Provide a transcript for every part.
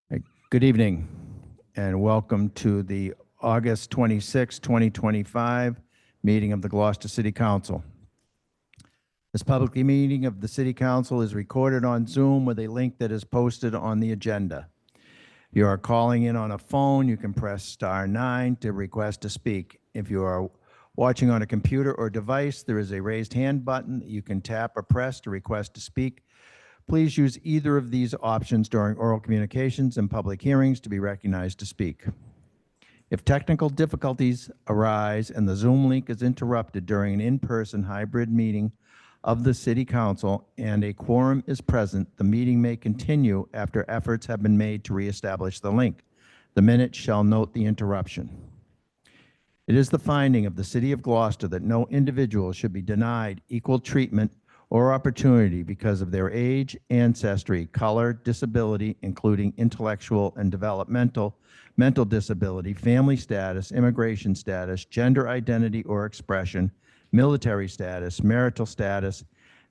Good evening, and welcome to the August 26, 2025 meeting of the Gloucester City Council. This public meeting of the City Council is recorded on Zoom with a link that is posted on the agenda. If you are calling in on a phone, you can press *9 to request to speak. If you are watching on a computer or device, there is a raised hand button that you can tap or press to request to speak. Please use either of these options during oral communications and public hearings to be recognized to speak. If technical difficulties arise and the Zoom link is interrupted during an in-person hybrid meeting of the City Council and a quorum is present, the meeting may continue after efforts have been made to reestablish the link. The minutes shall note the interruption. It is the finding of the City of Gloucester that no individual should be denied equal treatment or opportunity because of their age, ancestry, color, disability, including intellectual and developmental, mental disability, family status, immigration status, gender identity or expression, military status, marital status,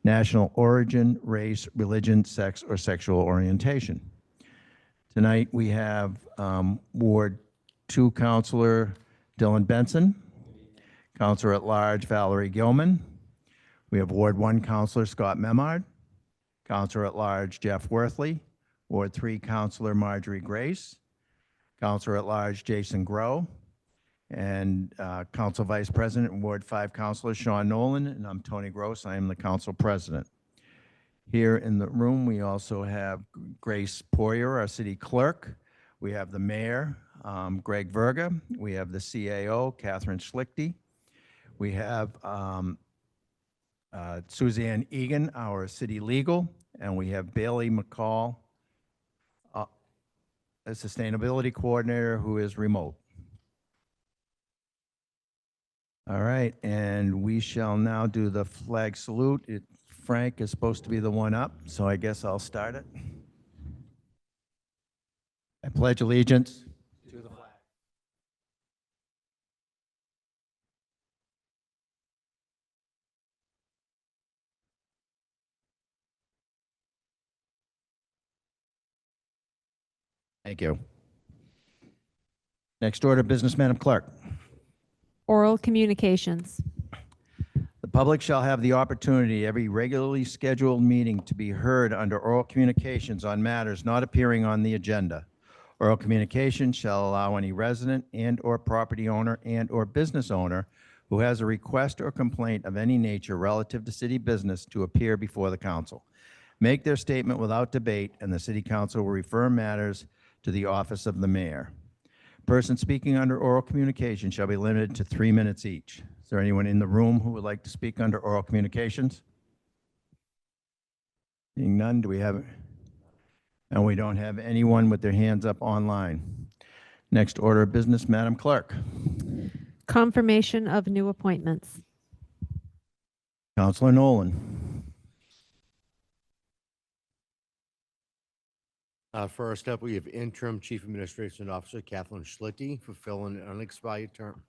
national origin, race, religion, sex, or sexual orientation. Tonight we have Ward 2 Councilor Dylan Benson, Councilor at Large Valerie Gilman. We have Ward 1 Councilor Scott Memard, Councilor at Large Jeff Worthley, Ward 3 Councilor Marjorie Grace, Councilor at Large Jason Grow, and Council Vice President and Ward 5 Councilor Sean Nolan, and I'm Tony Gross. I am the Council President. Here in the room, we also have Grace Poirier, our City Clerk. We have the Mayor, Greg Verga. We have the CAO, Catherine Schlichty. We have Suzanne Egan, our City Legal, and we have Bailey McCall, a Sustainability Coordinator who is remote. All right, and we shall now do the flag salute. Frank is supposed to be the one up, so I guess I'll start it. I pledge allegiance to the flag. Thank you. Next order of business, Madam Clerk. Oral communications. The public shall have the opportunity every regularly scheduled meeting to be heard under oral communications on matters not appearing on the agenda. Oral communication shall allow any resident and/or property owner and/or business owner who has a request or complaint of any nature relative to city business to appear before the council. Make their statement without debate, and the City Council will refer matters to the office of the mayor. Person speaking under oral communication shall be limited to 3 minutes each. Is there anyone in the room who would like to speak under oral communications? Seeing none, do we have it? And we don't have anyone with their hands up online. Next order of business, Madam Clerk. Confirmation of new appointments. Councilor Nolan. First up, we have Interim Chief Administration Officer Catherine Schlichty fulfilling an unexpired term.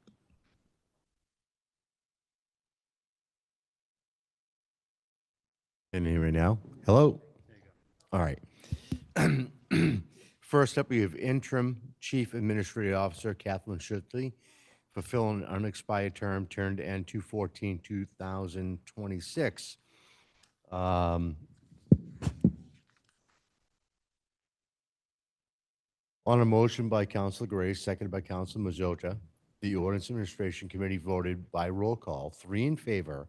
Can you hear me now? Hello? All right. First up, we have Interim Chief Administrative Officer Catherine Schlichty fulfilling an unexpired term, turned to end 2/14/2026. On a motion by Councilor Grace, seconded by Councilor Mazzota, the Ordinance Administration Committee voted by roll call, 3 in favor,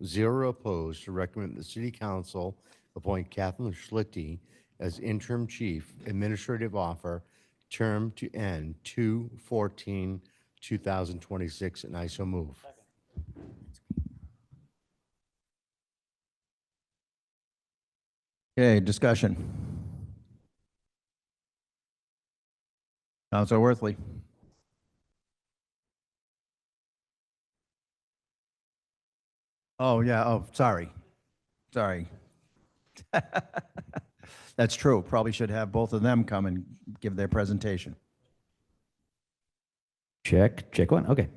0 opposed, to recommend the City Council appoint Catherine Schlichty as Interim Chief Administrative Officer, term to end 2/14/2026, and I so move. Okay, discussion. Councilor Worthley. Oh, yeah. Oh, sorry. That's true. Probably should have both of them come and give their presentation. Check one. Okay.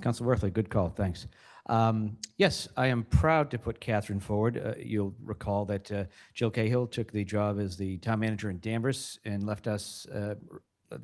Councilor Worthley, good call. Thanks. Yes, I am proud to put Catherine forward. You'll recall that Jill Cahill took the job as the town manager in Danvers and left us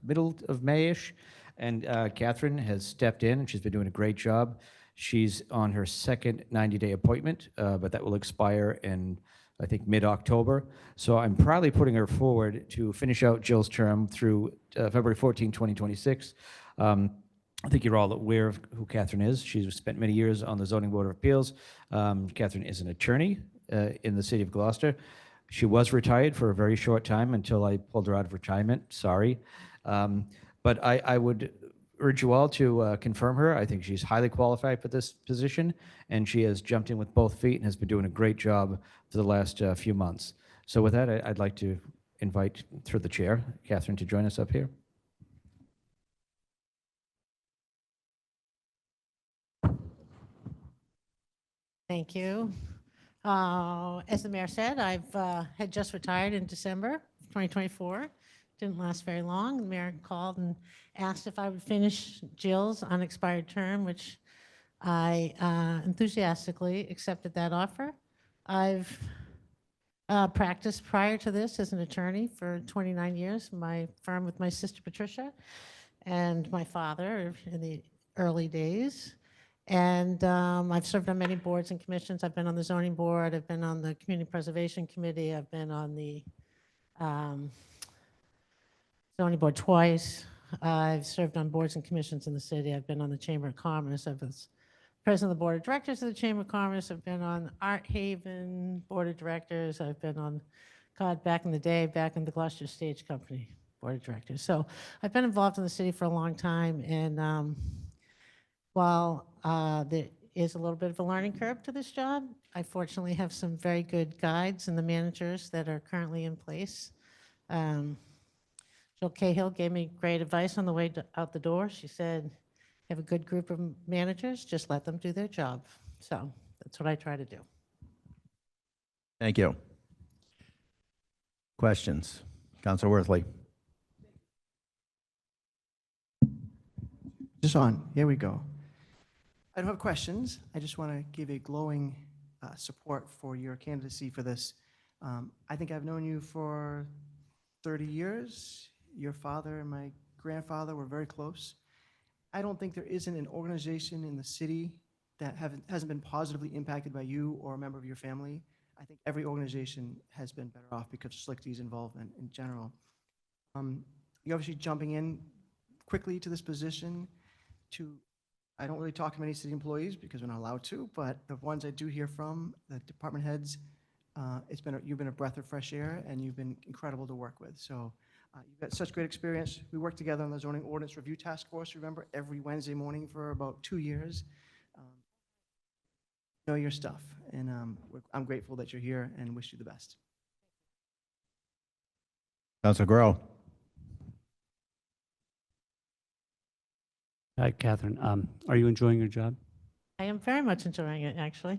middle of May-ish. And Catherine has stepped in, and she's been doing a great job. She's on her second 90-day appointment, but that will expire in, I think, mid-October. So I'm proudly putting her forward to finish out Jill's term through February 14, 2026. I think you're all aware of who Catherine is. She's spent many years on the Zoning Board of Appeals. Catherine is an attorney in the city of Gloucester. She was retired for a very short time until I pulled her out of retirement. Sorry. But I would urge you all to confirm her. I think she's highly qualified for this position, and she has jumped in with both feet and has been doing a great job for the last few months. So with that, I'd like to invite, through the chair, Catherine to join us up here. Thank you. As the mayor said, I've had just retired in December of 2024. Didn't last very long. The mayor called and asked if I would finish Jill's unexpired term, which I enthusiastically accepted that offer. I've practiced prior to this as an attorney for 29 years, my firm with my sister Patricia and my father in the early days. And I've served on many boards and commissions. I've been on the zoning board. I've been on the community preservation committee. I've been on the zoning board twice. I've served on boards and commissions in the city. I've been on the Chamber of Commerce. I was president of the board of directors of the Chamber of Commerce. I've been on Art Haven board of directors. I've been on, God, back in the day, back in the Gloucester Stage Company board of directors. So I've been involved in the city for a long time. And while there is a little bit of a learning curve to this job, I fortunately have some very good guides and the managers that are currently in place. Jill Cahill gave me great advice on the way out the door. She said, "You have a good group of managers, just let them do their job." So that's what I try to do. Thank you. Questions? Councilor Worthley. Just on. Here we go. I don't have questions. I just want to give a glowing support for your candidacy for this. I think I've known you for 30 years. Your father and my grandfather were very close. I don't think there isn't an organization in the city that hasn't been positively impacted by you or a member of your family. I think every organization has been better off because of Slick-D's involvement in general. You're obviously jumping in quickly to this position. I don't really talk to many city employees because we're not allowed to, but the ones I do hear from, the department heads, you've been a breath of fresh air, and you've been incredible to work with. So you've got such great experience. We worked together on the zoning ordinance review task force, remember, every Wednesday morning for about 2 years. Know your stuff, and I'm grateful that you're here and wish you the best. Councilor Grow. Hi, Catherine. Are you enjoying your job? I am very much enjoying it, actually.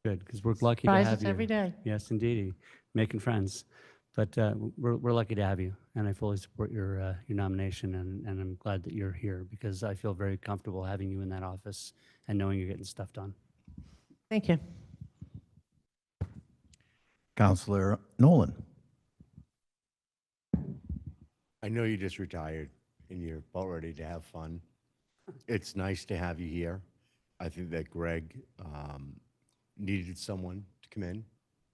Good, because we're lucky to have Prizes you. every day. Yes, indeed, making friends. But we're lucky to have you, and I fully support your nomination, and I'm glad that you're here because I feel very comfortable having you in that office and knowing you're getting stuff done. Thank you. Councilor Nolan. I know you just retired and you're about ready to have fun. It's nice to have you here. I think that Greg needed someone to come in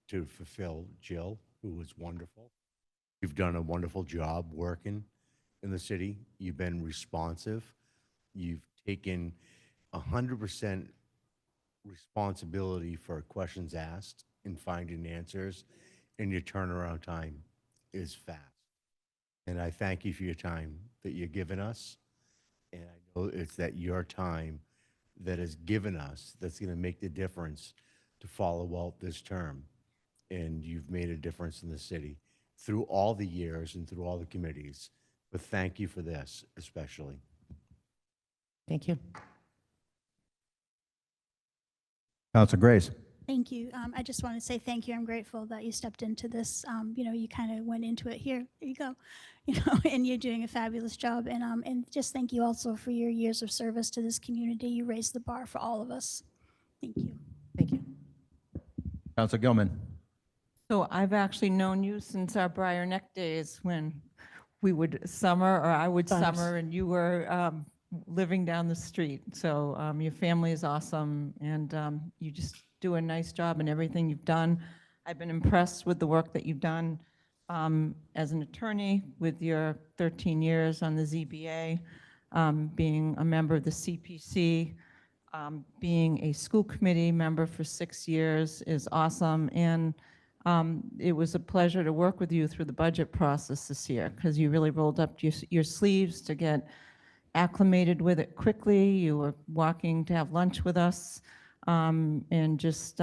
to fulfill Jill, who was wonderful. You've done a wonderful job working in the city. You've been responsive. You've taken 100% responsibility for questions asked and finding answers, and your turnaround time is fast. And I thank you for your time that you're giving us. And I know it's that your time that has given us that's going to make the difference to follow out this term. And you've made a difference in the city through all the years and through all the committees. But thank you for this, especially. Thank you. Councilor Grace. Thank you. I just want to say thank you. I'm grateful that you stepped into this. You kind of went into it. Here you go. And you're doing a fabulous job. And just thank you also for your years of service to this community. You raised the bar for all of us. Thank you. Thank you. Council Gilman. So I've actually known you since our Briar Neck days when we would summer, or I would Times. summer, and you were living down the street. So your family is awesome, and you just do a nice job in everything you've done. I've been impressed with the work that you've done as an attorney with your 13 years on the ZBA, being a member of the CPC, being a school committee member for 6 years is awesome. And it was a pleasure to work with you through the budget process this year because you really rolled up your sleeves to get acclimated with it quickly. You were walking to have lunch with us, and just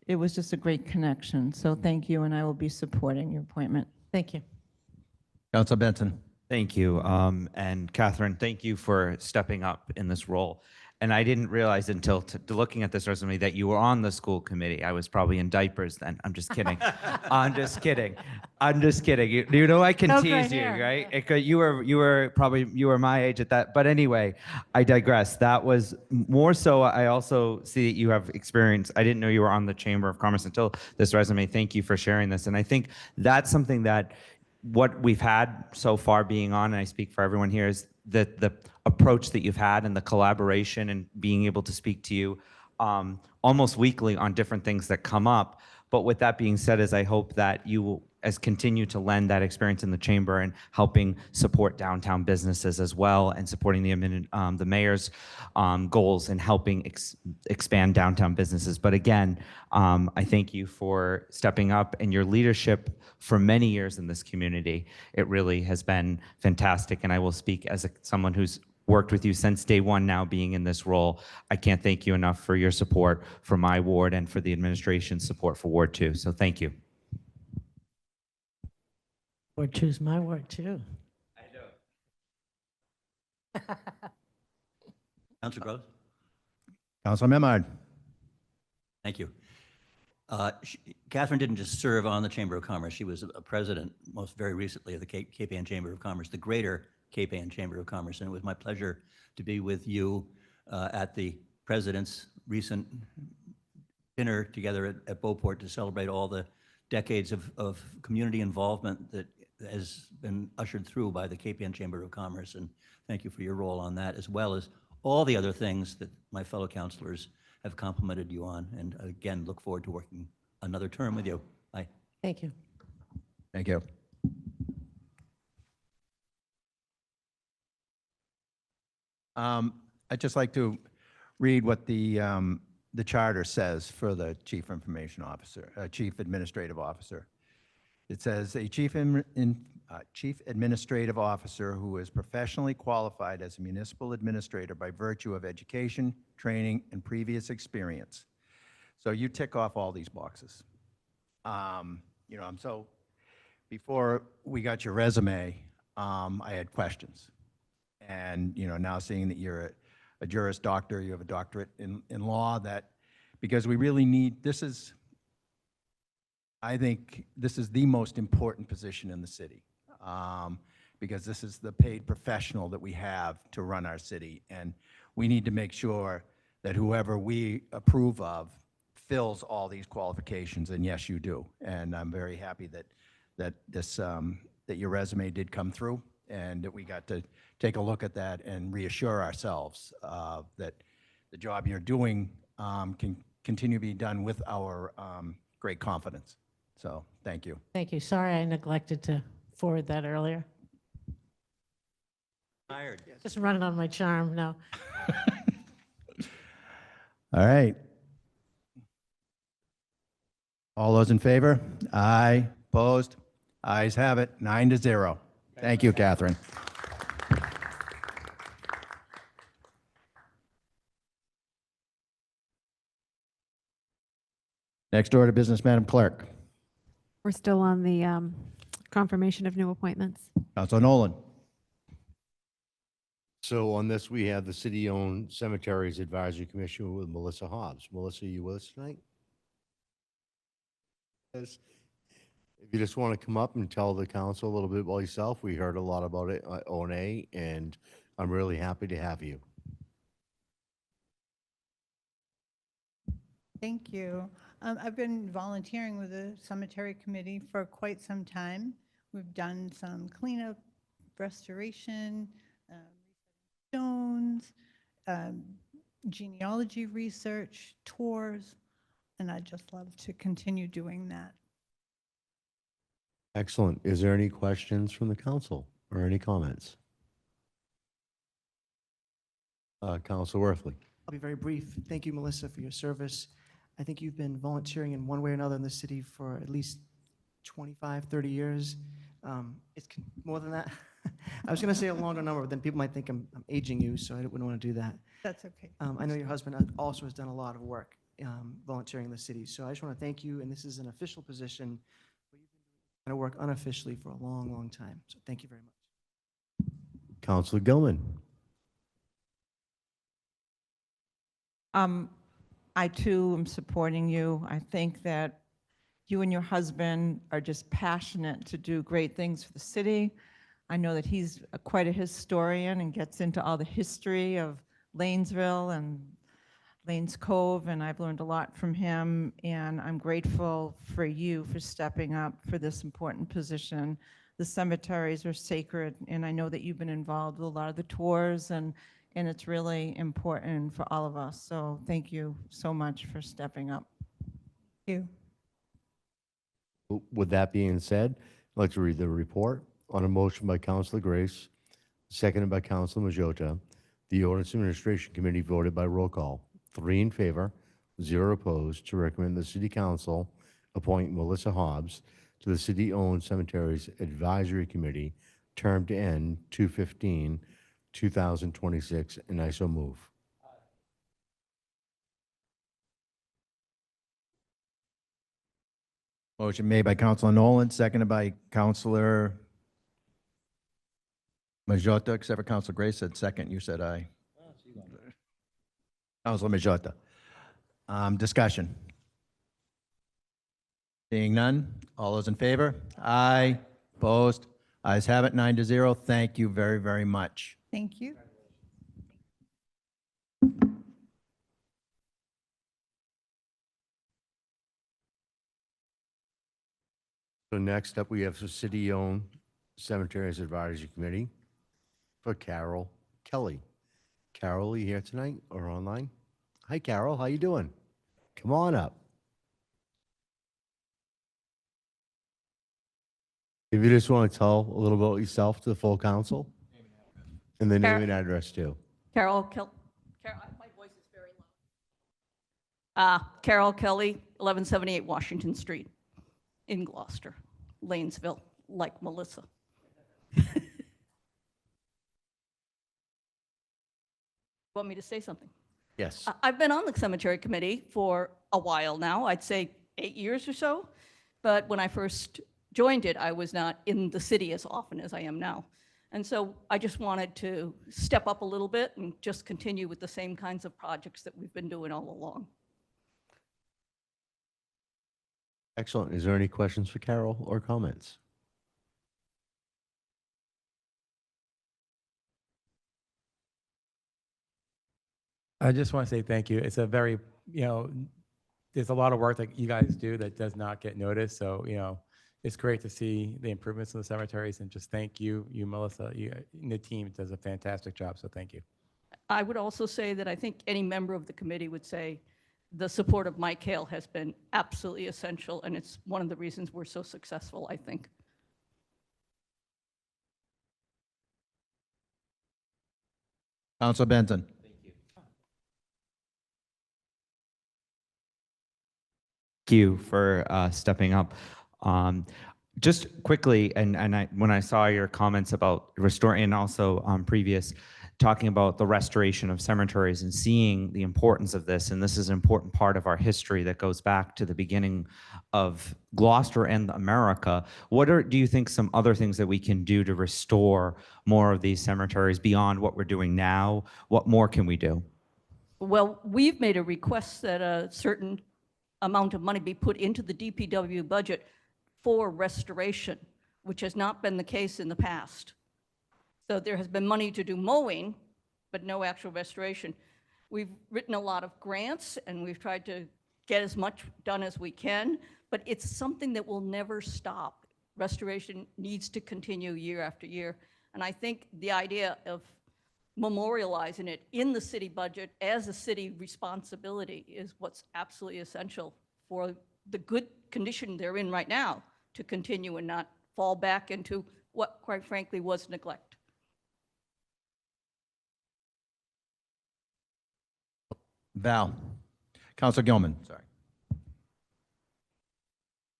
it was just a great connection. So thank you, and I will be supporting your appointment. Thank you. Council Benson. Thank you. And Catherine, thank you for stepping up in this role. And I didn't realize until looking at this resume that you were on the school committee. I was probably in diapers then. I'm just kidding. I'm just kidding. I'm just kidding. You know I can No tease gray you, hair. right? You were my age at that. But anyway, I digress. That was more so. I also see that you have experience. I didn't know you were on the Chamber of Commerce until this resume. Thank you for sharing this. And I think that's something that what we've had so far being on, and I speak for everyone here, is that the approach that you've had and the collaboration and being able to speak to you almost weekly on different things that come up. But with that being said, is I hope that you will continue to lend that experience in the chamber and helping support downtown businesses as well, and supporting the mayor's goals and helping expand downtown businesses. But again, I thank you for stepping up and your leadership for many years in this community. It really has been fantastic, and I will speak as someone who's worked with you since day one now being in this role. I can't thank you enough for your support for my ward and for the administration's support for Ward 2. So thank you. Ward 2 is my word, too. Councilor Gross? Council Memard. Thank you. Catherine didn't just serve on the Chamber of Commerce. She was a president, most very recently, of the Cape Ann Chamber of Commerce, the greater Cape Ann Chamber of Commerce. And it was my pleasure to be with you at the president's recent dinner together at Beauport to celebrate all the decades of community involvement that has been ushered through by the Cape Ann Chamber of Commerce. And thank you for your role on that, as well as all the other things that my fellow councilors have complimented you on. And again, look forward to working another term with you. Bye. Thank you. Thank you. I'd just like to read what the charter says for the Chief Information Officer, Chief Administrative Officer. It says a Chief Administrative Officer who is professionally qualified as a municipal administrator by virtue of education, training, and previous experience. So you tick off all these boxes. So before we got your resume, I had questions. And, now seeing that you're a Juris Doctor, you have a doctorate in law, because we really need, I think this is the most important position in the city, because this is the paid professional that we have to run our city. And we need to make sure that whoever we approve of fills all these qualifications, and yes, you do. And I'm very happy that your resume did come through, and that we got to take a look at that and reassure ourselves that the job you're doing can continue to be done with our great confidence. So thank you. Thank you. Sorry I neglected to forward that earlier. Tired. Just running on my charm now. All right. All those in favor? Aye. Opposed? Ayes have it, 9-0. Thank you, Catherine. Next order of business, Madam Clerk. We're still on the confirmation of new appointments. Councilor Nolan. So on this, we have the City-Owned Cemeteries Advisory Commission with Melissa Hobbs. Melissa, are you with us tonight? Yes. If you just want to come up and tell the council a little bit about yourself, we heard a lot about it at O&A, and I'm really happy to have you. Thank you. I've been volunteering with the cemetery committee for quite some time. We've done some cleanup, restoration, stones, um, genealogy research, tours, and I'd just love to continue doing that. Excellent. Is there any questions from the council or any comments? Council Worthley. I'll be very brief. Thank you, Melissa, for your service. I think you've been volunteering in one way or another in the city for at least 25, 30 years. More than that. I was going to say a longer number, but then people might think I'm aging you, so I wouldn't want to do that. That's okay. I know your husband also has done a lot of work volunteering in the city, so I just want to thank you, and this is an official position. You've been doing work unofficially for a long, long time, so thank you very much. Councilor Gilman. I too am supporting you. I think that you and your husband are just passionate to do great things for the city. I know that he's quite a historian and gets into all the history of Lanesville and Lanes Cove, and I've learned a lot from him, and I'm grateful for you for stepping up for this important position. The cemeteries are sacred, and I know that you've been involved with a lot of the tours, and it's really important for all of us. So thank you so much for stepping up. Thank you. With that being said, I'd like to read the report. On a motion by Councilor Grace, seconded by Councilor Majota, the Ordinance Administration Committee voted by roll call, 3 in favor, 0 opposed, to recommend the City Council appoint Melissa Hobbs to the City-Owned Cemeteries Advisory Committee, term to end 2/15/2026, and I so move. Motion made by Councilor Nolan, seconded by Councilor Majota, except for Councilor Gray said second. You said aye. Councilor Majota. Discussion. Seeing none, all those in favor? Aye. Opposed? Ayes have it, 9-0. Thank you very, very much. Thank you. So next up, we have the City-Owned Cemeteries Advisory Committee for Carol Kelly. Carol, are you here tonight or online? Hi, Carol. How you doing? Come on up. If you just want to tell a little about yourself to the full council, and the name and address too. Carol, my voice is very low. Carol Kelly, 1178 Washington Street in Gloucester, Lanesville, like Melissa. Want me to say something? Yes. I've been on the cemetery committee for a while now, I'd say 8 years or so. But when I first joined it, I was not in the city as often as I am now. And so I just wanted to step up a little bit and just continue with the same kinds of projects that we've been doing all along. Excellent. Is there any questions for Carol or comments? I just want to say thank you. It's a very, there's a lot of work that you guys do that does not get noticed. So, it's great to see the improvements in the cemeteries, and just thank you, Melissa, and the team does a fantastic job. So thank you. I would also say that I think any member of the committee would say the support of Mike Hale has been absolutely essential, and it's one of the reasons we're so successful, I think. Councilor Benton. Thank you for stepping up. Just quickly, when I saw your comments about restoring, and also previous, talking about the restoration of cemeteries and seeing the importance of this, and this is an important part of our history that goes back to the beginning of Gloucester and America. Do you think some other things that we can do to restore more of these cemeteries beyond what we're doing now? What more can we do? Well, we've made a request that a certain amount of money be put into the DPW budget for restoration, which has not been the case in the past. So there has been money to do mowing, but no actual restoration. We've written a lot of grants, and we've tried to get as much done as we can, but it's something that will never stop. Restoration needs to continue year after year. And I think the idea of memorializing it in the city budget as a city responsibility is what's absolutely essential for the good condition they're in right now to continue and not fall back into what, quite frankly, was neglect. Val. Counselor Gilman, sorry.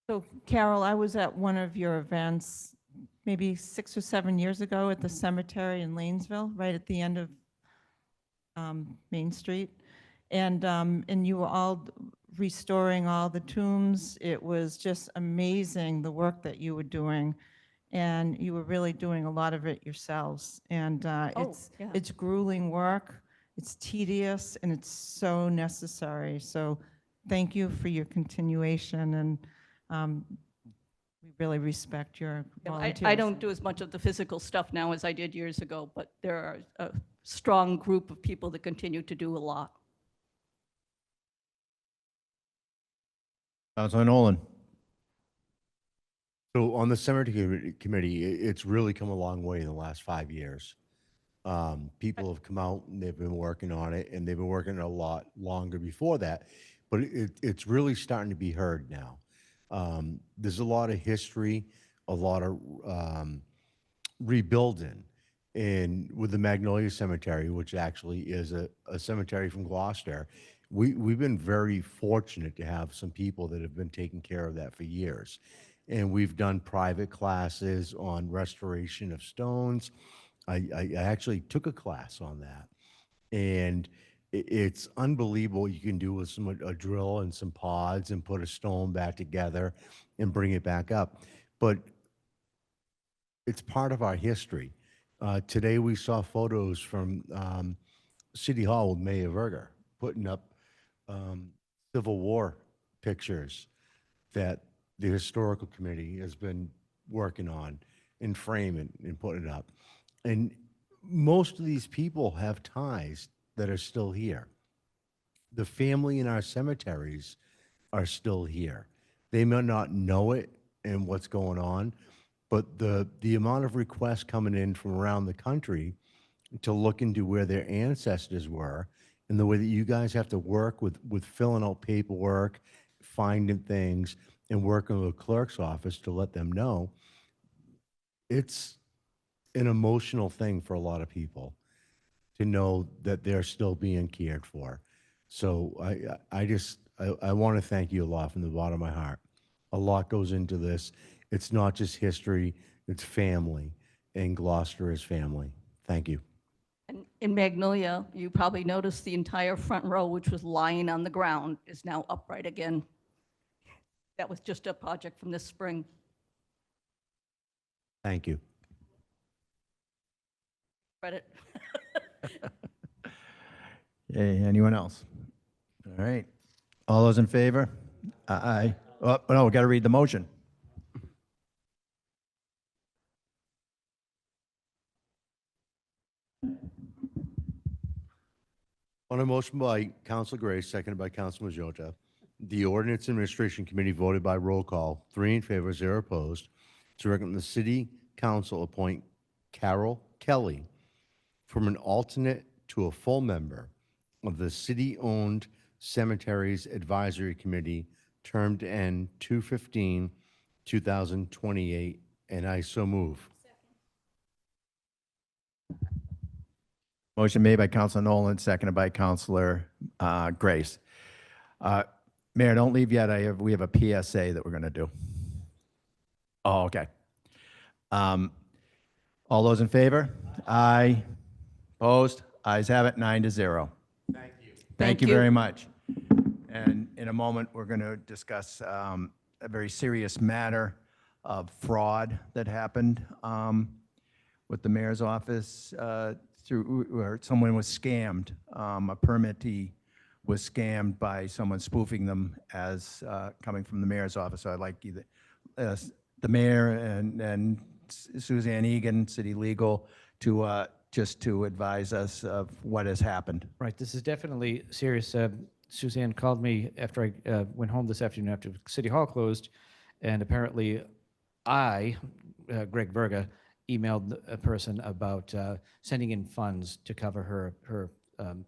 So Carol, I was at one of your events maybe 6 or 7 years ago at the cemetery in Lanesville, right at the end of Main Street. And you were all restoring all the tombs. It was just amazing, the work that you were doing. And you were really doing a lot of it yourselves. And Yeah. it's grueling work, it's tedious, and it's so necessary. So thank you for your continuation, and we really respect your Yeah, volunteers. I don't do as much of the physical stuff now as I did years ago, but there are a strong group of people that continue to do a lot. Counselor Nolan. So on the cemetery committee, it's really come a long way in the last 5 years. People have come out and they've been working on it, and they've been working a lot longer before that, but it's really starting to be heard now. There's a lot of history, a lot of rebuilding. And with the Magnolia Cemetery, which actually is a cemetery from Gloucester, we've been very fortunate to have some people that have been taking care of that for years. And we've done private classes on restoration of stones. I actually took a class on that. And it's unbelievable what you can do with a drill and some pods and put a stone back together and bring it back up. But it's part of our history. Today we saw photos from City Hall with Mayor Verger putting up Civil War pictures that the historical committee has been working on and framing and putting it up. And most of these people have ties that are still here. The family in our cemeteries are still here. They may not know it and what's going on, but the amount of requests coming in from around the country to look into where their ancestors were, and the way that you guys have to work with filling out paperwork, finding things, and working with the clerk's office to let them know, it's an emotional thing for a lot of people to know that they're still being cared for. So I want to thank you a lot from the bottom of my heart. A lot goes into this. It's not just history, it's family, and Gloucester is family. Thank you. And in Magnolia, you probably noticed the entire front row, which was lying on the ground, is now upright again. That was just a project from this spring. Thank you. Credit. Okay, anyone else? All right. All those in favor? Aye. Oh, no, we got to read the motion. On a motion by Council Gray, seconded by Council Majota, the Ordinance Administration Committee voted by roll call, 3 in favor, 0 opposed, to recommend the City Council appoint Carol Kelly from an alternate to a full member of the city-owned Cemeteries Advisory Committee, term to end 2/15/2028, and I so move. Motion made by Counselor Nolan, seconded by Counselor Grace. Mayor, don't leave yet. We have a PSA that we're going to do. Oh, okay. All those in favor? Aye. Opposed? Ayes have it, 9-0. Thank you. Thank you very much. And in a moment, we're going to discuss a very serious matter of fraud that happened with the mayor's office where someone was scammed. A permittee was scammed by someone spoofing them as coming from the mayor's office. So I'd like either the mayor and Suzanne Egan, City Legal, to just to advise us of what has happened. Right, this is definitely serious. Suzanne called me after I went home this afternoon after City Hall closed, and apparently Greg Verga, emailed a person about sending in funds to cover her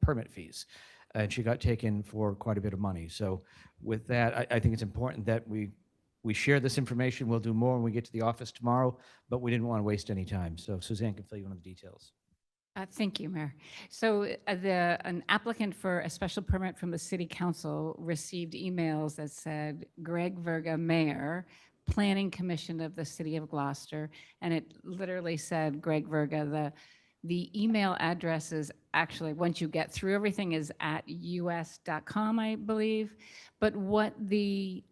permit fees. And she got taken for quite a bit of money. So with that, I think it's important that we share this information. We'll do more when we get to the office tomorrow, but we didn't want to waste any time. So Suzanne can fill you in on the details. Thank you, Mayor. So an applicant for a special permit from the City Council received emails that said Greg Verga, Mayor, Planning Commission of the City of Gloucester, and it literally said Greg Verga. The email address is actually, once you get through everything, is at us.com, I believe. But what the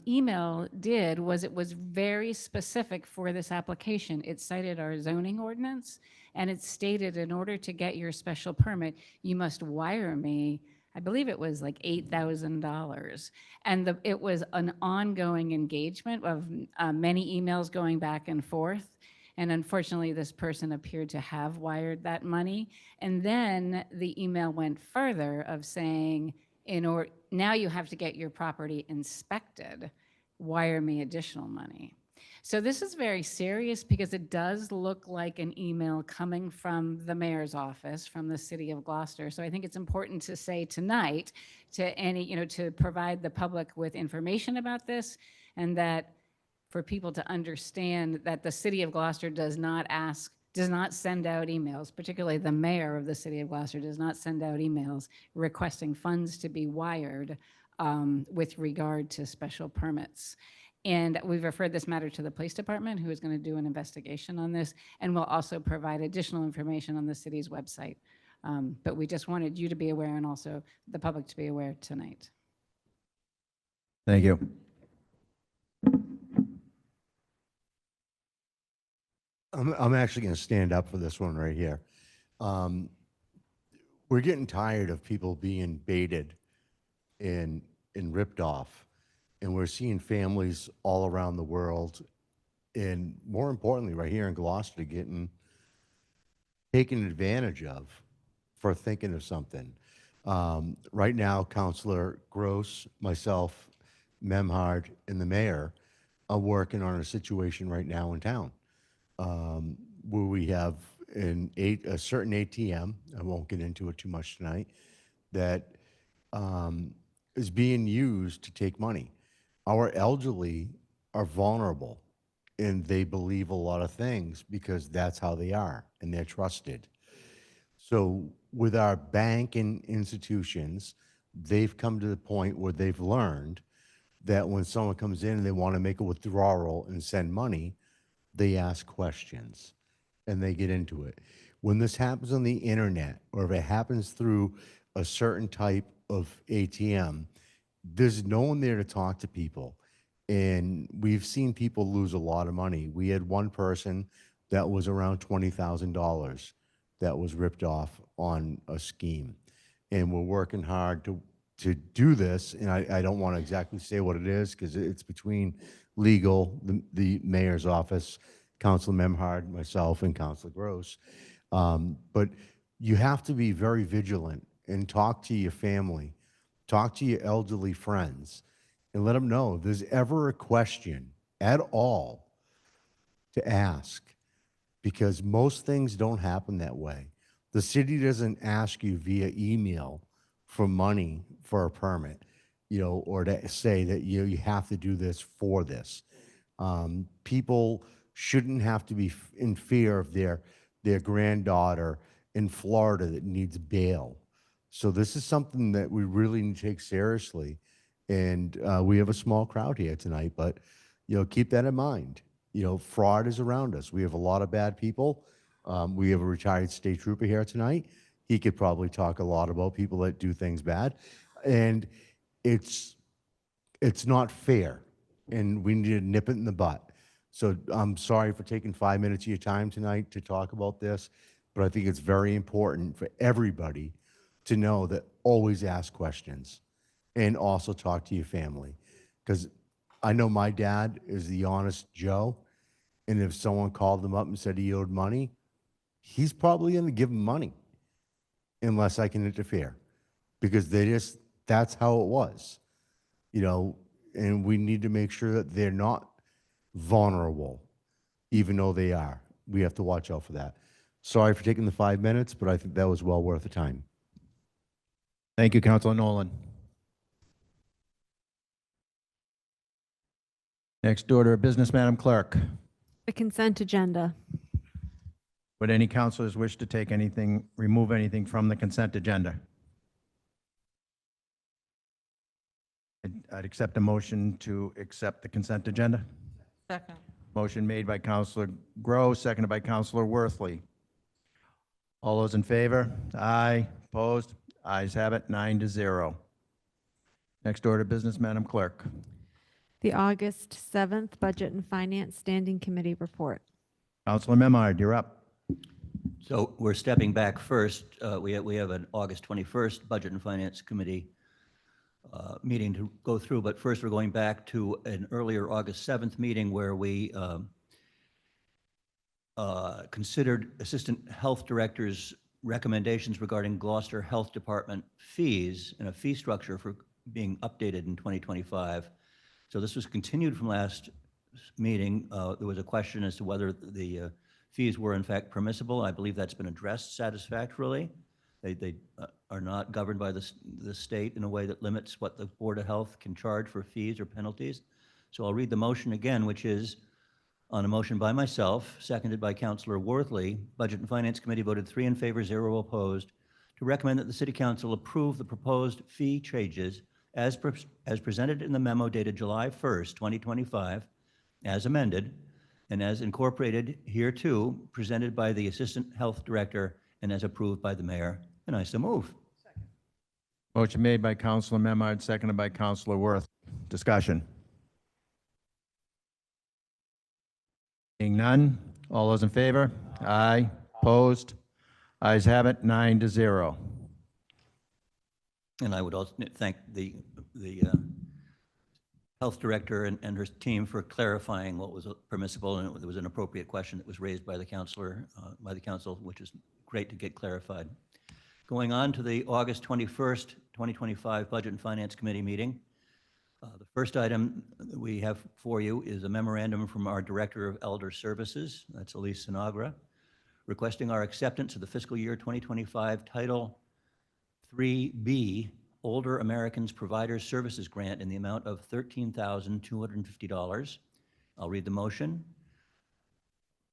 email did was it was very specific for this application. It cited our zoning ordinance, and it stated in order to get your special permit, you must wire me, I believe it was like $8,000. And it was an ongoing engagement of many emails going back and forth. And unfortunately, this person appeared to have wired that money. And then the email went further of saying, now you have to get your property inspected, wire me additional money. So this is very serious because it does look like an email coming from the mayor's office, from the City of Gloucester. So I think it's important to say tonight to to provide the public with information about this, and that for people to understand that the City of Gloucester does not send out emails, particularly the mayor of the City of Gloucester does not send out emails requesting funds to be wired with regard to special permits. And we've referred this matter to the police department, who is going to do an investigation on this, and will also provide additional information on the city's website. But we just wanted you to be aware, and also the public to be aware tonight. Thank you. I'm actually going to stand up for this one right here. We're getting tired of people being baited and ripped off. And we're seeing families all around the world, and more importantly, right here in Gloucester, getting taken advantage of for thinking of something. Right now, Councilor Gross, myself, Memhard, and the mayor are working on a situation right now in town where we have a certain ATM, I won't get into it too much tonight, that is being used to take money. Our elderly are vulnerable, and they believe a lot of things because that's how they are, and they're trusted. So with our banking institutions, they've come to the point where they've learned that when someone comes in and they want to make a withdrawal and send money, they ask questions and they get into it. When this happens on the internet, or if it happens through a certain type of ATM, there's no one there to talk to people. And we've seen people lose a lot of money. We had one person that was around $20,000 that was ripped off on a scheme. And we're working hard to do this. And I don't want to exactly say what it is because it's between legal, the mayor's office, Councilor Memhard, myself, and Councilor Gross. But you have to be very vigilant and talk to your family. Talk to your elderly friends and let them know if there's ever a question at all to ask, because most things don't happen that way. The city doesn't ask you via email for money for a permit, or to say that you have to do this for this. People shouldn't have to be in fear of their granddaughter in Florida that needs bail. So this is something that we really need to take seriously. And we have a small crowd here tonight, but keep that in mind. Fraud is around us. We have a lot of bad people. We have a retired state trooper here tonight. He could probably talk a lot about people that do things bad. And it's not fair. And we need to nip it in the butt. So I'm sorry for taking 5 minutes of your time tonight to talk about this, but I think it's very important for everybody to know that always ask questions and also talk to your family. Because I know my dad is the honest Joe, and if someone called him up and said he owed money, he's probably going to give him money unless I can interfere, because that's how it was, and we need to make sure that they're not vulnerable, even though they are. We have to watch out for that. Sorry for taking the 5 minutes, but I think that was well worth the time. Thank you, Councilor Nolan. Next order of business, Madam Clerk. The consent agenda. Would any councilors wish to take anything, remove anything from the consent agenda? I'd accept a motion to accept the consent agenda. Second. Motion made by Councilor Grow, seconded by Councilor Worthley. All those in favor? Aye. Opposed? Ayes have it, 9-0. Next order of business, Madam Clerk. The August 7th Budget and Finance Standing Committee report. Councilor Memard, you're up. So we're stepping back first. We have an August 21st Budget and Finance Committee meeting to go through, but first we're going back to an earlier August 7th meeting where we considered Assistant Health Director's recommendations regarding Gloucester Health Department fees and a fee structure for being updated in 2025. So this was continued from last meeting. There was a question as to whether the fees were in fact permissible. I believe that's been addressed satisfactorily. They are not governed by the state in a way that limits what the Board of Health can charge for fees or penalties. So I'll read the motion again, which is on a motion by myself, seconded by Councilor Worthley. Budget and Finance Committee voted 3 in favor, 0 opposed, to recommend that the City Council approve the proposed fee changes as presented in the memo dated July 1st, 2025, as amended, and as incorporated here too, presented by the Assistant Health Director and as approved by the Mayor. And I so move. Motion made by Councilor Memard, seconded by Councilor Worth. Discussion. Seeing none, all those in favor? Aye. Opposed? Ayes have it, 9-0. And I would also thank the health director and her team for clarifying what was permissible, and there was an appropriate question that was raised by the council, which is great to get clarified. Going on to the August 21st, 2025 Budget and Finance Committee meeting. The first item that we have for you is a memorandum from our Director of Elder Services, that's Elise Sinagra, requesting our acceptance of the fiscal year 2025 Title 3B Older Americans Providers Services Grant in the amount of $13,250. I'll read the motion.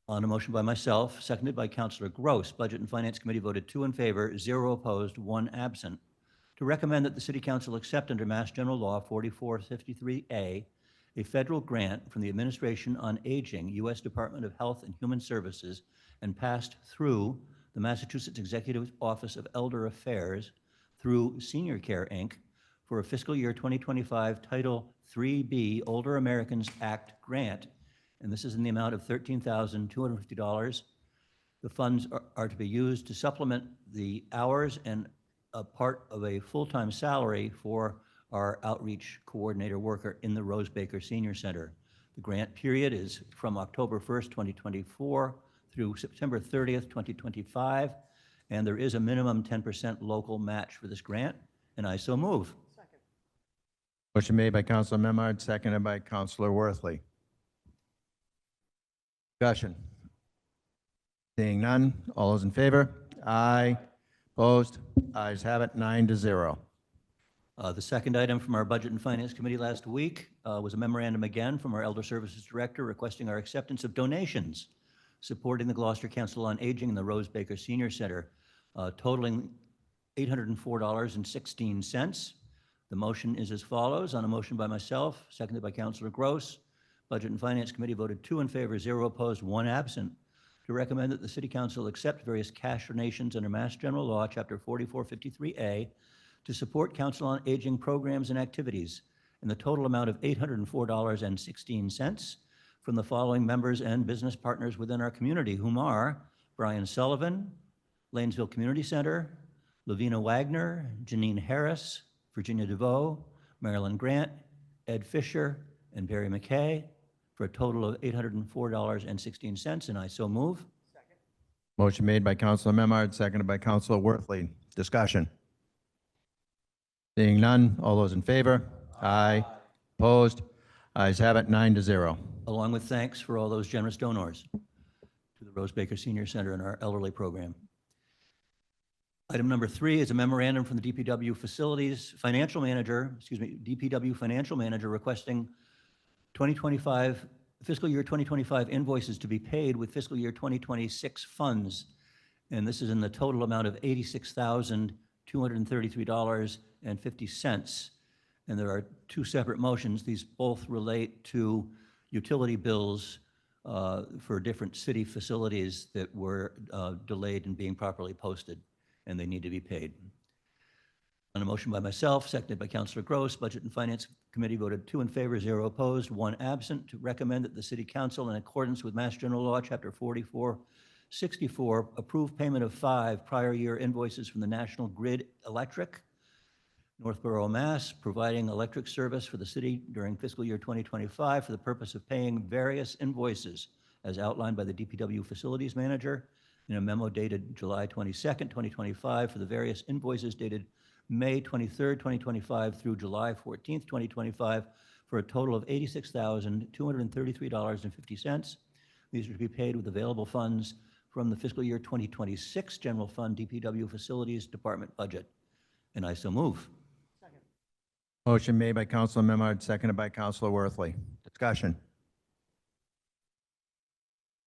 On a motion by myself, seconded by Councilor Gross, Budget and Finance Committee voted 2 in favor, 0 opposed, 1 absent, to recommend that the City Council accept under Mass General Law 4453A a federal grant from the Administration on Aging, U.S. Department of Health and Human Services, and passed through the Massachusetts Executive Office of Elder Affairs through Senior Care, Inc., for a fiscal year 2025 Title 3B Older Americans Act grant, and this is in the amount of $13,250. The funds are to be used to supplement the hours and a part of a full-time salary for our outreach coordinator worker in the Rose Baker Senior Center. The grant period is from October 1st, 2024 through September 30th, 2025, and there is a minimum 10% local match for this grant, and I so move. Motion made by Councilor Memard, seconded by Councilor Worthley. Discussion. Seeing none, all those in favor? Aye. Opposed? Ayes have it, 9-0. The second item from our Budget and Finance Committee last week was a memorandum again from our Elder Services Director requesting our acceptance of donations supporting the Gloucester Council on Aging and the Rose Baker Senior Center, totaling $804.16. The motion is as follows. On a motion by myself, seconded by Councilor Gross, Budget and Finance Committee voted 2 in favor, 0 opposed, 1 absent, to recommend that the City Council accept various cash donations under Mass General Law, Chapter 4453A, to support Council on Aging programs and activities in the total amount of $804.16 from the following members and business partners within our community, whom are Brian Sullivan, Lanesville Community Center, Lavina Wagner, Janine Harris, Virginia DeVoe, Marilyn Grant, Ed Fisher, and Barry McKay, for a total of $804.16, and I so move. Motion made by Councilor Memard, seconded by Councilor Worthley. Discussion. Seeing none, all those in favor? Aye. Opposed? Ayes have it, 9-0. Along with thanks for all those generous donors to the Rose Baker Senior Center and our elderly program. Item number 3 is a memorandum from the DPW DPW financial manager requesting 2025, fiscal year 2025 invoices to be paid with fiscal year 2026 funds. And this is in the total amount of $86,233.50. And there are 2 separate motions. These both relate to utility bills for different city facilities that were delayed in being properly posted, and they need to be paid. On a motion by myself, seconded by Councilor Gross, Budget and Finance Committee voted 2 in favor, 0 opposed, 1 absent, to recommend that the City Council, in accordance with Mass General Law, Chapter 4464, approve payment of 5 prior year invoices from the National Grid Electric, Northborough, Mass., providing electric service for the city during fiscal year 2025 for the purpose of paying various invoices as outlined by the DPW Facilities Manager in a memo dated July 22nd, 2025 for the various invoices dated May 23rd, 2025 through July 14th, 2025 for a total of $86,233.50. These are to be paid with available funds from the fiscal year 2026 General Fund DPW Facilities Department budget. And I so move. Motion made by Councilor Memard, seconded by Councilor Worthley. Discussion.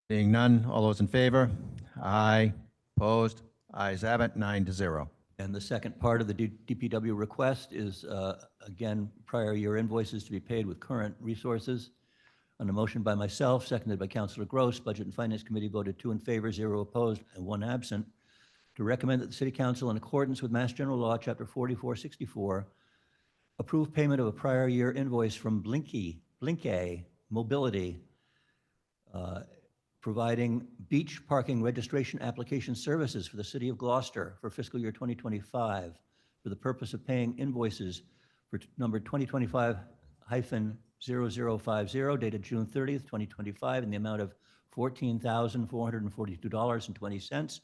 Seeing none, all those in favor? Aye. Opposed? Ayes have it, 9-0. And the second part of the DPW request is, again, prior year invoices to be paid with current resources. On a motion by myself, seconded by Councilor Gross, Budget and Finance Committee voted 2 in favor, 0 opposed, and 1 absent, to recommend that the City Council, in accordance with Mass General Law, Chapter 4464, approve payment of a prior year invoice from Blinky Mobility, providing beach parking registration application services for the City of Gloucester for fiscal year 2025 for the purpose of paying invoices for number 2025-0050 dated June 30th, 2025 in the amount of $14,442.20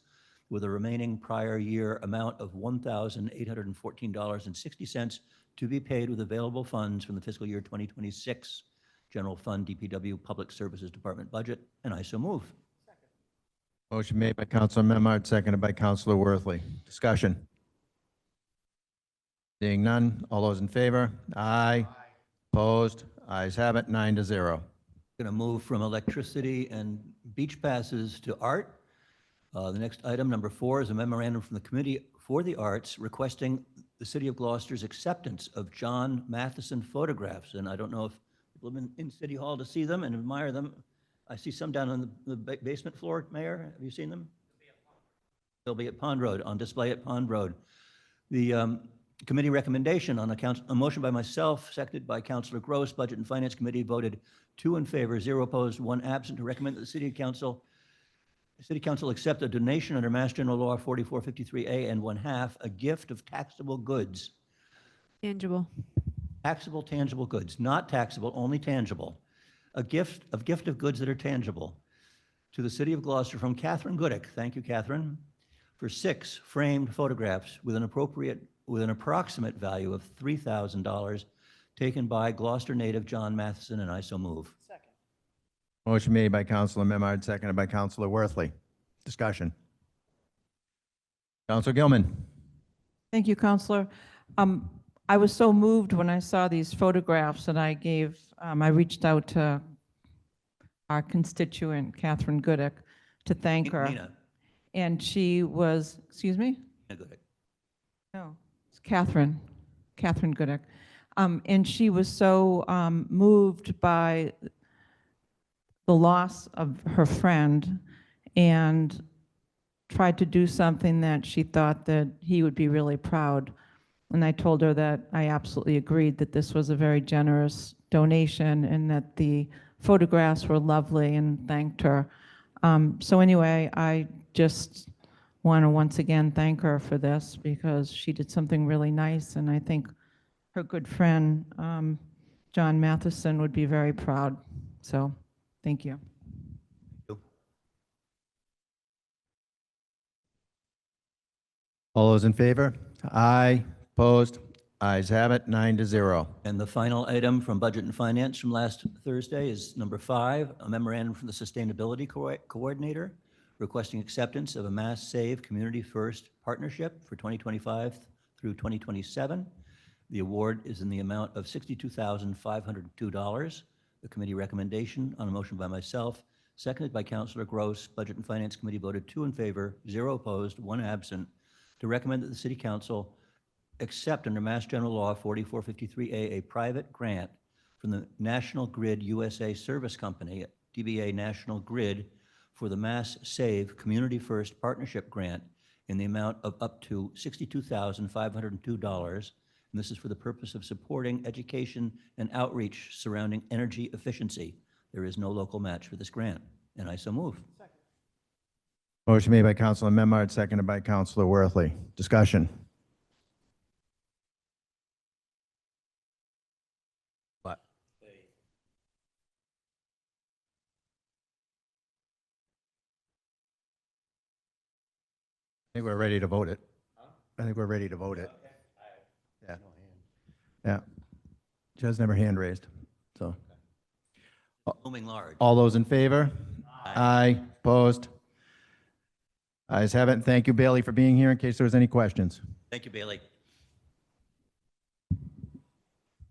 with a remaining prior year amount of $1,814.60 to be paid with available funds from the fiscal year 2026 General Fund DPW Public Services Department budget, and I so move. Motion made by Councilor Memard, seconded by Councilor Worthley. Discussion. Seeing none, all those in favor? Aye. Opposed? Ayes have it, 9-0. Going to move from electricity and beach passes to art. The next item, number 4, is a memorandum from the Committee for the Arts requesting the City of Gloucester's acceptance of John Matheson photographs. And I don't know if people have been in City Hall to see them and admire them. I see some down on the basement floor, Mayor. Have you seen them? They'll be at Pond Road, on display at Pond Road. The committee recommendation on a motion by myself, seconded by Councilor Gross, Budget and Finance Committee voted 2 in favor, 0 opposed, 1 absent, to recommend that the City Council accept a donation under Mass General Law 4453A and 1/2, a gift of taxable goods. Tangible. Taxable, tangible goods, not taxable, only tangible. A gift of goods that are tangible to the City of Gloucester from Catherine Gooddick. Thank you, Catherine. For 6 framed photographs with an approximate value of $3,000 taken by Gloucester native John Matheson, and I so move. Motion made by Councilor Memard, seconded by Councilor Worthley. Discussion. Councilor Gilman. Thank you, Counselor. I was so moved when I saw these photographs, and I reached out to our constituent, Catherine Gooddick, to thank her. Nina. And she was, excuse me? Nina Gooddick. No, it's Catherine Gooddick. And she was so moved by the loss of her friend and tried to do something that she thought that he would be really proud. And I told her that I absolutely agreed that this was a very generous donation and that the photographs were lovely, and thanked her. So anyway, I just want to once again thank her for this because she did something really nice, and I think her good friend, John Matheson, would be very proud. So thank you. All those in favor? Aye. Opposed? Ayes have it, 9-0. And the final item from Budget and Finance from last Thursday is number 5, a memorandum from the Sustainability Coordinator requesting acceptance of a Mass Save Community First Partnership for 2025 through 2027. The award is in the amount of $62,502. The committee recommendation on a motion by myself, seconded by Councilor Gross. Budget and Finance Committee voted 2 in favor, 0 opposed, 1 absent, to recommend that the City Council accept under Mass General Law 4453A a private grant from the National Grid USA Service Company, DBA National Grid, for the Mass Save Community First Partnership Grant in the amount of up to $62,502. And this is for the purpose of supporting education and outreach surrounding energy efficiency. There is no local match for this grant, and I so move. Motion made by Councilor Memard, seconded by Councilor Worthley. Discussion. What? I think we're ready to vote it. I think we're ready to vote it. Yeah. Yeah. She doesn't have her hand raised, so. Looming large. All those in favor? Aye. Opposed? Ayes have it, and thank you, Bailey, for being here in case there was any questions. Thank you, Bailey.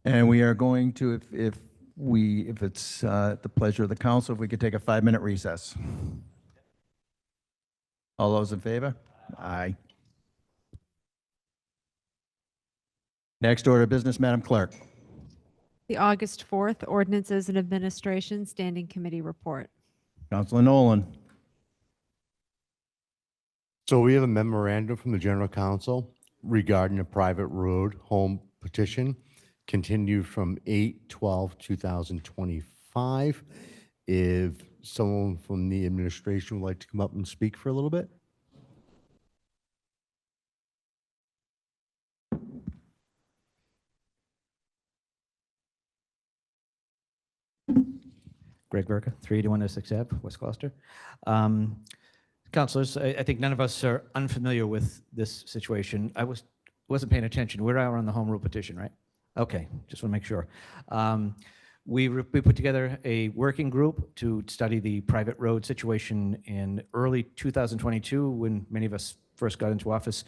And we are going to, if it's the pleasure of the council, if we could take a 5-minute recess. All those in favor? Aye. Next order of business, Madam Clerk. The August 4th Ordinances and Administration Standing Committee Report. Councilor Nolan. So we have a memorandum from the General Counsel regarding a private road home petition continued from 8/12/2025. If someone from the administration would like to come up and speak for a little bit. Greg Verka, 381 Essex Ave, West Gloucester. Councilors, I think none of us are unfamiliar with this situation. I wasn't paying attention. We're out on the home rule petition, right? Okay, just want to make sure. We put together a working group to study the private road situation in early 2022 when many of us first got into office.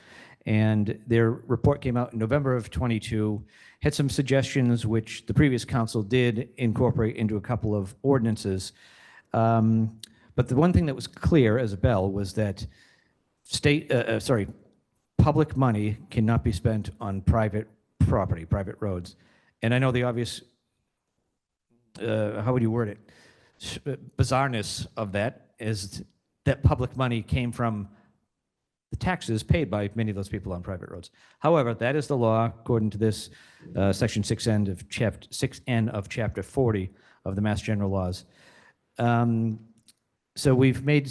And their report came out in November of 22, had some suggestions which the previous council did incorporate into a couple of ordinances. But the one thing that was clear as a bell was that public money cannot be spent on private property, private roads. And I know the obvious, how would you word it? Bizarreness of that is that public money came from the taxes paid by many of those people on private roads. However, that is the law according to this section 6N of chapter 40 of the Mass General Laws. So we've made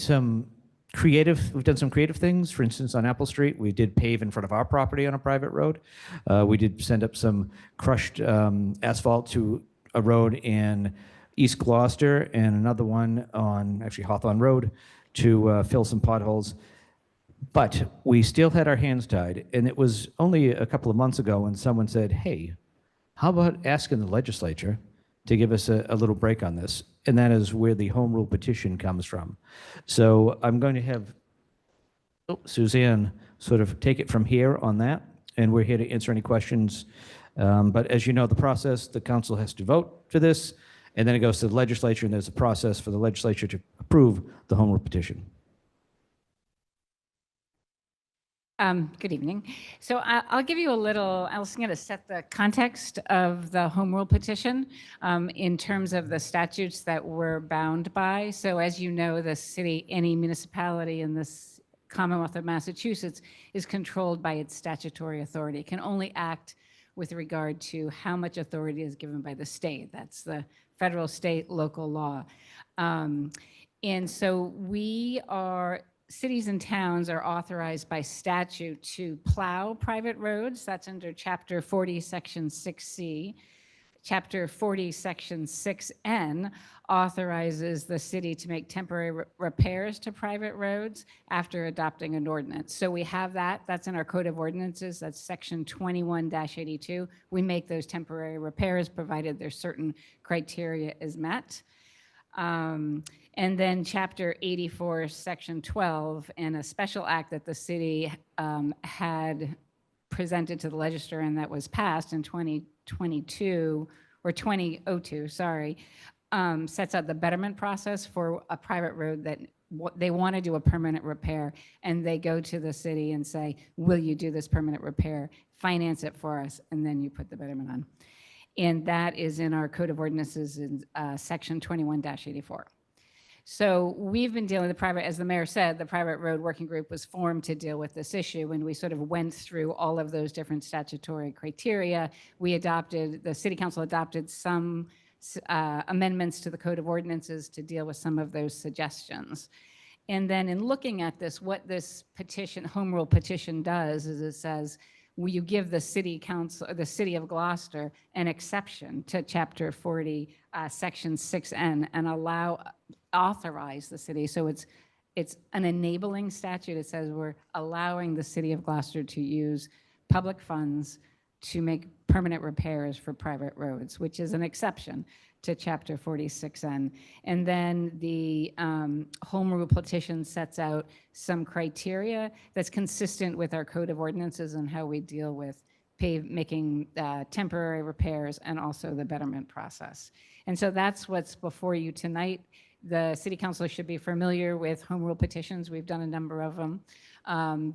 we've done some creative things. For instance, on Apple Street, we did pave in front of our property on a private road. We did send up some crushed asphalt to a road in East Gloucester and another one on actually Hawthorne Road to fill some potholes. But we still had our hands tied, and it was only a couple of months ago when someone said, hey, how about asking the legislature to give us a little break on this? And that is where the home rule petition comes from. So I'm going to have Suzanne sort of take it from here on that, and we're here to answer any questions. But as you know, the process, the council has to vote for this, and then it goes to the legislature, and there's a process for the legislature to approve the home rule petition. Good evening. So I'll give you a little, I was going to set the context of the home rule petition in terms of the statutes that we're bound by. So as you know, the city, any municipality in this Commonwealth of Massachusetts is controlled by its statutory authority. It can only act with regard to how much authority is given by the state. That's the federal, state, local law. And so cities and towns are authorized by statute to plow private roads. That's under Chapter 40, Section 6C. Chapter 40, Section 6N authorizes the city to make temporary repairs to private roads after adopting an ordinance. So we have that. That's in our Code of Ordinances. That's Section 21-82. We make those temporary repairs provided there's certain criteria is met. And then Chapter 84, Section 12, and a special act that the city had presented to the legislature and that was passed in 2022 or 2002, sorry, sets out the betterment process for a private road that they want to do a permanent repair, and they go to the city and say, will you do this permanent repair, finance it for us, and then you put the betterment on. And that is in our Code of Ordinances in Section 21-84. So we've been dealing with the private, as the mayor said, the private road working group was formed to deal with this issue, and we sort of went through all of those different statutory criteria. The city council adopted some amendments to the Code of Ordinances to deal with some of those suggestions. And then in looking at this, what this petition, home rule petition does is it says, will you give the city council, the city of Gloucester, an exception to Chapter 40, Section 6N, and authorize the city. So it's an enabling statute. It says we're allowing the city of Gloucester to use public funds to make permanent repairs for private roads, which is an exception to Chapter 46N. And then the home rule petition sets out some criteria that's consistent with our Code of Ordinances and how we deal with making temporary repairs and also the betterment process. And so that's what's before you tonight. The city council should be familiar with home rule petitions. We've done a number of them.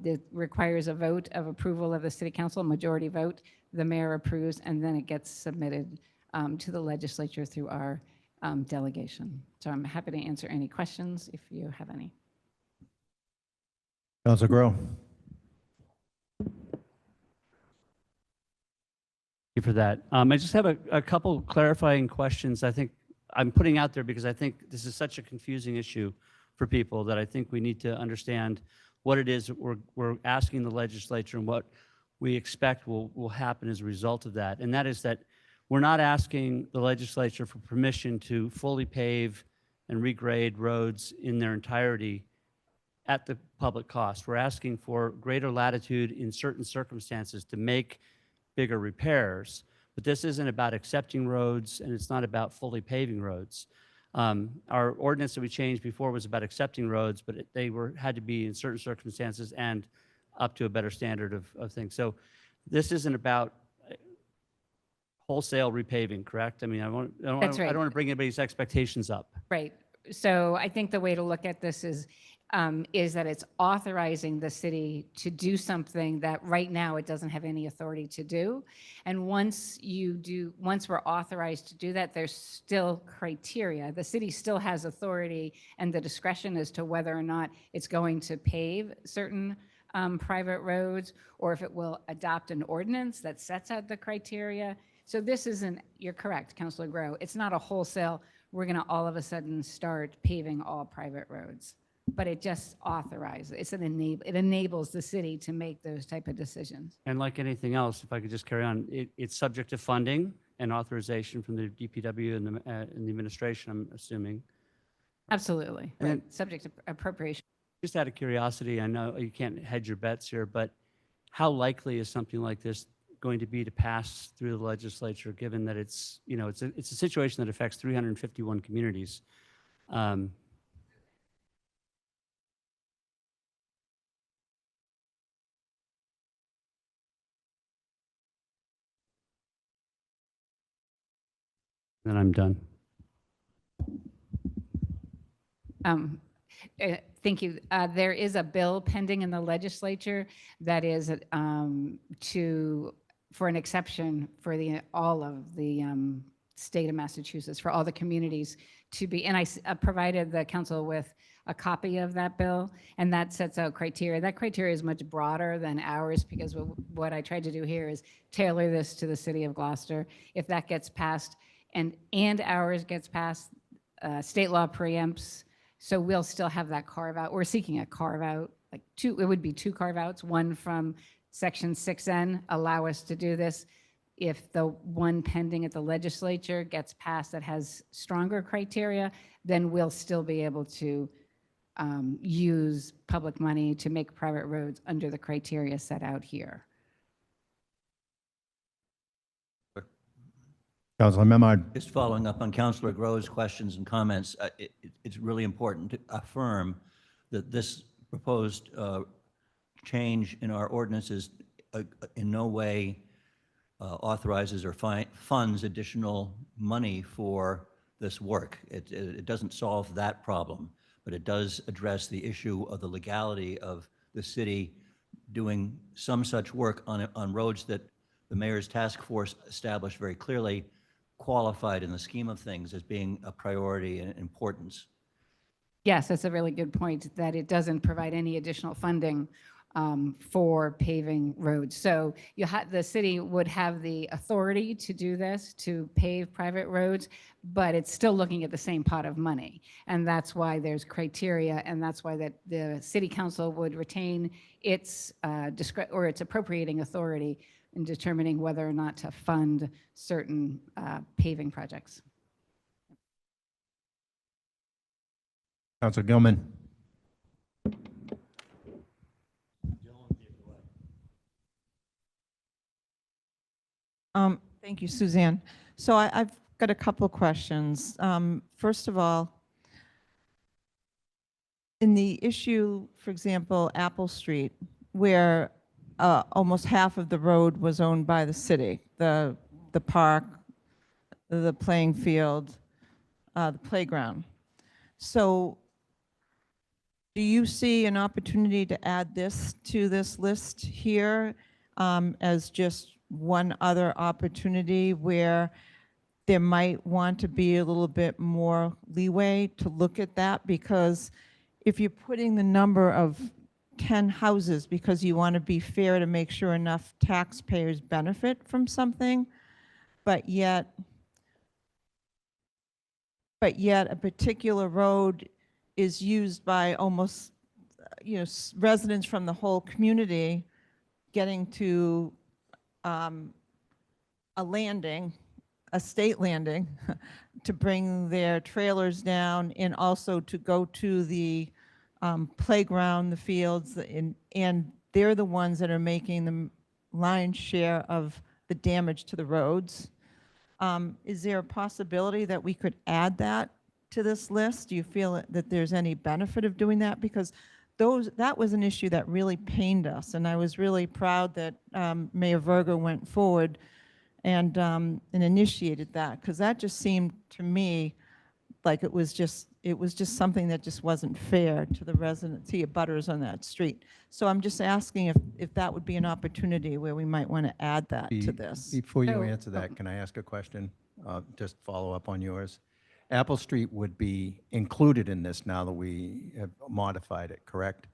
It requires a vote of approval of the city council, majority vote. The mayor approves, and then it gets submitted to the legislature through our delegation. So I'm happy to answer any questions if you have any. Councilor Grow. Thank you for that. I just have a couple clarifying questions I think I'm putting out there because I think this is such a confusing issue for people that I think we need to understand what it is we're asking the legislature and what we expect will happen as a result of that. And that is that we're not asking the legislature for permission to fully pave and regrade roads in their entirety at the public cost. We're asking for greater latitude in certain circumstances to make bigger repairs, but this isn't about accepting roads and it's not about fully paving roads. Our ordinance that we changed before was about accepting roads, but they had to be in certain circumstances and up to a better standard of things. So this isn't about wholesale repaving, correct? I mean, I don't want to bring anybody's expectations up. Right. So I think the way to look at this is that it's authorizing the city to do something that right now it doesn't have any authority to do. And once we're authorized to do that, there's still criteria. The city still has authority and the discretion as to whether or not it's going to pave certain private roads, or if it will adopt an ordinance that sets out the criteria. So this isn't, you're correct, Councilor Grow, it's not a wholesale, we're going to all of a sudden start paving all private roads. But it just authorizes, it enables the city to make those type of decisions. And like anything else, if I could just carry on, it's subject to funding and authorization from the DPW and the administration, I'm assuming. Absolutely, And right. Subject to appropriation. Just out of curiosity, I know you can't hedge your bets here, but how likely is something like this going to be to pass through the legislature, given that it's a situation that affects 351 communities? Then I'm done. Thank you. There is a bill pending in the legislature that is for an exception for all of the state of Massachusetts, for all the communities to be, and I provided the council with a copy of that bill, and that sets out criteria. That criteria is much broader than ours because what I tried to do here is tailor this to the city of Gloucester. If that gets passed and ours gets passed, state law preempts. So we'll still have that carve out. We're seeking a carve out, it would be two carve outs, one from Section 6N, allow us to do this, If the one pending at the legislature gets passed that has stronger criteria, then we'll still be able to use public money to make private roads under the criteria set out here. Councilor Memard. Just following up on Councilor Grove's questions and comments, it's really important to affirm that this proposed change in our ordinances in no way authorizes or funds additional money for this work. It doesn't solve that problem, but it does address the issue of the legality of the city doing some such work on roads that the mayor's task force established very clearly qualified in the scheme of things as being a priority and importance. Yes, that's a really good point, that it doesn't provide any additional funding for paving roads. So the city would have the authority to do this, to pave private roads, but it's still looking at the same pot of money. And that's why there's criteria, and that's why that the city council would retain its its appropriating authority in determining whether or not to fund certain paving projects. Councilor Gilman. Thank you, Suzanne. So I've got a couple of questions. First of all, in the issue, for example, Apple Street, where almost half of the road was owned by the city, the park, the playing field, the playground. So do you see an opportunity to add this to this list here as just one other opportunity where there might want to be a little bit more leeway to look at that? Because if you're putting the number of 10 houses because you want to be fair to make sure enough taxpayers benefit from something, but yet a particular road is used by almost, residents from the whole community getting to a landing, a state landing, to bring their trailers down and also to go to the playground, the fields, and they're the ones that are making the lion's share of the damage to the roads. Is there a possibility that we could add that to this list? Do you feel that there's any benefit of doing that? Because that was an issue that really pained us, and I was really proud that Mayor Verga went forward and initiated that, because that just seemed to me like it was just something that just wasn't fair to the residents, the abutters on that street. So I'm just asking if that would be an opportunity where we might want to add that to this. Before you answer that, can I ask a question? Just follow up on yours. Apple Street would be included in this now that we have modified it, correct?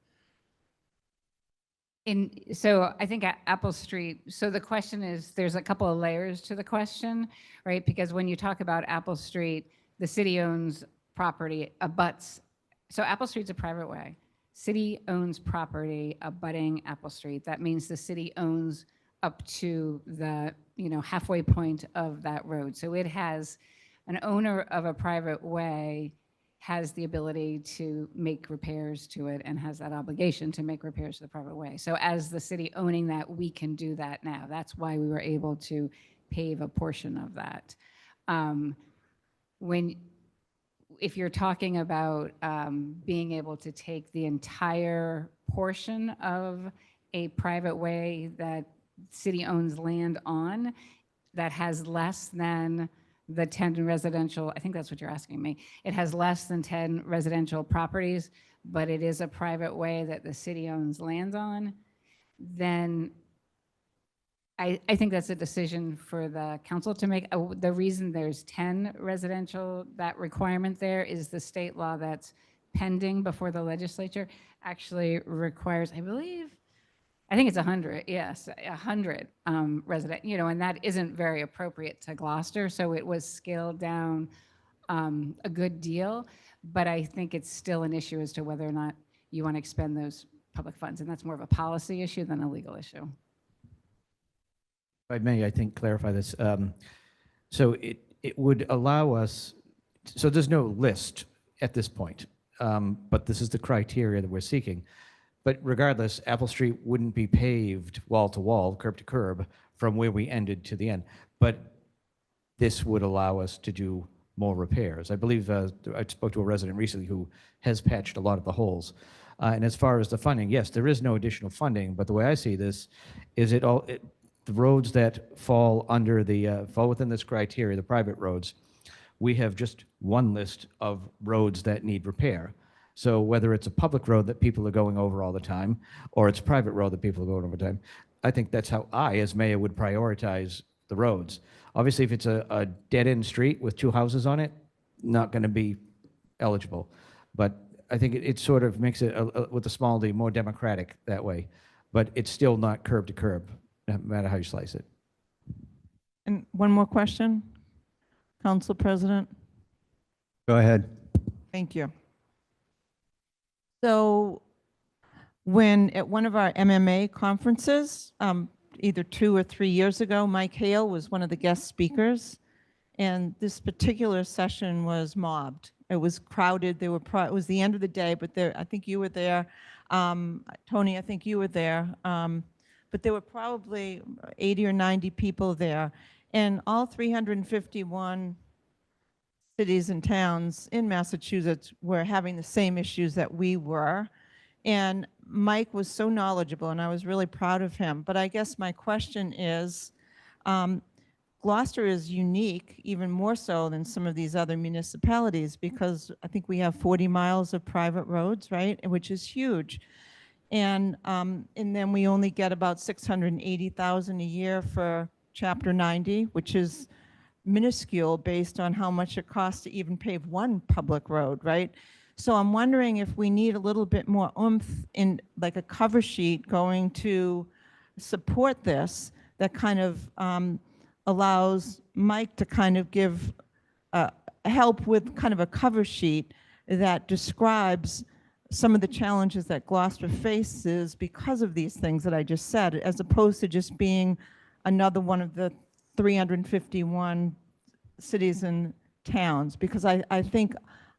So I think Apple Street, so the question is, there's a couple of layers to the question, right? Because when you talk about Apple Street, the city owns property, abuts. So Apple Street's a private way. City owns property abutting Apple Street. That means the city owns up to the halfway point of that road. So it has, an owner of a private way has the ability to make repairs to it and has that obligation to make repairs to the private way. So as the city owning that, we can do that now. That's why we were able to pave a portion of that. If you're talking about being able to take the entire portion of a private way that city owns land on that has less than the 10 residential, I think that's what you're asking me. It has less than 10 residential properties, but it is a private way that the city owns land on, then I think that's a decision for the council to make. The reason there's 10 residential, that requirement there is the state law that's pending before the legislature actually requires, I think it's 100, yes, 100 resident, and that isn't very appropriate to Gloucester, so it was scaled down a good deal, but I think it's still an issue as to whether or not you want to expend those public funds, and that's more of a policy issue than a legal issue. I may, I think, clarify this. So it would allow us, so there's no list at this point, but this is the criteria that we're seeking. But regardless, Apple Street wouldn't be paved wall to wall, curb to curb, from where we ended to the end. But this would allow us to do more repairs. I believe I spoke to a resident recently who has patched a lot of the holes. And as far as the funding, yes, there is no additional funding, but the way I see this is the roads that fall under fall within this criteria, the private roads, we have just one list of roads that need repair. So whether it's a public road that people are going over all the time, or it's a private road that people are going over the time, I think that's how I, as mayor, would prioritize the roads. Obviously, if it's a dead-end street with 2 houses on it, not going to be eligible. But I think it sort of makes it, with the small d, more democratic that way. But it's still not curb to curb, no matter how you slice it. And one more question, Council President. Go ahead. Thank you. So when at one of our MMA conferences, either 2 or 3 years ago, Mike Hale was one of the guest speakers, and this particular session was mobbed. It was crowded. It was the end of the day, but I think you were there. Tony, I think you were there. But there were probably 80 or 90 people there, and all 351 cities and towns in Massachusetts were having the same issues that we were. And Mike was so knowledgeable, and I was really proud of him. But I guess my question is, Gloucester is unique, even more so than some of these other municipalities, because I think we have 40 miles of private roads, right? Which is huge. And then we only get about 680,000 a year for Chapter 90, which is minuscule based on how much it costs to even pave one public road, right? So I'm wondering if we need a little bit more oomph in, like, a cover sheet going to support this that kind of allows Mike to kind of give help with kind of a cover sheet that describes some of the challenges that Gloucester faces because of these things that I just said, as opposed to just being another one of the 351 cities and towns, because I think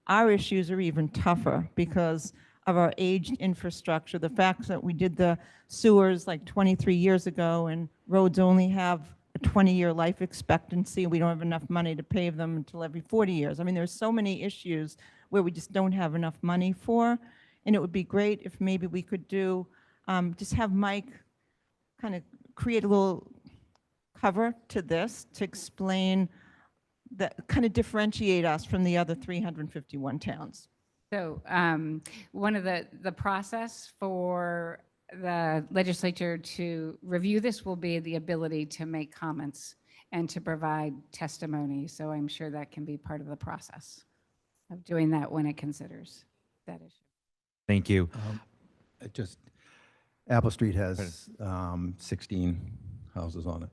our issues are even tougher because of our aged infrastructure. The fact that we did the sewers like 23 years ago and roads only have a 20-year life expectancy. We don't have enough money to pave them until every 40 years. I mean, there's so many issues where we just don't have enough money for. And it would be great if maybe we could do, just have Mike kind of create a little cover to this to explain that, kind of differentiate us from the other 351 towns. So one of the process for the legislature to review this will be the ability to make comments and to provide testimony. So I'm sure that can be part of the process of doing that when it considers that issue. Thank you. Apple Street has 16 houses on it.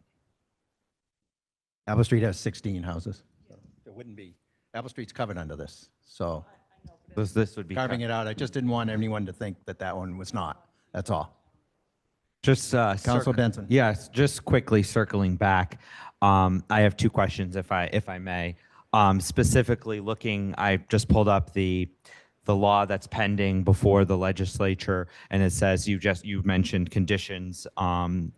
Apple Street has 16 houses. It wouldn't be, Apple Street's covered under this, so. This would be Carving it out, I just didn't want anyone to think that that one was not, that's all. Just Councilor Benson. Yes, just quickly circling back. I have 2 questions, if I may. Specifically looking, I just pulled up the law that's pending before the legislature, and it says you mentioned conditions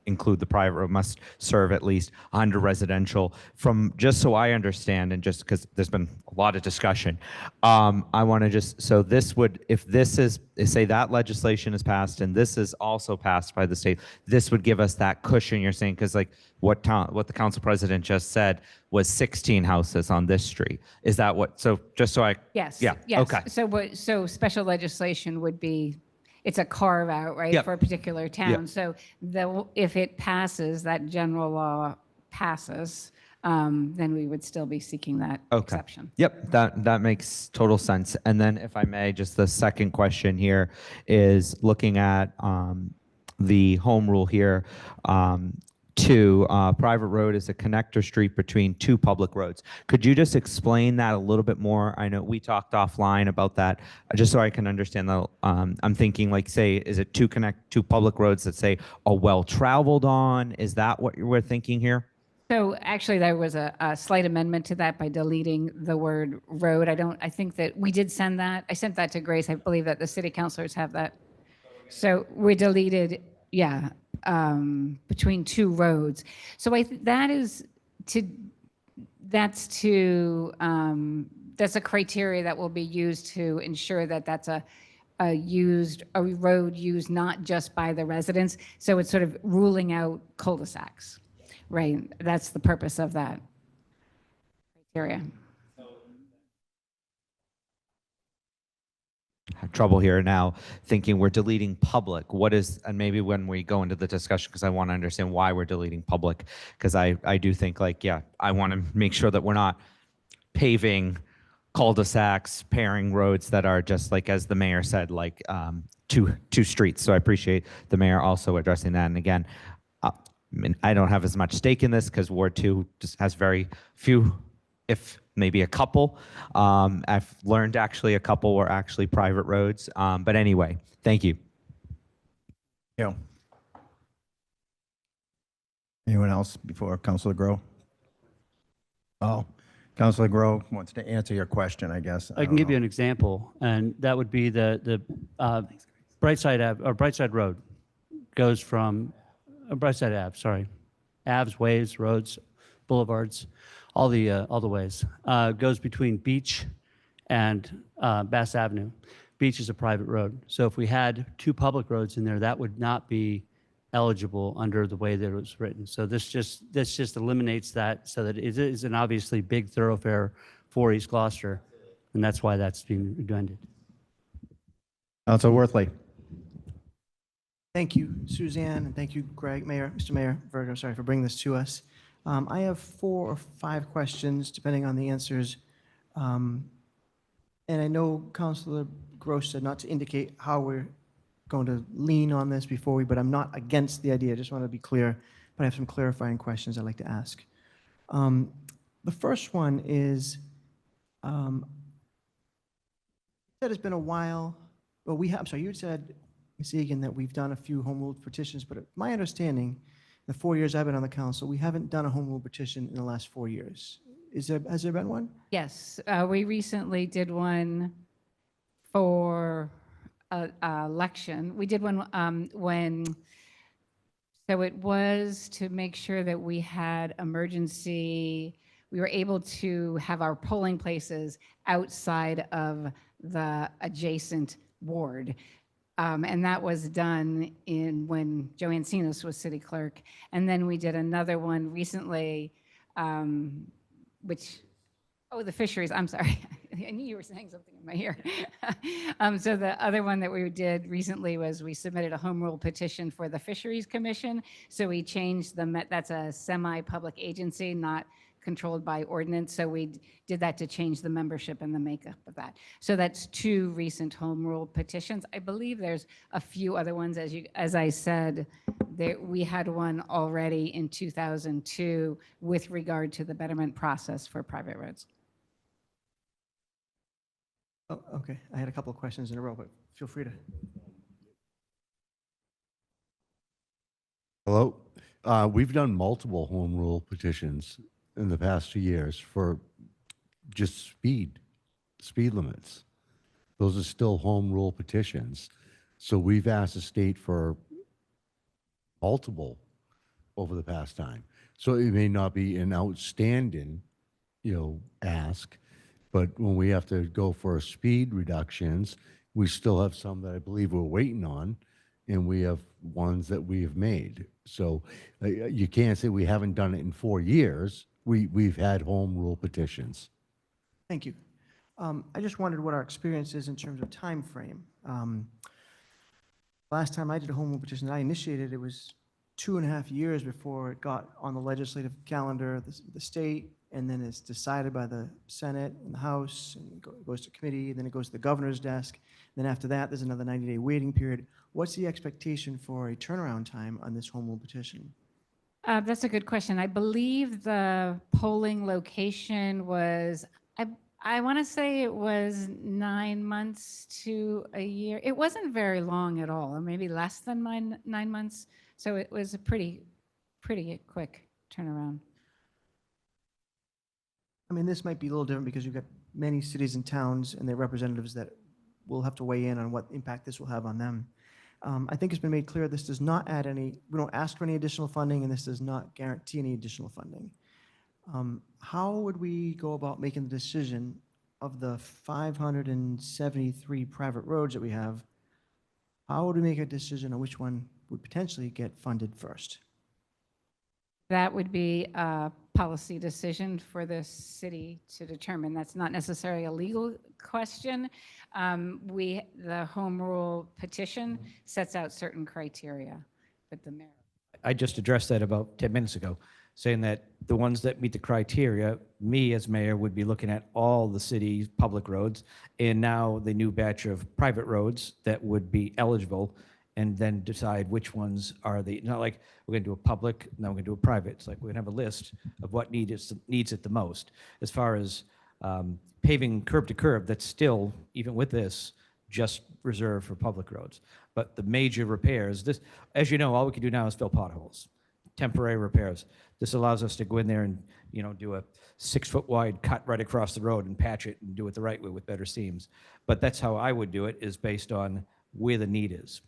include the private road must serve at least 100 residential. From just so I understand, and just because there's been a lot of discussion, I want to just, so this would, if this is, say that legislation is passed and this is also passed by the state, this would give us that cushion you're saying, because like what the council president just said was 16 houses on this street. Is that what, so just so I. Yes. Yeah. Yes. Okay. So special legislation would be, it's a carve out, right, Yep. for a particular town. Yep. So if it passes, that general law passes, then we would still be seeking that exception. Yep, that makes total sense. And then if I may, just the second question here is looking at the home rule here. 2, private road is a connector street between two public roads. Could you just explain that a little bit more? I know we talked offline about that, just so I can understand the, I'm thinking like, say, is it two public roads that say are well traveled on? Is that what you were thinking here? So actually, there was a slight amendment to that by deleting the word road. I think that we did send that. I sent that to Grace. I believe that the city councilors have that. So we deleted, yeah, between two roads. So that's a criteria that will be used to ensure that that's a road used not just by the residents. So it's sort of ruling out cul-de-sacs, right? That's the purpose of that criteria. Have trouble here now thinking we're deleting public. What is, and maybe when we go into the discussion, because I want to understand why we're deleting public, because I do think like, yeah, I want to make sure that we're not paving cul-de-sacs, pairing roads that are just like, as the mayor said, like two streets. So I appreciate the mayor also addressing that. And again, I mean, I don't have as much stake in this because Ward 2 just has very few, if maybe a couple. I've learned actually a couple were actually private roads. But anyway, thank you. Yeah. Anyone else before Councilor Grow? Oh, Councilor Grow wants to answer your question, I guess. I can give you an example, and that would be the Brightside Ave, or Brightside Road goes from Brightside Ave, sorry, Aves, ways, roads, boulevards, all the ways, goes between Beach and Bass Avenue. Beach is a private road, so if we had two public roads in there, that would not be eligible under the way that it was written. So this just eliminates that, so that it is an obviously big thoroughfare for East Gloucester, and that's why that's being redundant. Councilor Worthley. Thank you, Suzanne, and thank you, Greg, Mr. Mayor Virgo, sorry for bringing this to us. I have 4 or 5 questions, depending on the answers. And I know Councilor Gross said not to indicate how we're going to lean on this but I'm not against the idea. I just want to be clear, but I have some clarifying questions I'd like to ask. The first one is, you said it's been a while, but I'm sorry, you said, Ms. Egan, that we've done a few home rule petitions, but my understanding, the 4 years I've been on the council, we haven't done a home rule petition in the last 4 years. Has there been one? Yes, we recently did one for election. We did one so it was to make sure that we had we were able to have our polling places outside of the adjacent ward. And that was done when Joanne Sinos was city clerk. And then we did another one recently, the fisheries, I'm sorry. I knew you were saying something in my ear. So the other one that we did recently was we submitted a home rule petition for the Fisheries Commission. So we changed that's a semi-public agency, not controlled by ordinance. So we did that to change the membership and the makeup of that. So that's 2 recent home rule petitions. I believe there's a few other ones. As I said, we had one already in 2002 with regard to the betterment process for private roads. Oh, okay. I had a couple of questions in a row, but feel free to. Hello. We've done multiple home rule petitions in the past 2 years for just speed limits. Those are still home rule petitions. So we've asked the state for multiple over the past time. So it may not be an outstanding, ask, but when we have to go for speed reductions, we still have some that I believe we're waiting on, and we have ones that we have made. So you can't say we haven't done it in 4 years. We've had home rule petitions. Thank you. I just wondered what our experience is in terms of time frame. Last time I did a home rule petition that I initiated, it was 2.5 years before it got on the legislative calendar, the state, and then it's decided by the Senate and the House, and it goes to committee, and then it goes to the governor's desk. Then after that, there's another 90-day waiting period. What's the expectation for a turnaround time on this home rule petition? That's a good question. I believe the polling location was, I want to say it was 9 months to a year. It wasn't very long at all, or maybe less than 9 months. So it was a pretty quick turnaround. I mean, this might be a little different because you've got many cities and towns and their representatives that will have to weigh in on what impact this will have on them. I think it's been made clear this does not add any, we don't ask for any additional funding, and this does not guarantee any additional funding. How would we go about making the decision of the 573 private roads that we have? How would we make a decision on which one would potentially get funded first? That would be a policy decision for the city to determine. That's not necessarily a legal question. The home rule petition sets out certain criteria, but the mayor. I just addressed that about 10 minutes ago, saying that the ones that meet the criteria, me as mayor would be looking at all the city's public roads, and now the new batch of private roads that would be eligible, and then decide which ones are not like we're going to do a public, now we're going to do a private. It's like we're going to have a list of what needs it the most. As far as paving curb to curb, that's still, even with this, just reserved for public roads. But the major repairs, this, as you know, all we can do now is fill potholes, temporary repairs. This allows us to go in there and, do a 6-foot wide cut right across the road and patch it and do it the right way with better seams. But that's how I would do it, is based on where the need is.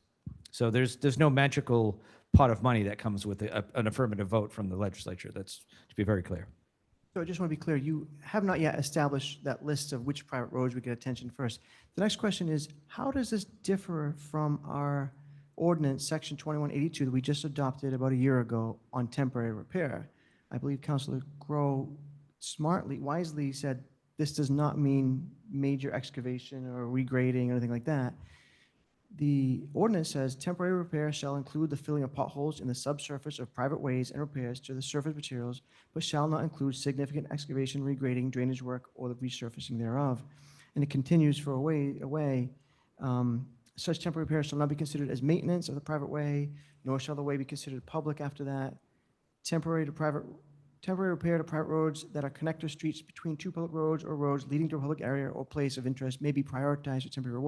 So there's no magical pot of money that comes with an affirmative vote from the legislature. That's to be very clear. So I just want to be clear, you have not yet established that list of which private roads would get attention first. The next question is, how does this differ from our ordinance, section 2182, that we just adopted about a year ago on temporary repair? I believe Councilor Grow wisely said this does not mean major excavation or regrading or anything like that. The ordinance says temporary repair shall include the filling of potholes in the subsurface of private ways and repairs to the surface materials, but shall not include significant excavation, regrading, drainage work, or the resurfacing thereof. And it continues for such temporary repair shall not be considered as maintenance of the private way, nor shall the way be considered public after that. Temporary repair to private roads that are connector streets between two public roads or roads leading to a public area or place of interest may be prioritized for temporary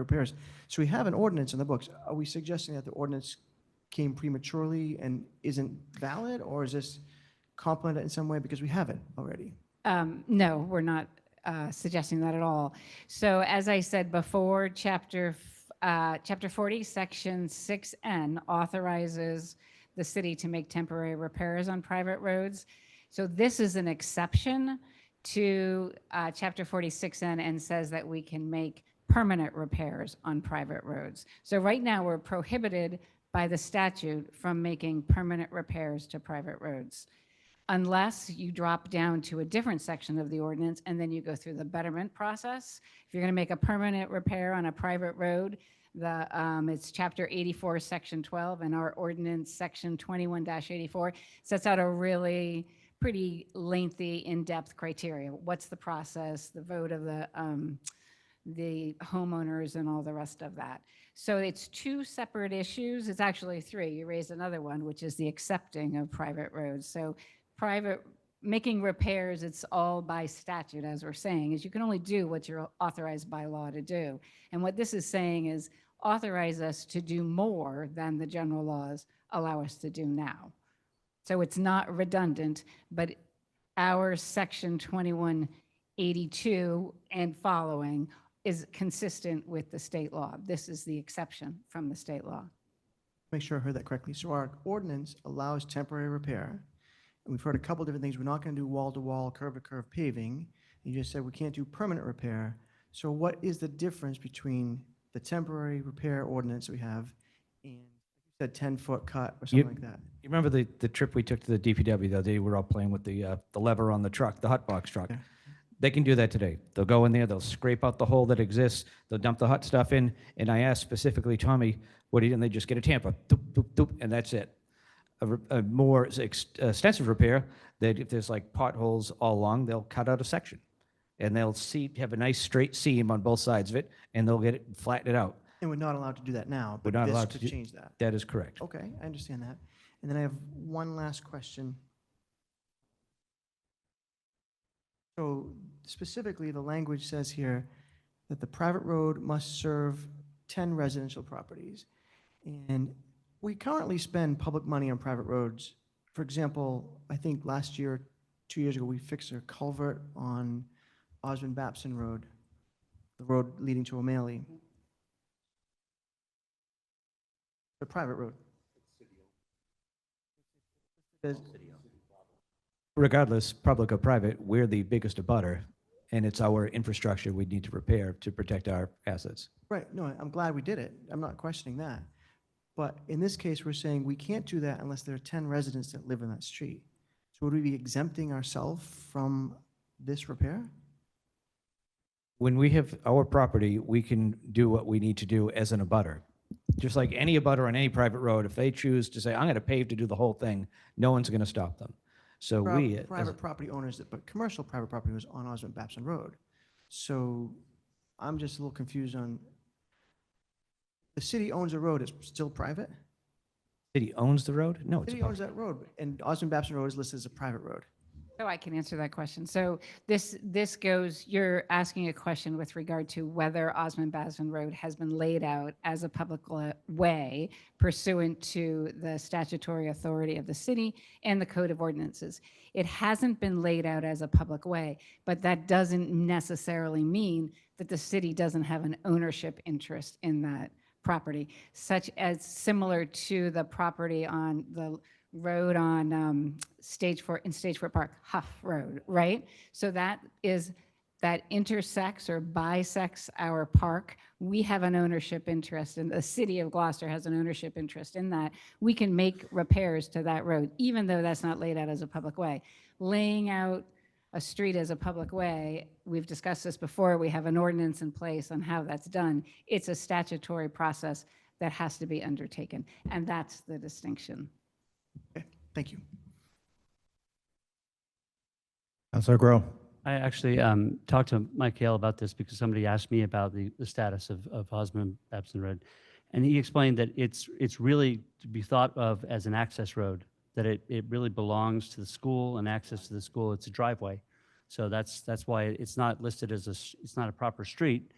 repairs. So we have an ordinance in the books. Are we suggesting that the ordinance came prematurely and isn't valid, or is this complemented in some way because we have it already? No, we're not suggesting that at all. So as I said before, Chapter 40, Section 6N authorizes the city to make temporary repairs on private roads. So this is an exception to Chapter 46N and says that we can make permanent repairs on private roads. So right now we're prohibited by the statute from making permanent repairs to private roads, unless you drop down to a different section of the ordinance and then you go through the betterment process. If you're going to make a permanent repair on a private road, it's Chapter 84, Section 12, and our ordinance, Section 21-84, sets out a really pretty lengthy, in-depth criteria. What's the process, the vote of the homeowners and all the rest of that. So it's two separate issues. It's actually three. You raised another one, which is the accepting of private roads. So making repairs, it's all by statute, as we're saying, is you can only do what you're authorized by law to do. And what this is saying is authorize us to do more than the general laws allow us to do now. So it's not redundant, but our Section 2182 and following is consistent with the state law. This is the exception from the state law. Make sure I heard that correctly. So our ordinance allows temporary repair. And we've heard a couple different things. We're not going to do wall-to-wall, curb-to-curb paving. You just said we can't do permanent repair. So what is the difference between the temporary repair ordinance we have and, like you said, 10-foot cut or something like that? You remember the trip we took to the DPW the other day? We were all playing with the lever on the truck, the hot box truck. Yeah. They can do that today. They'll go in there, they'll scrape out the hole that exists, they'll dump the hot stuff in, and I asked specifically, Tommy, what do you do? And they just get a tamper, doop, doop, doop, and that's it. A more extensive repair, that if there's like potholes all along, they'll cut out a section, and they'll have a nice straight seam on both sides of it, and they'll get it, flatten it out. And we're not allowed to do that now, We're but not this allowed could to change that. That is correct. Okay, I understand that. And then I have one last question. So specifically, the language says here that the private road must serve 10 residential properties. And we currently spend public money on private roads. For example, I think last year, 2 years ago, we fixed a culvert on Osmond Babson Road, the road leading to O'Malley. The private road. There's- Regardless, public or private, we're the biggest abutter, and it's our infrastructure we need to repair to protect our assets. Right, no, I'm glad we did it. I'm not questioning that. But in this case, we're saying we can't do that unless there are 10 residents that live in that street. So would we be exempting ourselves from this repair? When we have our property, we can do what we need to do as an abutter. Just like any abutter on any private road, if they choose to say, I'm going to pave to do the whole thing, no one's going to stop them. So we, as- Private property owners, but commercial private property was on Osmond Babson Road. So I'm just a little confused on, the city owns a road, it's still private? city owns the road? No, it's a City public. owns that road, and Osmond Babson Road is listed as a private road. So I can answer that question. So this goes, you're asking a question with regard to whether Osmond Basman Road has been laid out as a public way pursuant to the statutory authority of the city and the code of ordinances. It hasn't been laid out as a public way, but that doesn't necessarily mean that the city doesn't have an ownership interest in that property, such as similar to the property on the road on Stage 4, in Stage 4 Park, Huff Road, right? So that intersects or bisects our park. We have an ownership interest, and the city of Gloucester has an ownership interest in that. We can make repairs to that road, even though that's not laid out as a public way. Laying out a street as a public way, we've discussed this before, we have an ordinance in place on how that's done. It's a statutory process that has to be undertaken, and that's the distinction. Okay, thank you. Councilor Grow. I actually talked to Mike Hale about this because somebody asked me about the status of Osmond Babson Road. And he explained that it's really to be thought of as an access road, that it really belongs to the school and access to the school. It's a driveway. So that's why it's not listed as it's not a proper street,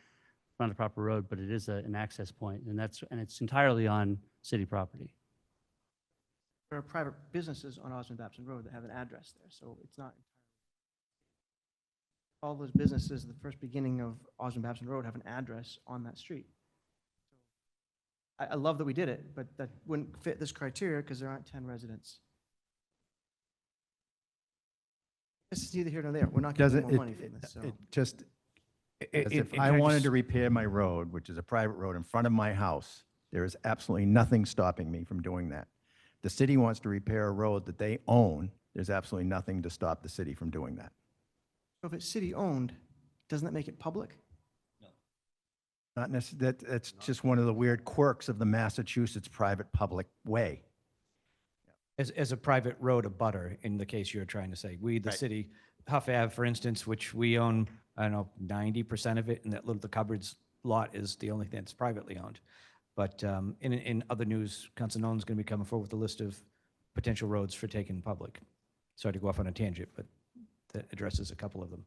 not a proper road, but it is an access point. And it's entirely on city property. There are private businesses on Osmond Babson Road that have an address there, so it's not. All those businesses, the first beginning of Osmond Babson Road have an address on that street. I love that we did it, but that wouldn't fit this criteria because there aren't 10 residents. This is neither here nor there. We're not getting more money from this, so. It just, as if and I can I wanted just- to repair my road, which is a private road in front of my house, there is absolutely nothing stopping me from doing that. The city wants to repair a road that they own, there's absolutely nothing to stop the city from doing that. So if it's city-owned, doesn't that make it public? Not necessarily, that's just one of the weird quirks of the Massachusetts private-public way. As a private road abutter, in the case you're trying to say, we, the Right. city, Huff Ave, for instance, which we own, I don't know, 90% of it, and that little, the cupboards lot is the only thing that's privately owned. But in other news, Council Nolan's going to be coming forward with a list of potential roads for taking public. Sorry to go off on a tangent, but that addresses a couple of them.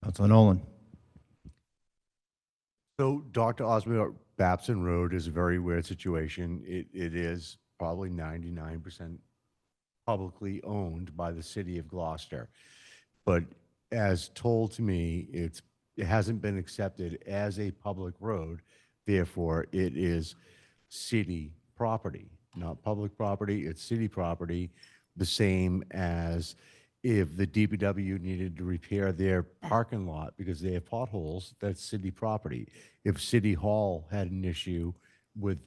Councilor Nolan. So Dr. Osmond Babson Road is a very weird situation. It is probably 99% publicly owned by the city of Gloucester. But as told to me, it hasn't been accepted as a public road. Therefore, it is city property, not public property. It's city property, the same as if the DPW needed to repair their parking lot because they have potholes, that's city property. If City Hall had an issue with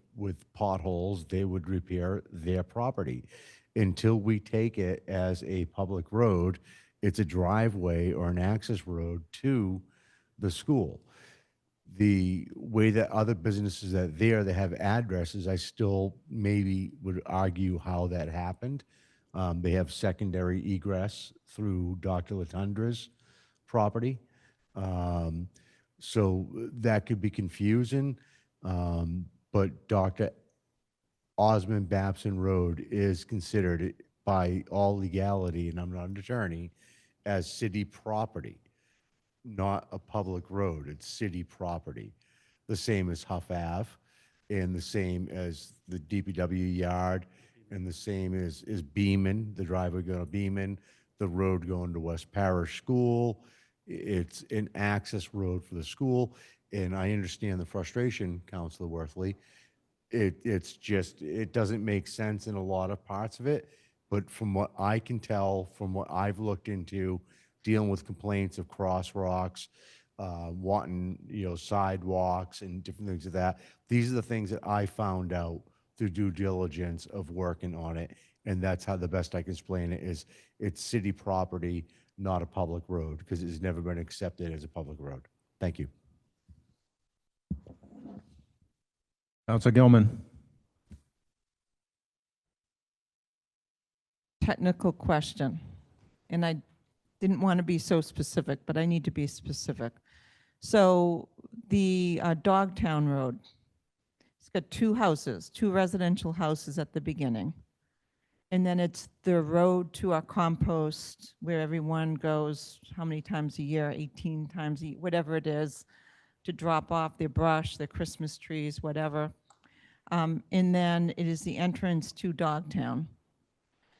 potholes, they would repair their property. Until we take it as a public road, it's a driveway or an access road to the school. The way that other businesses that have addresses, I still maybe would argue how that happened. They have secondary egress through Dr. Latundra's property. So that could be confusing. But Dr. Osmond Babson Road is considered by all legality, and I'm not an attorney, as city property, not a public road. It's city property. The same as Huff Ave, and the same as the DPW yard, and the same as Beaman, the driveway going to Beaman, the road going to West Parish School. It's an access road for the school, and I understand the frustration, Councilor Worthley. It's just, it doesn't make sense in a lot of parts of it, but from what I can tell, from what I've looked into, dealing with complaints of crosswalks, wanting, sidewalks and different things of that, these are the things that I found out through due diligence of working on it, and that's how the best I can explain it is it's city property, not a public road, because it's never been accepted as a public road. Thank you. Council Gilman. Technical question, and I didn't want to be so specific, but I need to be specific. So the Dogtown Road, it's got two houses, two residential houses at the beginning. And then it's the road to our compost where everyone goes, how many times a year? 18 times a year, whatever it is, to drop off their brush, their Christmas trees, whatever. And then it is the entrance to Dogtown.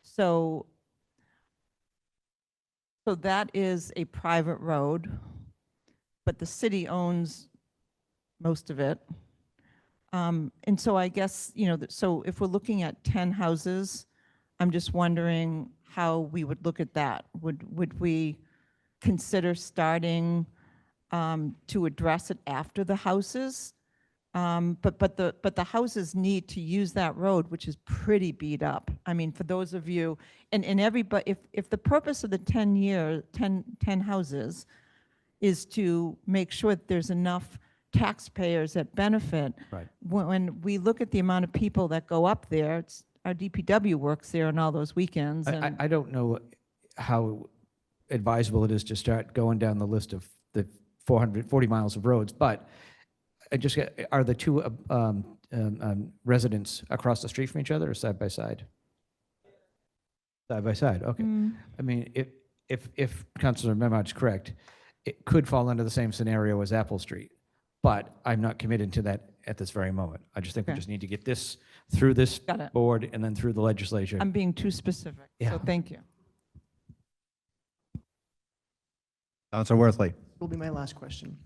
So that is a private road, but the city owns most of it. And so I guess, so if we're looking at 10 houses, I'm just wondering how we would look at that. Would we consider starting to address it after the houses? But the houses need to use that road, which is pretty beat up. I mean, for those of you, and everybody, if the purpose of the 10 houses is to make sure that there's enough taxpayers that benefit. Right. When we look at the amount of people that go up there, our DPW works there on all those weekends. And I don't know how advisable it is to start going down the list of the 440 miles of roads, but I just are the two residents across the street from each other or side by side? Side by side, okay. I mean, if Councilor Memard's correct, it could fall under the same scenario as Apple Street, but I'm not committed to that at this very moment. I just think we Okay. just need to get this through this Got it. board and then through the legislature. I'm being too specific, Yeah. so thank you. Council Worthley. Will be my last question.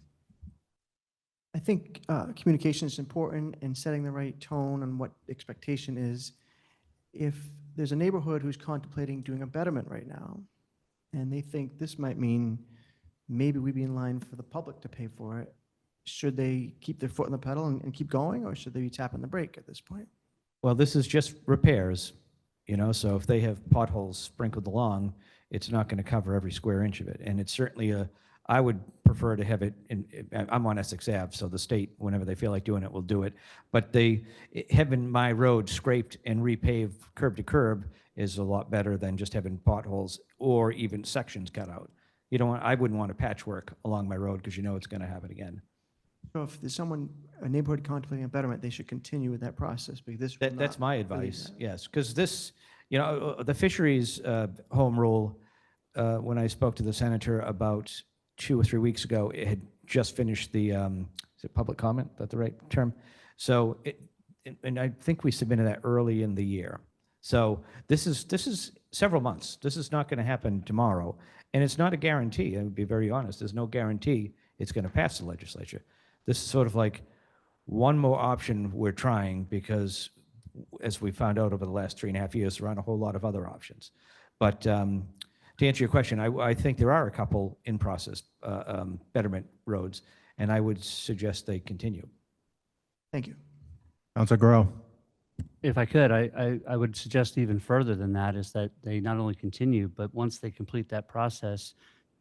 I think communication is important in setting the right tone on what expectation is. If there's a neighborhood who's contemplating doing a betterment right now, and they think this might mean maybe we'd be in line for the public to pay for it, should they keep their foot on the pedal and keep going, or should they be tapping the brake at this point? Well, this is just repairs, so if they have potholes sprinkled along, it's not going to cover every square inch of it. And it's certainly I would prefer to have it, I'm on Essex Ave, so the state, whenever they feel like doing it, will do it. But having my road scraped and repaved curb to curb is a lot better than just having potholes or even sections cut out. I wouldn't want a patchwork along my road because it's going to happen again. So if there's a neighborhood contemplating a betterment, they should continue with that process, because this will That's not my relieve advice, that. yes, because this, the fisheries home rule, when I spoke to the senator about 2 or 3 weeks ago, it had just finished the, is it public comment, is that the right term? So, and I think we submitted that early in the year. So this is several months. This is not going to happen tomorrow. And it's not a guarantee, I would be very honest, there's no guarantee it's going to pass the legislature. This is sort of like one more option we're trying because, as we found out over the last 3.5 years, there aren't a whole lot of other options. But to answer your question, I think there are a couple in process betterment roads, and I would suggest they continue. Thank you. Council Grow. If I could, I would suggest even further than that is that they not only continue, but once they complete that process,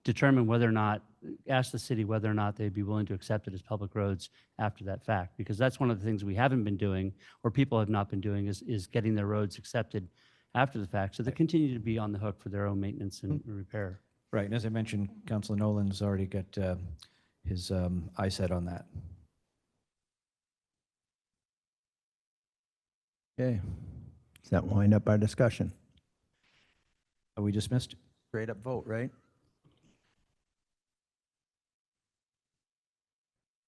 determine whether or not, ask the city whether or not they'd be willing to accept it as public roads after that fact. Because that's one of the things we haven't been doing, or people have not been doing, is getting their roads accepted after the fact. So they continue to be on the hook for their own maintenance and repair. Right, and as I mentioned, Councilor Nolan's already got his eye set on that. Okay. Does that wind up our discussion? Are we dismissed? Straight up vote, right?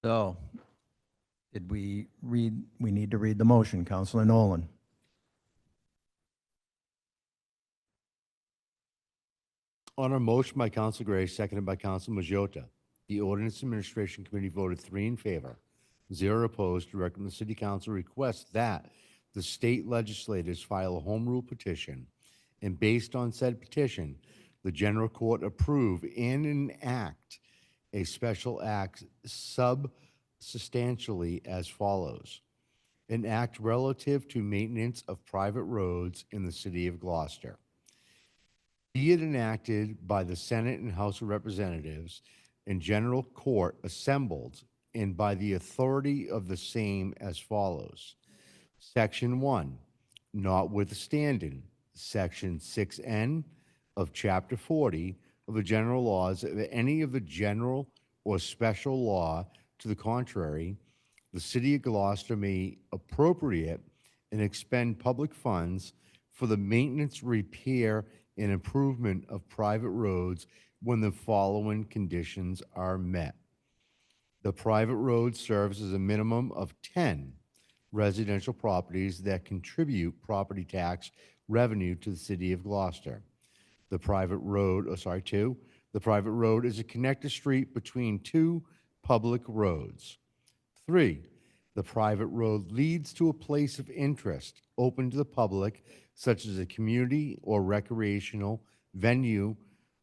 So, did we need to read the motion, Counselor Nolan? On a motion by Council Gray, seconded by Council Majota, the Ordinance Administration Committee voted 3 in favor, 0 opposed, to recommend the City Council request that the state legislators file a home rule petition, and based on said petition, the General Court approve and enact a special act substantially as follows. An act relative to maintenance of private roads in the City of Gloucester. Be it enacted by the Senate and House of Representatives and General Court assembled and by the authority of the same as follows. Section 1, notwithstanding Section 6N of Chapter 40 of the general laws of any of the general or special law to the contrary, the City of Gloucester may appropriate and expend public funds for the maintenance, repair, and improvement of private roads when the following conditions are met. The private road serves as a minimum of 10 residential properties that contribute property tax revenue to the City of Gloucester. The private road, 2, the private road is a connector street between 2 public roads. 3, the private road leads to a place of interest open to the public, such as a community or recreational venue,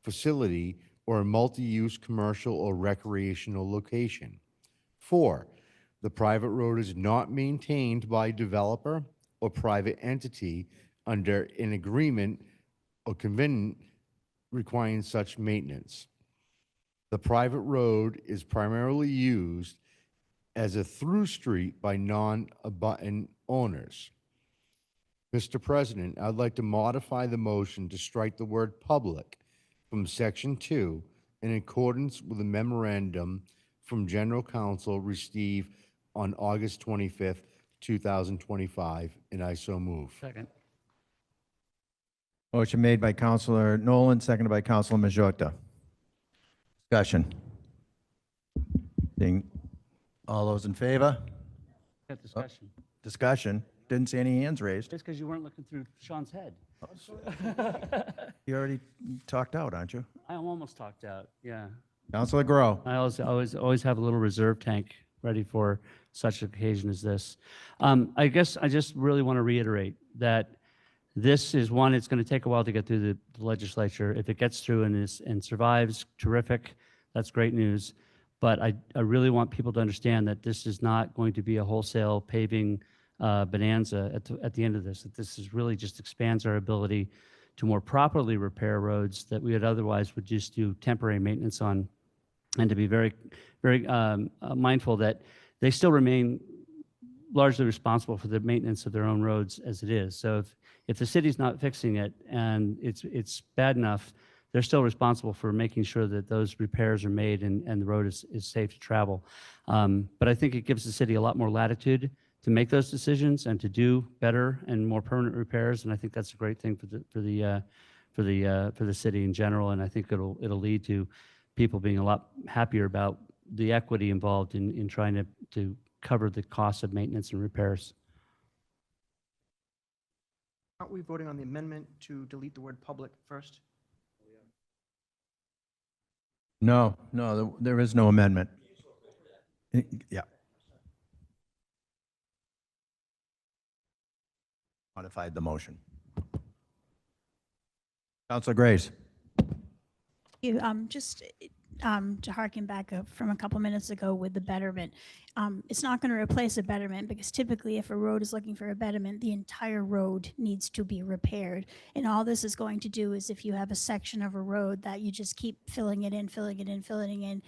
facility, or a multi-use commercial or recreational location. 4, the private road is not maintained by a developer or private entity under an agreement or covenant requiring such maintenance. The private road is primarily used as a through street by non-abutting owners. Mr. President, I'd like to modify the motion to strike the word public from Section 2 in accordance with the memorandum from General Counsel received on August 25th, 2025, and I so move. Second. Motion made by Counselor Nolan, seconded by Counselor Majota. Discussion. Seeing all those in favor? Got discussion. Discussion. Didn't see any hands raised. Just because you weren't looking through Sean's head. You already talked out, aren't you? I almost talked out, yeah. Counselor Grow. I always have a little reserve tank ready for such an occasion as this. I guess I just really want to reiterate that this is one, it's going to take a while to get through the legislature. If it gets through and survives, terrific. That's great news. But I really want people to understand that this is not going to be a wholesale paving bonanza at the end of this. That this is really just expands our ability to more properly repair roads that we would otherwise would just do temporary maintenance on, and to be very, very mindful that they still remain largely responsible for the maintenance of their own roads as it is. So if the city's not fixing it and it's bad enough, they're still responsible for making sure that those repairs are made and the road is safe to travel. But I think it gives the city a lot more latitude to make those decisions and to do better and more permanent repairs. And I think that's a great thing for the city in general. And I think it'll lead to people being a lot happier about the equity involved in trying to cover the cost of maintenance and repairs. Aren't we voting on the amendment to delete the word public first? No, there is no amendment. Yeah. Modified the motion. Counselor Grace. You, just to harken back from a couple minutes ago with the betterment, it's not going to replace a betterment because typically if a road is looking for a betterment, the entire road needs to be repaired. And all this is going to do is if you have a section of a road that you just keep filling it in,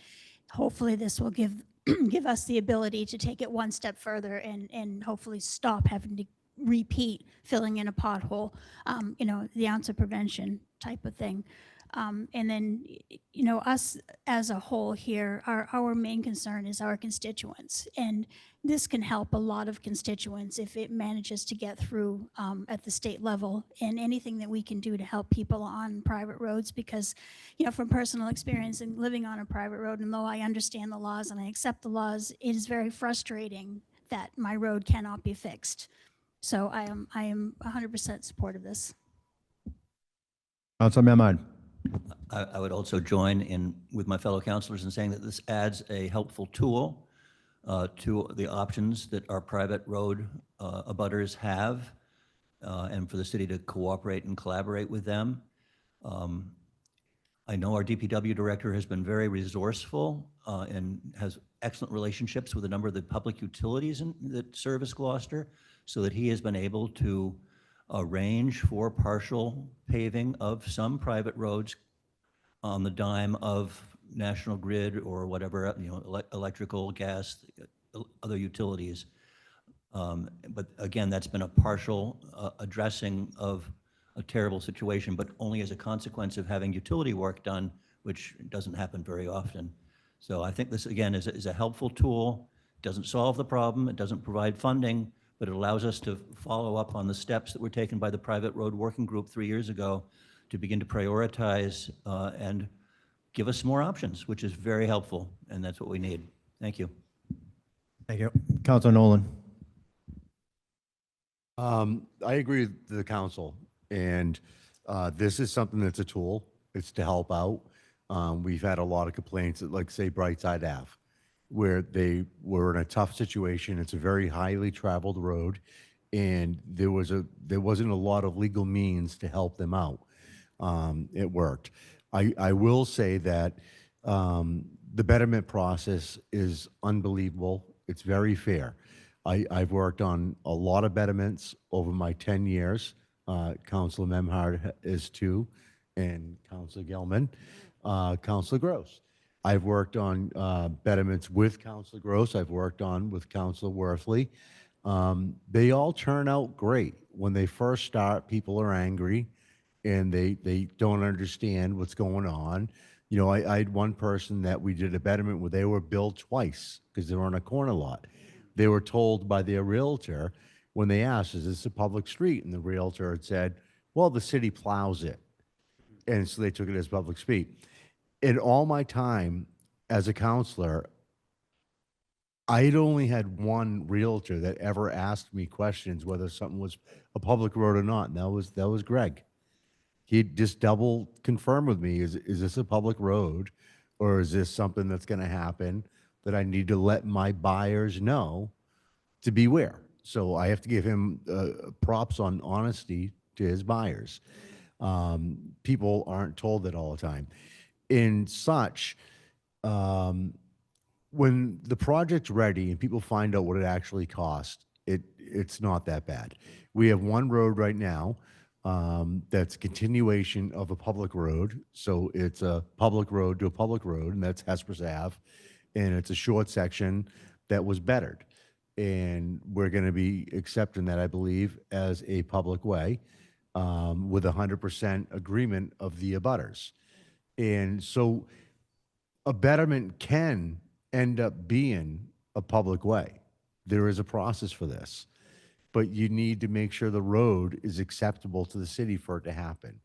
hopefully this will give us the ability to take it one step further and hopefully stop having to repeat filling in a pothole, the ounce of prevention type of thing. And then, us as a whole here, our main concern is our constituents. And this can help a lot of constituents if it manages to get through at the state level, and anything that we can do to help people on private roads, because, from personal experience and living on a private road, and though I understand the laws and I accept the laws, it is very frustrating that my road cannot be fixed. So I am 100% support of this. Councilor Memard. I would also join in with my fellow councilors in saying that this adds a helpful tool to the options that our private road abutters have, and for the city to cooperate and collaborate with them. I know our DPW director has been very resourceful and has excellent relationships with a number of the public utilities that service Gloucester, so that he has been able to arrange for partial paving of some private roads on the dime of National Grid or whatever, electrical, gas, other utilities. But again, that's been a partial addressing of a terrible situation, but only as a consequence of having utility work done, which doesn't happen very often. So I think this, again, is a helpful tool. It doesn't solve the problem. It doesn't provide funding, but it allows us to follow up on the steps that were taken by the private road working group 3 years ago to begin to prioritize and give us more options, which is very helpful, and that's what we need. Thank you. Thank you. Councilor Nolan. I agree with the council, and this is something that's a tool. It's to help out. We've had a lot of complaints at, like, say, Brightside Ave, where they were in a tough situation. It's a very highly traveled road, and there wasn't a lot of legal means to help them out. It worked. I will say that the betterment process is unbelievable. It's very fair. I've worked on a lot of betterments over my 10 years. Councilor Memhard is too, and Councilor Gelman, Councilor Gross. I've worked on betterments with Councilor Gross. I've worked on with Councilor Worthley. They all turn out great. When they first start, people are angry and they don't understand what's going on. I had one person that we did a betterment where they were billed twice because they were on a corner lot. They were told by their realtor when they asked, is this a public street? And the realtor had said, well, the city plows it. And so they took it as public street. In all my time as a counselor, I'd only had one realtor that ever asked me questions whether something was a public road or not, and that was Greg. He'd just double confirm with me, is this a public road, or is this something that's going to happen that I need to let my buyers know to beware? So I have to give him props on honesty to his buyers. People aren't told that all the time. In such, when the project's ready and people find out what it actually costs, it's not that bad. We have one road right now that's a continuation of a public road. So it's a public road to a public road, and that's Hesperus Ave. And it's a short section that was bettered. And we're going to be accepting that, I believe, as a public way with 100% agreement of the abutters. And so a betterment can end up being a public way. There is a process for this, but you need to make sure the road is acceptable to the city for it to happen.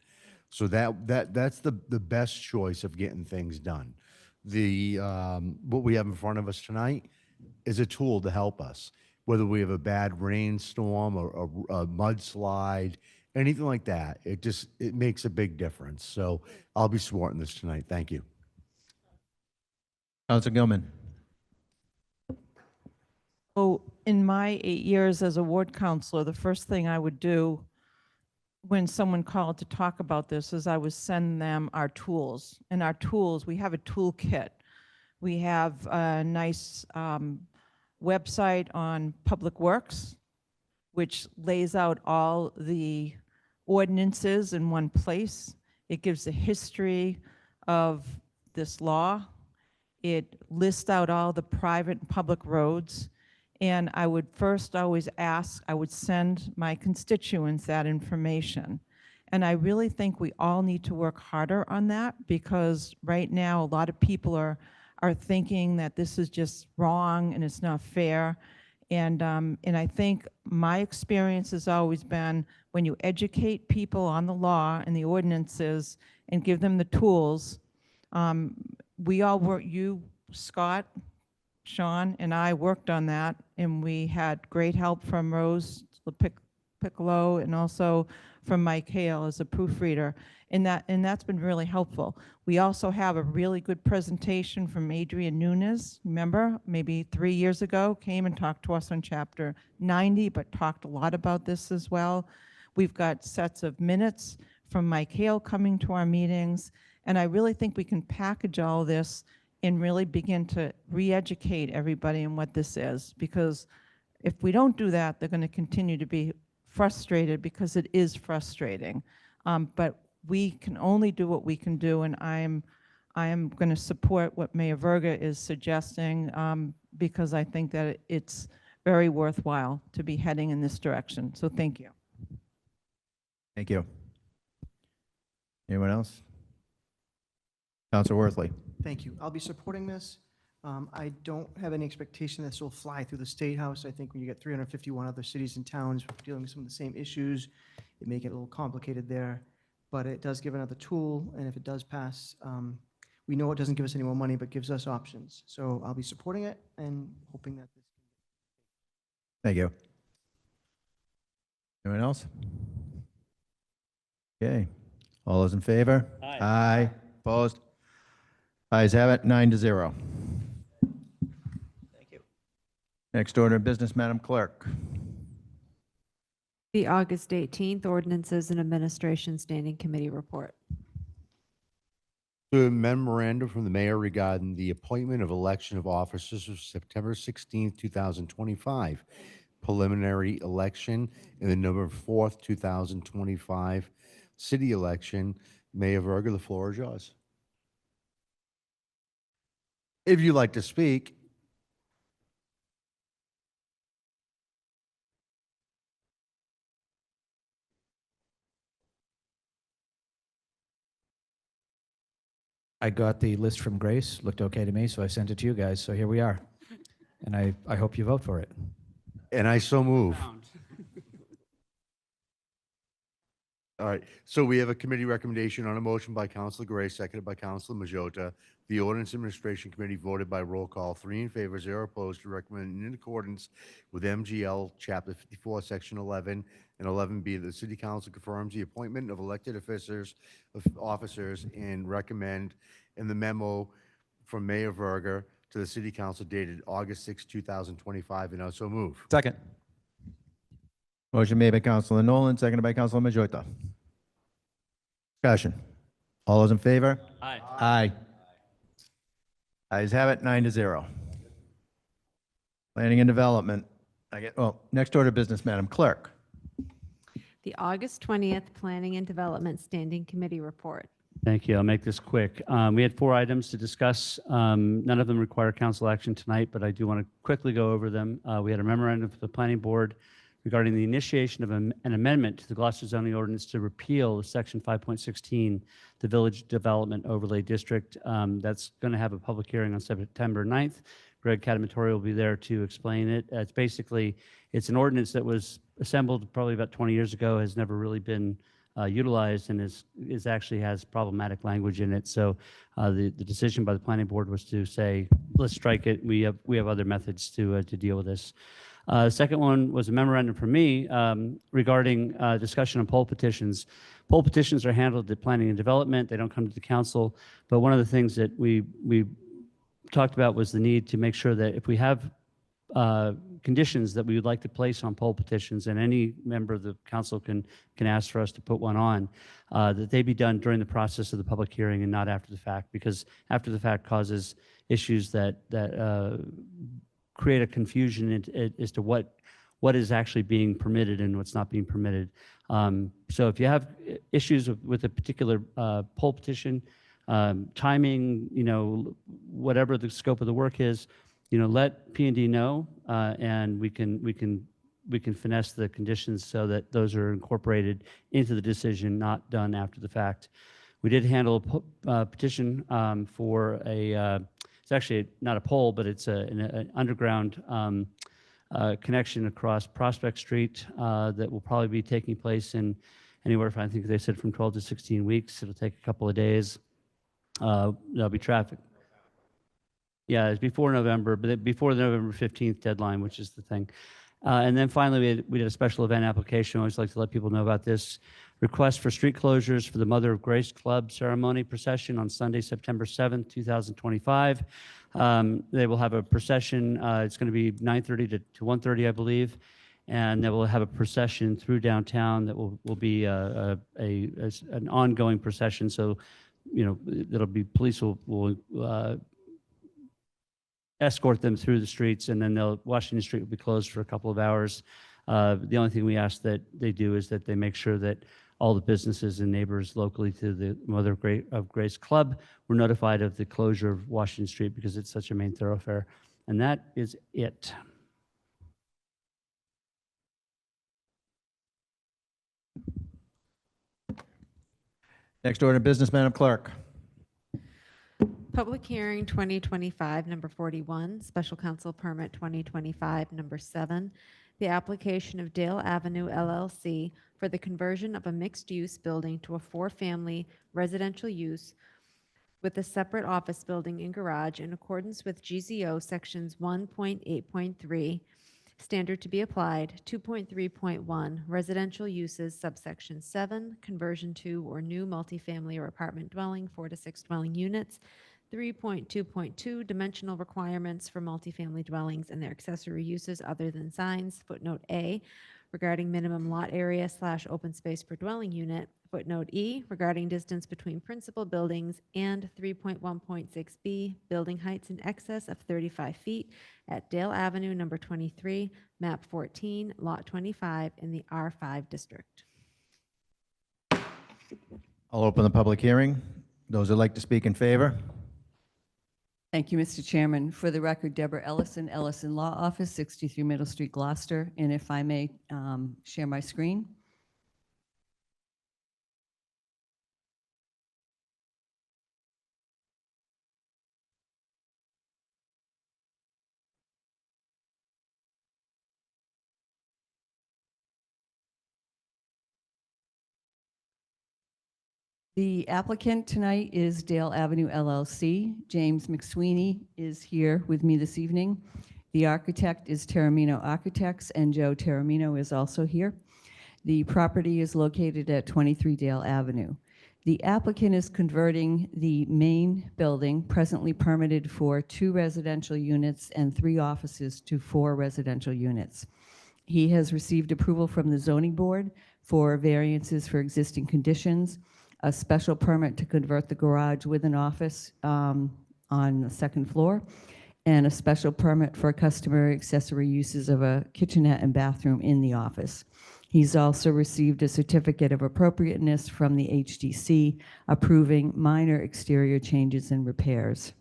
So that's the best choice of getting things done. What we have in front of us tonight is a tool to help us, whether we have a bad rainstorm or a mudslide, anything like that. It makes a big difference. So I'll be supporting this tonight. Thank you. Councilor Gilman. So in my 8 years as a ward counselor, the first thing I would do when someone called to talk about this is I would send them our tools. And our tools, we have a toolkit. We have a nice website on Public Works, which lays out all the ordinances in one place. It gives a history of this law. It lists out all the private and public roads. And I would first always ask, I would send my constituents that information. And I really think we all need to work harder on that, because right now, a lot of people are thinking that this is just wrong and it's not fair. And I think my experience has always been, when you educate people on the law and the ordinances and give them the tools, we all work, you, Scott, Sean, and I worked on that, and we had great help from Rose Piccolo and also from Mike Hale as a proofreader, and that's been really helpful. We also have a really good presentation from Adrian Nunes, remember, maybe 3 years ago, came and talked to us on chapter 90, but talked a lot about this as well. We've got sets of minutes from Mike Hale coming to our meetings, and I really think we can package all this and really begin to re-educate everybody in what this is, because if we don't do that, they're going to continue to be frustrated, because it is frustrating. But we can only do what we can do, and I am going to support what Mayor Verga is suggesting, because I think that it's very worthwhile to be heading in this direction. So thank you. Thank you. Anyone else? Councilor Worthley. Thank you. I'll be supporting this. I don't have any expectation this will fly through the State House. I think when you get 351 other cities and towns dealing with some of the same issues, it may get a little complicated there. But it does give another tool, and if it does pass, we know it doesn't give us any more money, but gives us options. So I'll be supporting it and hoping that this. Thank you. Anyone else? Okay. All those in favor? Aye. Aye. Opposed? Ayes have it, 9-0. Thank you. Next order of business, Madam Clerk. The August 18th Ordinances and Administration Standing Committee report. To a memorandum from the mayor regarding the appointment of election of officers for September 16th, 2025, preliminary election, and the November 4th, 2025 city election. Mayor Verga, the floor is yours. If you'd like to speak. I got the list from Grace, looked okay to me, so I sent it to you guys, so here we are. And I hope you vote for it. And I so move. All right, so we have a committee recommendation on a motion by Councilor Gray, seconded by Councilor Majota. The Ordinance Administration Committee voted by roll call, 3 in favor, 0 opposed, to recommend in accordance with MGL Chapter 54, Section 11 and 11B, the City Council confirms the appointment of elected officers and recommend in the memo from Mayor Verga to the City Council dated August 6, 2025, and I so move. Second. Motion made by Councilor Nolan, seconded by Councilor Majota. Discussion. All those in favor? Aye. Aye. Ayes have it, 9-0. Planning and Development. Next order of business, Madam Clerk. The August 20th Planning and Development Standing Committee report. Thank you. I'll make this quick. We had 4 items to discuss. None of them require council action tonight, but I do want to quickly go over them. We had a memorandum from the Planning Board regarding the initiation of an amendment to the Gloucester zoning ordinance to repeal Section 5.16, the Village Development Overlay District. That's going to have a public hearing on September 9th. Greg Cadamatore will be there to explain it. It's an ordinance that was assembled probably about 20 years ago, has never really been utilized, and is actually has problematic language in it. So the decision by the Planning Board was to say, let's strike it. We have other methods to deal with this. The second one was a memorandum from me regarding discussion on poll petitions. Poll petitions are handled at Planning and Development. They don't come to the council. But one of the things that we talked about was the need to make sure that if we have conditions that we would like to place on poll petitions, and any member of the council can ask for us to put one on, that they be done during the process of the public hearing and not after the fact, because after the fact causes issues that create a confusion as to what is actually being permitted and what's not being permitted. So if you have issues with a particular poll petition, timing, whatever the scope of the work is, let P&D know, and we can we can finesse the conditions so that those are incorporated into the decision, not done after the fact. We did handle a petition for it's actually not a pole, but it's an underground connection across Prospect Street that will probably be taking place in anywhere from, I think they said, from 12 to 16 weeks. It'll take a couple of days. There'll be traffic. Yeah, it's before November, but before the November 15th deadline, which is the thing. And then finally, we did a special event application. I always like to let people know about this. Request for street closures for the Mother of Grace Club ceremony procession on Sunday, September 7th, 2025. They will have a procession. It's going to be 9:30 to 1:30, I believe. And they will have a procession through downtown that will be an ongoing procession. So, it'll be police will escort them through the streets, and then Washington Street will be closed for a couple of hours. The only thing we ask that they do is that they make sure that all the businesses and neighbors locally to the Mother of Grace Club were notified of the closure of Washington Street because it's such a main thoroughfare. And that is it. Next order of business, Madam Clerk. Public hearing 2025, number 41, special counsel permit 2025, number 7, the application of Dale Avenue LLC for the conversion of a mixed-use building to a 4-family residential use with a separate office building and garage in accordance with GZO sections 1.8.3, standard to be applied, 2.3.1, residential uses, subsection 7, conversion to or new multifamily or apartment dwelling, 4 to 6 dwelling units, 3.2.2, dimensional requirements for multifamily dwellings and their accessory uses other than signs, footnote A, regarding minimum lot area / open space per dwelling unit, footnote E, regarding distance between principal buildings, and 3.1.6B, building heights in excess of 35 feet at Dale Avenue, number 23, map 14, lot 25 in the R5 district. I'll open the public hearing. Those who'd like to speak in favor? Thank you, Mr. Chairman. For the record, Deborah Ellison, Ellison Law Office, 63 Middle Street, Gloucester. And if I may share my screen. The applicant tonight is Dale Avenue LLC. James McSweeney is here with me this evening. The architect is Terramino Architects, and Joe Terramino is also here. The property is located at 23 Dale Avenue. The applicant is converting the main building, presently permitted for 2 residential units and 3 offices, to 4 residential units. He has received approval from the zoning board for variances for existing conditions, a special permit to convert the garage with an office on the 2nd floor, and a special permit for customary accessory uses of a kitchenette and bathroom in the office. He's also received a certificate of appropriateness from the HDC approving minor exterior changes and repairs.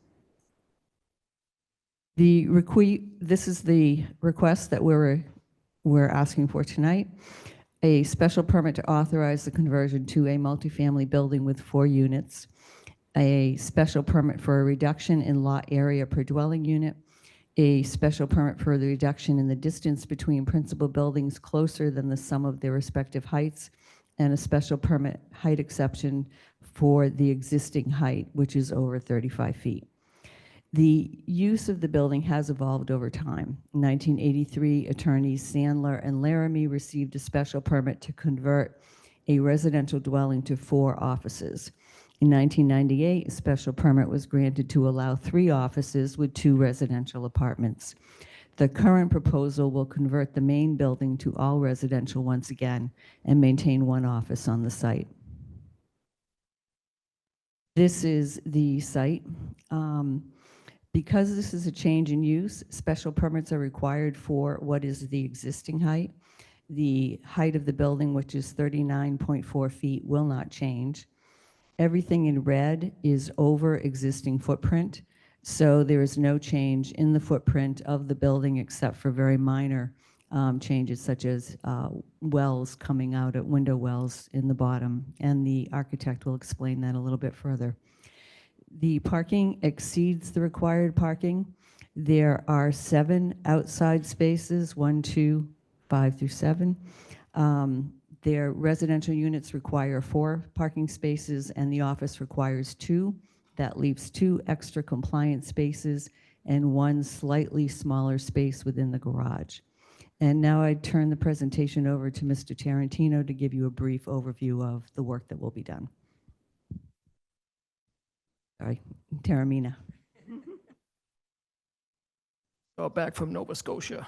This is the request that we're asking for tonight. A special permit to authorize the conversion to a multifamily building with 4 units, a special permit for a reduction in lot area per dwelling unit, a special permit for the reduction in the distance between principal buildings closer than the sum of their respective heights, and a special permit height exception for the existing height, which is over 35 feet. The use of the building has evolved over time. In 1983, attorneys Sandler and Laramie received a special permit to convert a residential dwelling to 4 offices. In 1998, a special permit was granted to allow 3 offices with 2 residential apartments. The current proposal will convert the main building to all residential once again and maintain 1 office on the site. This is the site. Because this is a change in use, special permits are required for what is the existing height. The height of the building, which is 39.4 feet, will not change. Everything in red is over existing footprint, so there is no change in the footprint of the building except for very minor changes such as wells coming out at window wells in the bottom, and the architect will explain that a little bit further. The parking exceeds the required parking. There are 7 outside spaces, 1, 2, 5 through 7. Their residential units require 4 parking spaces, and the office requires 2. That leaves 2 extra compliant spaces and 1 slightly smaller space within the garage. And now I turn the presentation over to Mr. Tarantino to give you a brief overview of the work that will be done. Sorry, Taramina. Oh, back from Nova Scotia.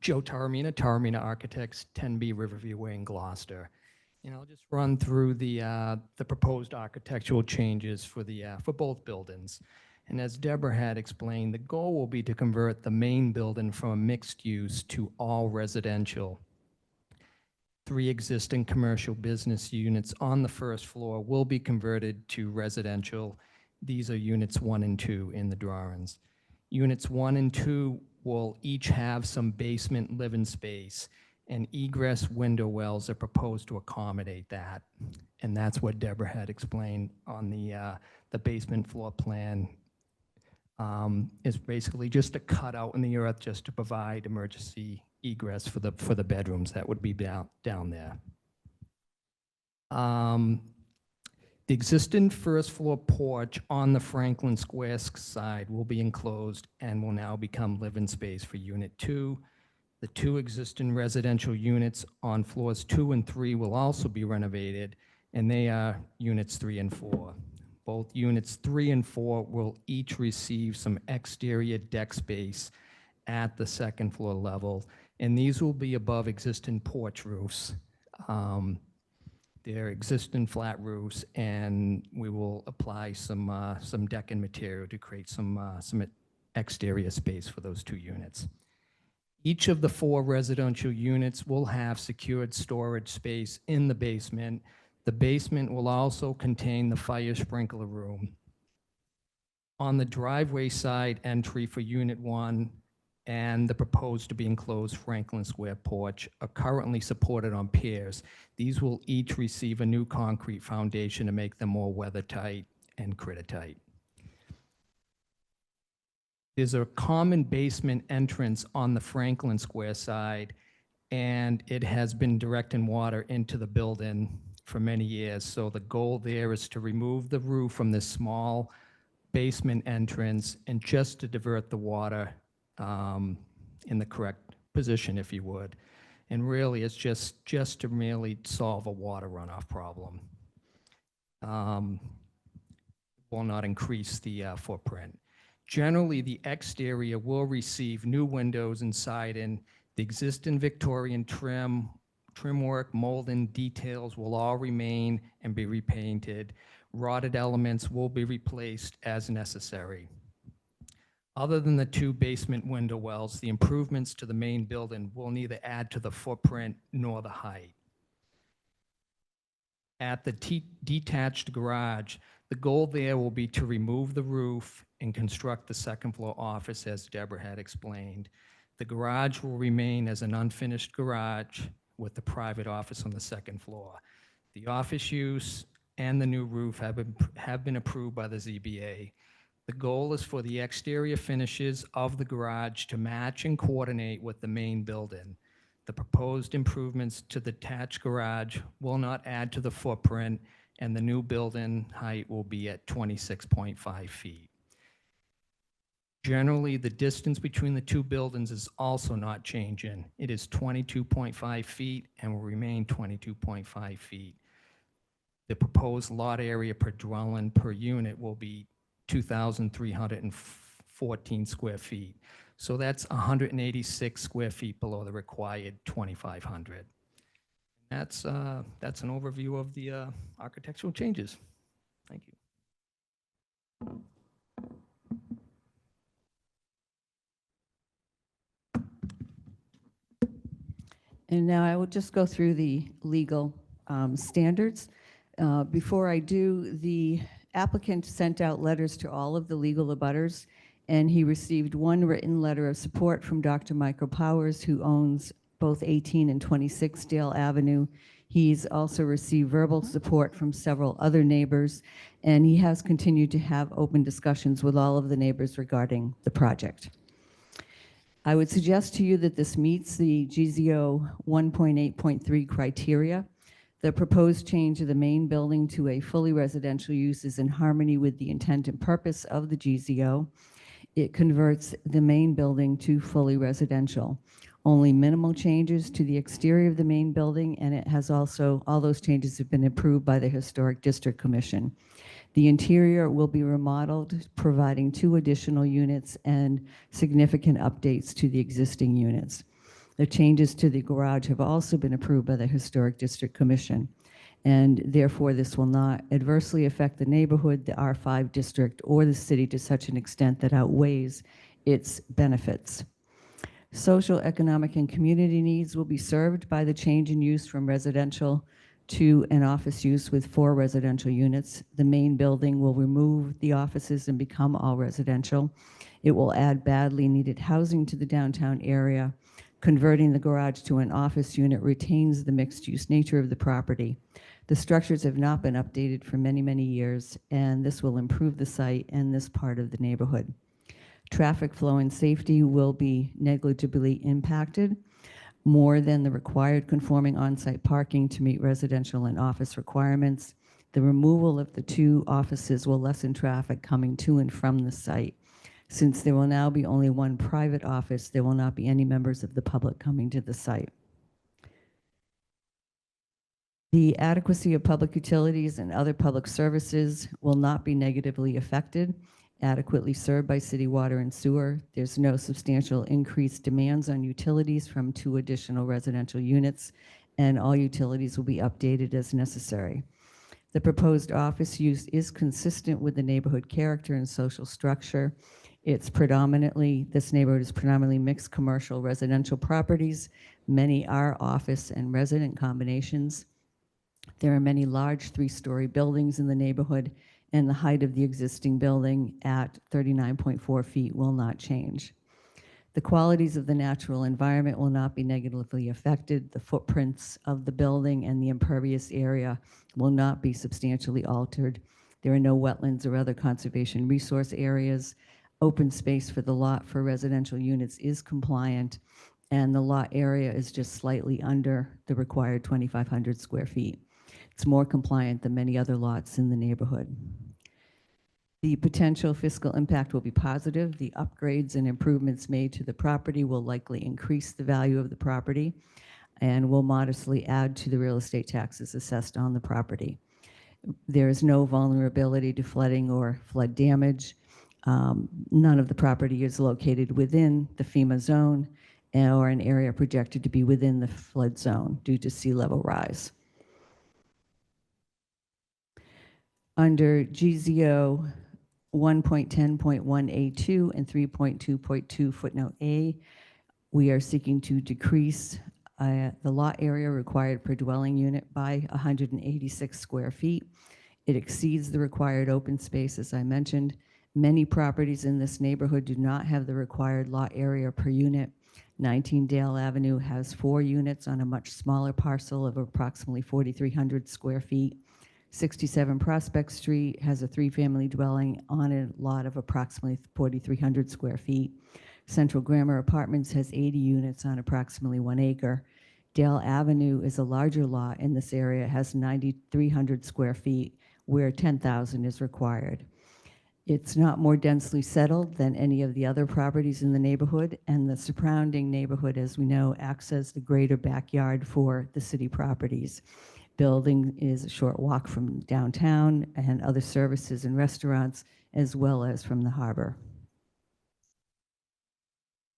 Joe Taramina, Taramina Architects, 10B Riverview Way in Gloucester. And I'll just run through the proposed architectural changes for both buildings. And as Deborah had explained, the goal will be to convert the main building from a mixed use to all residential. 3 existing commercial business units on the first floor will be converted to residential. These are units 1 and 2 in the drawings. Units 1 and 2 will each have some basement living space, and egress window wells are proposed to accommodate that. And that's what Deborah had explained on the basement floor plan. Is basically just a cutout in the earth just to provide emergency egress for the bedrooms that would be down there. The existing first floor porch on the Franklin Square side will be enclosed and will now become living space for Unit 2. The 2 existing residential units on floors 2 and 3 will also be renovated, and they are Units 3 and 4. Both Units 3 and 4 will each receive some exterior deck space at the second floor level, and these will be above existing porch roofs. They're existing flat roofs, and we will apply some decking material to create some exterior space for those 2 units. Each of the 4 residential units will have secured storage space in the basement. The basement will also contain the fire sprinkler room. On the driveway side entry for Unit 1 and the proposed to be enclosed Franklin Square porch are currently supported on piers. These will each receive a new concrete foundation to make them more weather-tight and critter-tight. There's a common basement entrance on the Franklin Square side, and it has been directing water into the building for many years. So the goal there is to remove the roof from this small basement entrance and just to divert the water in the correct position, if you would. And really, it's just to really solve a water runoff problem. Will not increase the footprint. Generally, the exterior will receive new windows and siding. The existing Victorian trim work, mold, and details will all remain and be repainted. Rotted elements will be replaced as necessary. Other than the 2 basement window wells, the improvements to the main building will neither add to the footprint nor the height. At the detached garage, the goal there will be to remove the roof and construct the second floor office as Deborah had explained. The garage will remain as an unfinished garage with the private office on the second floor. The office use and the new roof have been approved by the ZBA. The goal is for the exterior finishes of the garage to match and coordinate with the main building. The proposed improvements to the attached garage will not add to the footprint, and the new building height will be at 26.5 feet. Generally, the distance between the 2 buildings is also not changing. It is 22.5 feet and will remain 22.5 feet. The proposed lot area per dwelling per unit will be 2,314 square feet. So that's 186 square feet below the required 2,500. That's an overview of the architectural changes. Thank you. And now I will just go through the legal standards. Before I do, the applicant sent out letters to all of the legal abutters, And he received one written letter of support from Dr. Michael Powers, who owns both 18 and 26 Dale Avenue. He's also received verbal support from several other neighbors, and he has continued to have open discussions with all of the neighbors regarding the project. I would suggest to you that this meets the GZO 1.8.3 criteria. The proposed change of the main building to a fully residential use is in harmony with the intent and purpose of the GZO. It converts the main building to fully residential. Only minimal changes to the exterior of the main building, and it has also, all those changes have been approved by the Historic District Commission. The interior will be remodeled, providing 2 additional units and significant updates to the existing units. The changes to the garage have also been approved by the Historic District Commission, and therefore this will not adversely affect the neighborhood, the R5 district, or the city to such an extent that outweighs its benefits. Social, economic, and community needs will be served by the change in use from residential to an office use with 4 residential units. The main building will remove the offices and become all residential. It will add badly needed housing to the downtown area. Converting the garage to an office unit retains the mixed-use nature of the property. The structures have not been updated for many, many years, and this will improve the site and this part of the neighborhood. Traffic flow and safety will be negligibly impacted, more than the required conforming on-site parking to meet residential and office requirements. The removal of the 2 offices will lessen traffic coming to and from the site. Since there will now be only 1 private office, there will not be any members of the public coming to the site. The adequacy of public utilities and other public services will not be negatively affected, adequately served by city water and sewer. There's no substantial increased demands on utilities from 2 additional residential units, and all utilities will be updated as necessary. The proposed office use is consistent with the neighborhood character and social structure. This neighborhood is predominantly mixed commercial residential properties. Many are office and resident combinations. There are many large 3-story buildings in the neighborhood, and the height of the existing building at 39.4 feet will not change. The qualities of the natural environment will not be negatively affected. The footprints of the building and the impervious area will not be substantially altered. There are no wetlands or other conservation resource areas. Open space for the lot for residential units is compliant, and the lot area is just slightly under the required 2,500 square feet. It's more compliant than many other lots in the neighborhood. The potential fiscal impact will be positive. The upgrades and improvements made to the property will likely increase the value of the property and will modestly add to the real estate taxes assessed on the property. There is no vulnerability to flooding or flood damage. None of the property is located within the FEMA zone or an area projected to be within the flood zone due to sea level rise. Under GZO 1.10.1A2 and 3.2.2 footnote A, we are seeking to decrease the lot area required per dwelling unit by 186 square feet. It exceeds the required open space, as I mentioned. Many properties in this neighborhood do not have the required lot area per unit. 19 Dale Avenue has 4 units on a much smaller parcel of approximately 4,300 square feet. 67 Prospect Street has a 3-family dwelling on a lot of approximately 4,300 square feet. Central Grammar Apartments has 80 units on approximately 1 acre. Dale Avenue is a larger lot in this area, has 9,300 square feet, where 10,000 is required. It's not more densely settled than any of the other properties in the neighborhood, and the surrounding neighborhood, as we know, acts as the greater backyard for the city properties. Building is a short walk from downtown and other services and restaurants, as well as from the harbor.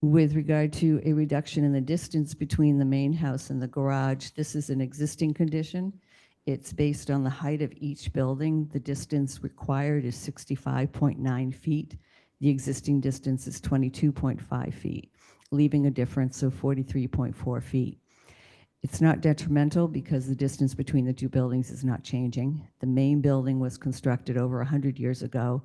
With regard to a reduction in the distance between the main house and the garage, this is an existing condition. It's based on the height of each building. The distance required is 65.9 feet. The existing distance is 22.5 feet, leaving a difference of 43.4 feet. It's not detrimental because the distance between the 2 buildings is not changing. The main building was constructed over 100 years ago,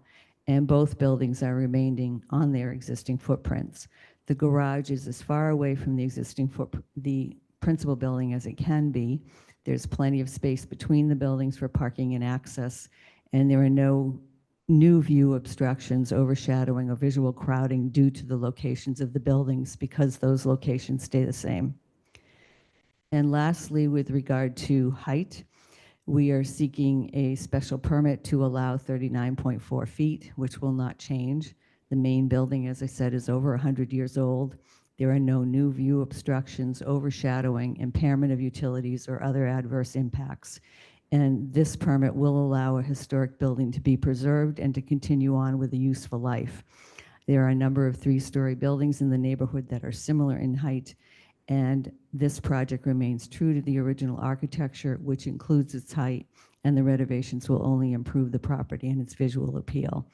and both buildings are remaining on their existing footprints. The garage is as far away from the principal building as it can be. There's plenty of space between the buildings for parking and access, and there are no new view obstructions, overshadowing, or visual crowding due to the locations of the buildings because those locations stay the same. And lastly, with regard to height, we are seeking a special permit to allow 39.4 feet, which will not change. The main building, as I said, is over 100 years old. There are no new view obstructions, overshadowing, impairment of utilities, or other adverse impacts. And this permit will allow a historic building to be preserved and to continue on with a useful life. There are a number of three-story buildings in the neighborhood that are similar in height, and this project remains true to the original architecture, which includes its height, and the renovations will only improve the property and its visual appeal.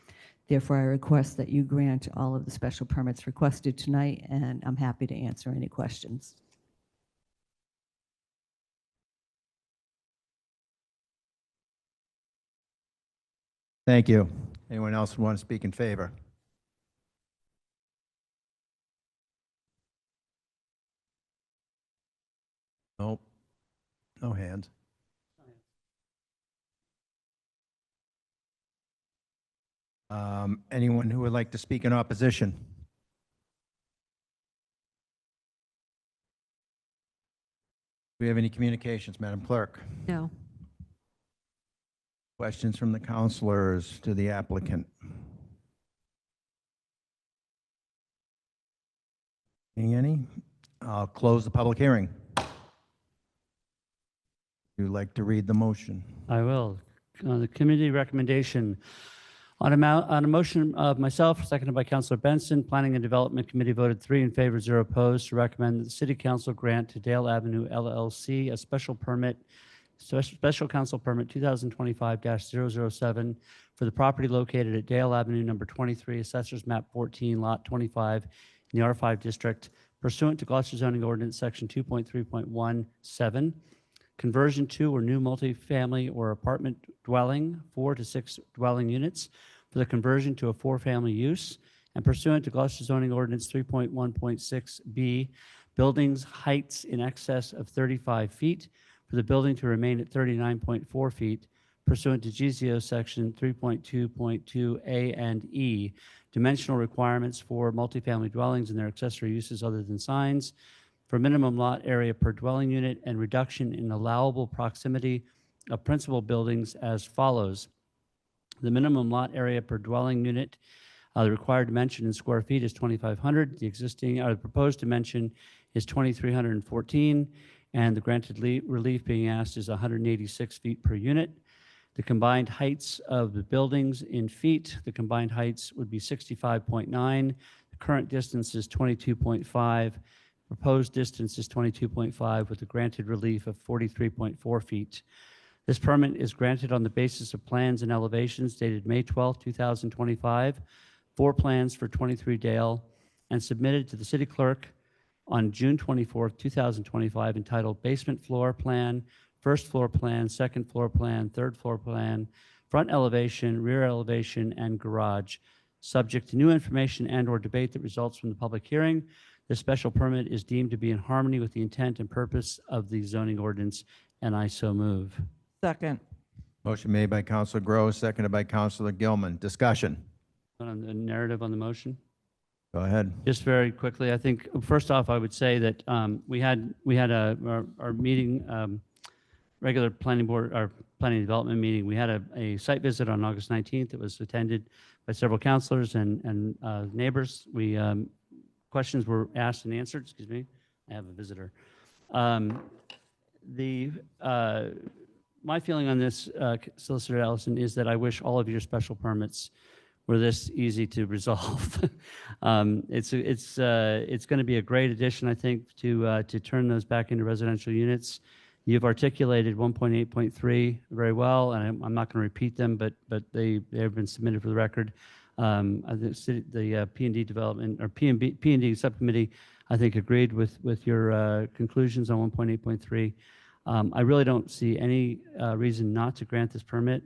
Therefore, I request that you grant all of the special permits requested tonight, and I'm happy to answer any questions. Thank you. Anyone else want to speak in favor? Nope. No hands. Anyone who would like to speak in opposition? Do we have any communications, Madam Clerk? No. Questions from the counselors to the applicant? Seeing any? I'll close the public hearing. Would you like to read the motion? I will. The committee recommendation on a motion of myself, seconded by Councilor Benson, Planning and Development Committee voted 3 in favor, 0 opposed, to recommend that the City Council grant to Dale Avenue LLC a special council permit 2025-007 for the property located at Dale Avenue, number 23, Assessors Map 14, Lot 25, in the R5 district, pursuant to Gloucester zoning ordinance section 2.3.17. Conversion to or new multifamily or apartment dwelling, 4 to 6 dwelling units, for the conversion to a 4-family use, and pursuant to Gloucester zoning ordinance 3.1.6b, buildings heights in excess of 35 feet, for the building to remain at 39.4 feet, pursuant to GZO section 3.2.2a and e, dimensional requirements for multifamily dwellings and their accessory uses other than signs, for minimum lot area per dwelling unit, and reduction in allowable proximity of principal buildings as follows. The minimum lot area per dwelling unit, the required dimension in square feet is 2,500. The existing, or the proposed dimension is 2,314, and the granted relief being asked is 186 feet per unit. The combined heights of the buildings in feet, the combined heights would be 65.9. The current distance is 22.5. Proposed distance is 22.5 with a granted relief of 43.4 feet. This permit is granted on the basis of plans and elevations dated May 12, 2025, 4 plans for 23 Dale, and submitted to the city clerk on June 24, 2025, entitled Basement Floor Plan, First Floor Plan, Second Floor Plan, Third Floor Plan, Front Elevation, Rear Elevation, and Garage, subject to new information and/or debate that results from the public hearing. This special permit is deemed to be in harmony with the intent and purpose of the zoning ordinance, and I so move. Second. Motion made by Councilor Gross, seconded by Councilor Gilman. Discussion. On the narrative on the motion? Go ahead. Just very quickly, I think, first off, I would say that we had our meeting, regular planning board, our planning and development meeting. We had a site visit on August 19th. It was attended by several councilors and neighbors. Questions were asked and answered. Excuse me, I have a visitor. My feeling on this, Solicitor Ellison, is that I wish all of your special permits were this easy to resolve. It's going to be a great addition, I think, to turn those back into residential units. You've articulated 1.8.3 very well, and I'm not going to repeat them, but they have been submitted for the record. The P&D development or P&D subcommittee, I think, agreed with your conclusions on 1.8.3. I really don't see any reason not to grant this permit.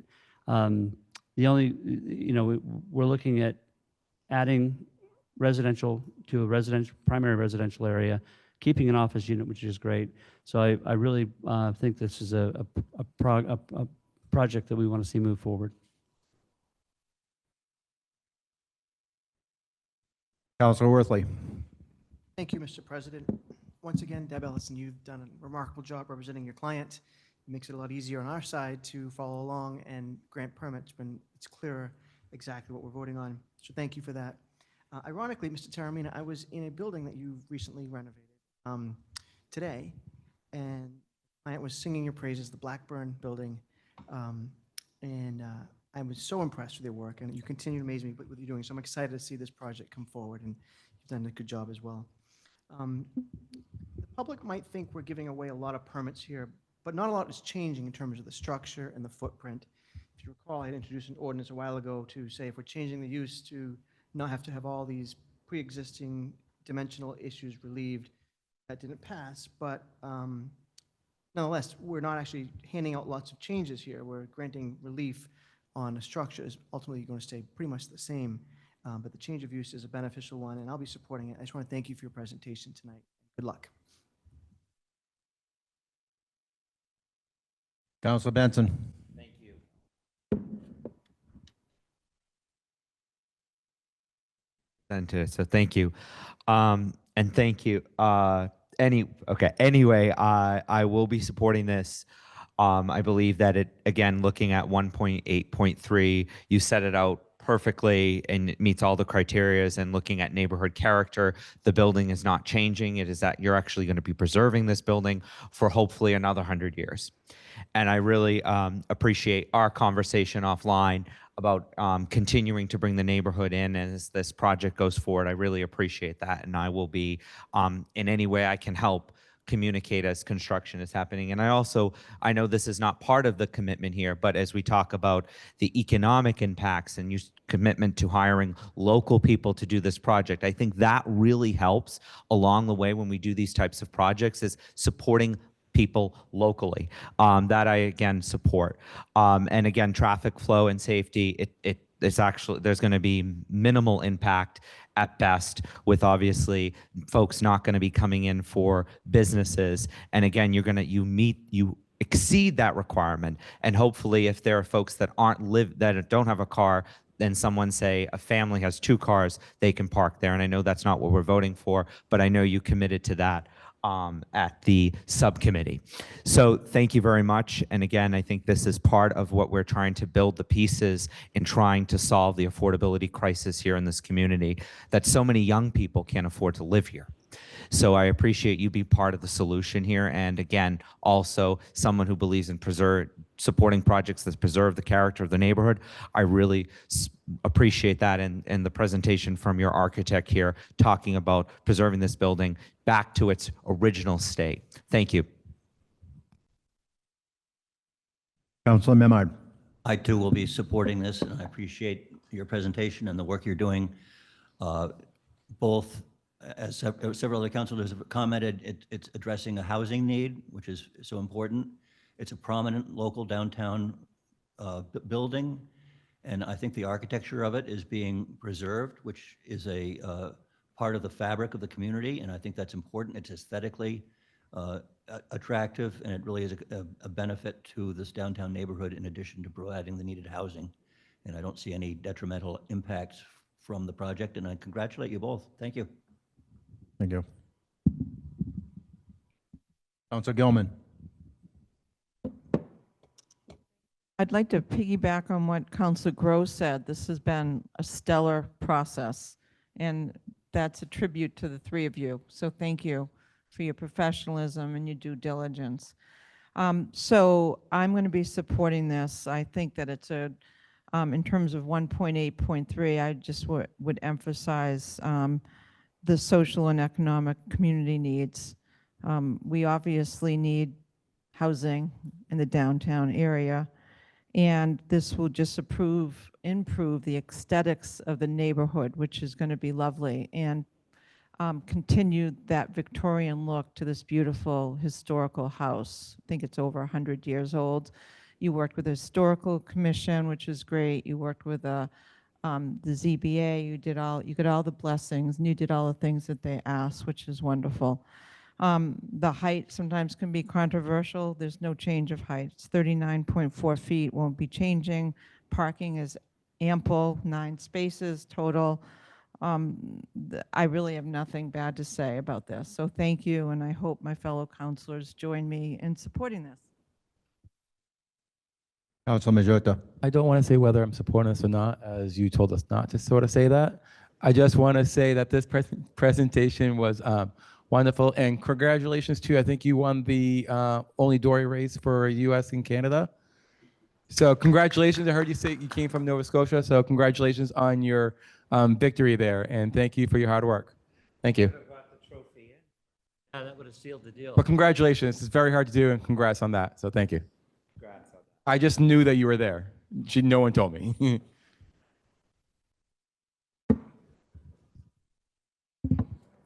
The only, we're looking at adding residential to a primary residential area, keeping an office unit, which is great. So I really think this is a project that we want to see move forward. Councilor Worthley. Thank you, Mr. President. Once again, Deb Ellison, you've done a remarkable job representing your client. It makes it a lot easier on our side to follow along and grant permits when it's clearer exactly what we're voting on. So thank you for that. Ironically, Mr. Taormina, I was in a building that you've recently renovated today, and the client was singing your praises, the Blackburn building, I was so impressed with your work, and you continue to amaze me with what you're doing. So I'm excited to see this project come forward, and you've done a good job as well. The public might think we're giving away a lot of permits here, but not a lot is changing in terms of the structure and the footprint. If you recall, I had introduced an ordinance a while ago to say if we're changing the use to not have to have all these pre-existing dimensional issues relieved, that didn't pass, but nonetheless, we're not actually handing out lots of changes here. We're granting relief on a structure is ultimately going to stay pretty much the same, but the change of use is a beneficial one, and I'll be supporting it. I just want to thank you for your presentation tonight. Good luck. Councilor Benson. Thank you. So thank you. And thank you. Anyway, I will be supporting this. I believe that it, again, looking at 1.8.3, you set it out perfectly and it meets all the criterias, and looking at neighborhood character, the building is not changing. It is that you're actually going to be preserving this building for hopefully another 100 years. And I really appreciate our conversation offline about continuing to bring the neighborhood in as this project goes forward. I really appreciate that, and I will be, in any way I can help, communicate as construction is happening. And I know this is not part of the commitment here, but as we talk about the economic impacts and commitment to hiring local people to do this project, I think that really helps along the way when we do these types of projects, is supporting people locally. That I, again, support. And again, traffic flow and safety, it's actually, there's going to be minimal impact at best, with obviously folks not going to be coming in for businesses. And again, you exceed that requirement. And hopefully, if there are folks that that don't have a car, then someone, say a family has 2 cars, they can park there. And I know that's not what we're voting for, but I know you committed to that at the subcommittee. So thank you very much. And again, I think this is part of what we're trying to build the pieces in trying to solve the affordability crisis here in this community, that so many young people can't afford to live here. So I appreciate you be part of the solution here. And again, also someone who believes in supporting projects that preserve the character of the neighborhood. I really appreciate that, and the presentation from your architect here talking about preserving this building back to its original state. Thank you. Councilor Memard. I too will be supporting this, and I appreciate your presentation and the work you're doing. Both, as several other councilors have commented, it's addressing a housing need, which is so important. It's a prominent local downtown building, and I think the architecture of it is being preserved, which is a part of the fabric of the community, and I think that's important. It's aesthetically attractive, and it really is a benefit to this downtown neighborhood in addition to providing the needed housing. And I don't see any detrimental impacts from the project, and I congratulate you both. Thank you. Thank you. Councilor Gilman. I'd like to piggyback on what Councilor Groh said. This has been a stellar process, and that's a tribute to the 3 of you. So thank you for your professionalism and your due diligence. So I'm going to be supporting this. I think that it's in terms of 1.8.3, I just would emphasize the social and economic community needs. We obviously need housing in the downtown area, and this will just improve the aesthetics of the neighborhood, which is going to be lovely, and continue that Victorian look to this beautiful historical house. I think it's over 100 years old, You worked with the Historical Commission, which is great. You worked with the ZBA. You got all the blessings, and you did all the things that they asked, which is wonderful. The height sometimes can be controversial. There's no change of height. It's 39.4 feet, won't be changing. Parking is ample, 9 spaces total. I really have nothing bad to say about this. So thank you, and I hope my fellow counselors join me in supporting this. Councilor Majota. I don't want to say whether I'm supporting this or not, as you told us not to sort of say that. I just want to say that this presentation was wonderful, and congratulations too. I think you won the only dory race for U.S. and Canada. So congratulations. I heard you say you came from Nova Scotia, so congratulations on your victory there, and thank you for your hard work. Thank you. That would have sealed the deal. But congratulations. It's very hard to do, and congrats on that. So thank you. I just knew that you were there. No one told me.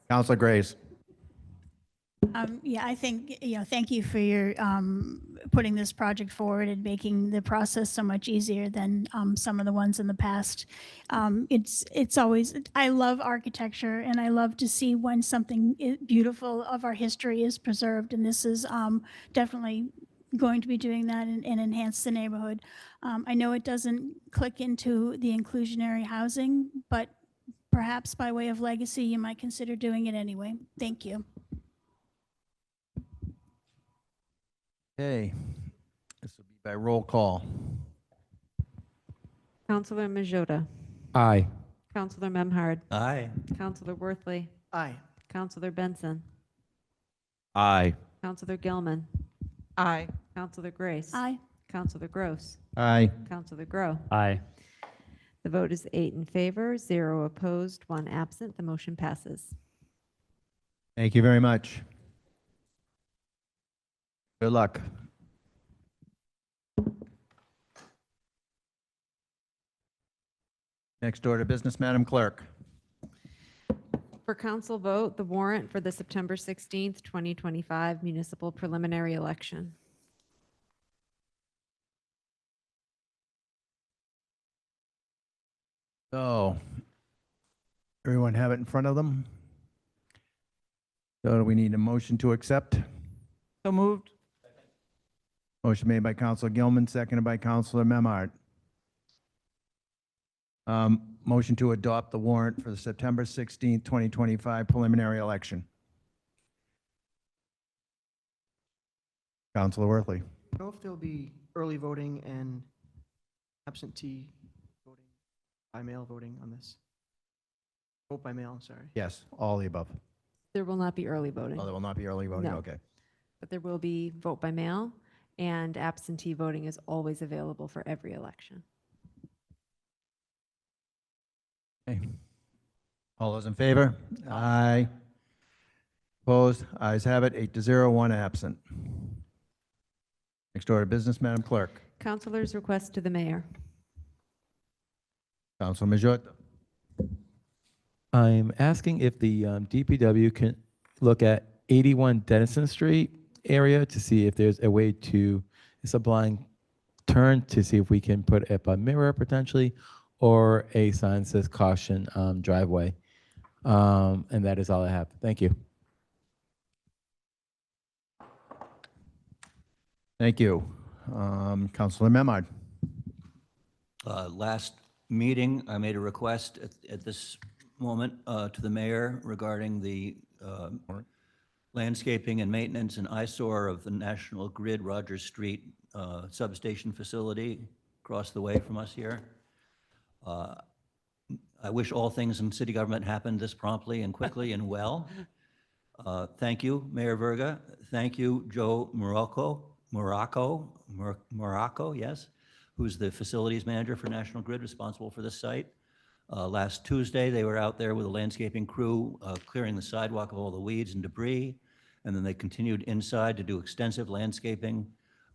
Councilor Grace. Yeah, I think, thank you for your putting this project forward and making the process so much easier than some of the ones in the past. It's always, I love architecture, and I love to see when something beautiful of our history is preserved, and this is definitely going to be doing that and enhance the neighborhood. I know it doesn't click into the inclusionary housing, but perhaps by way of legacy, you might consider doing it anyway. Thank you. Okay, this will be by roll call. Councilor Majota. Aye. Councilor Memhard. Aye. Councilor Worthley. Aye. Councilor Benson. Aye. Councilor Gilman. Aye. Councilor Grace. Aye. Councilor Gross. Aye. Councilor Grow. Aye. The vote is 8 in favor, 0 opposed, 1 absent. The motion passes. Thank you very much. Good luck. Next order of business, Madam Clerk. For council vote, the warrant for the September 16th, 2025 municipal preliminary election. So, everyone have it in front of them? So we need a motion to accept. So moved. Motion made by Councilor Gilman, seconded by Councilor Memhard. Motion to adopt the warrant for the September 16th, 2025 preliminary election. Councilor Worthley. Do you know if there'll be early voting and absentee voting, by mail voting on this? Vote by mail, sorry. Yes, all the above. There will not be early voting. Oh, there will not be early voting? No. Okay. But there will be vote by mail, and absentee voting is always available for every election. Okay. All those in favor? Aye. Opposed? Ayes have it, 8-0, 1 absent. Next order of business, Madam Clerk. Councilors' request to the mayor. Councilor Majota. I'm asking if the DPW can look at 81 Denison Street area to see if there's a way to, it's a blind turn, to see if we can put up a mirror potentially, or a sign that says caution driveway. And that is all I have. Thank you. Thank you. Councilor Memhard. Last meeting, I made a request at this moment to the mayor regarding the landscaping and maintenance and eyesore of the National Grid Rogers Street substation facility across the way from us here. I wish all things in city government happened this promptly and quickly and well. Thank you, Mayor Verga. Thank you, Joe Morocco, yes, who's the facilities manager for National Grid, responsible for this site. Last Tuesday, they were out there with a landscaping crew clearing the sidewalk of all the weeds and debris, and then they continued inside to do extensive landscaping,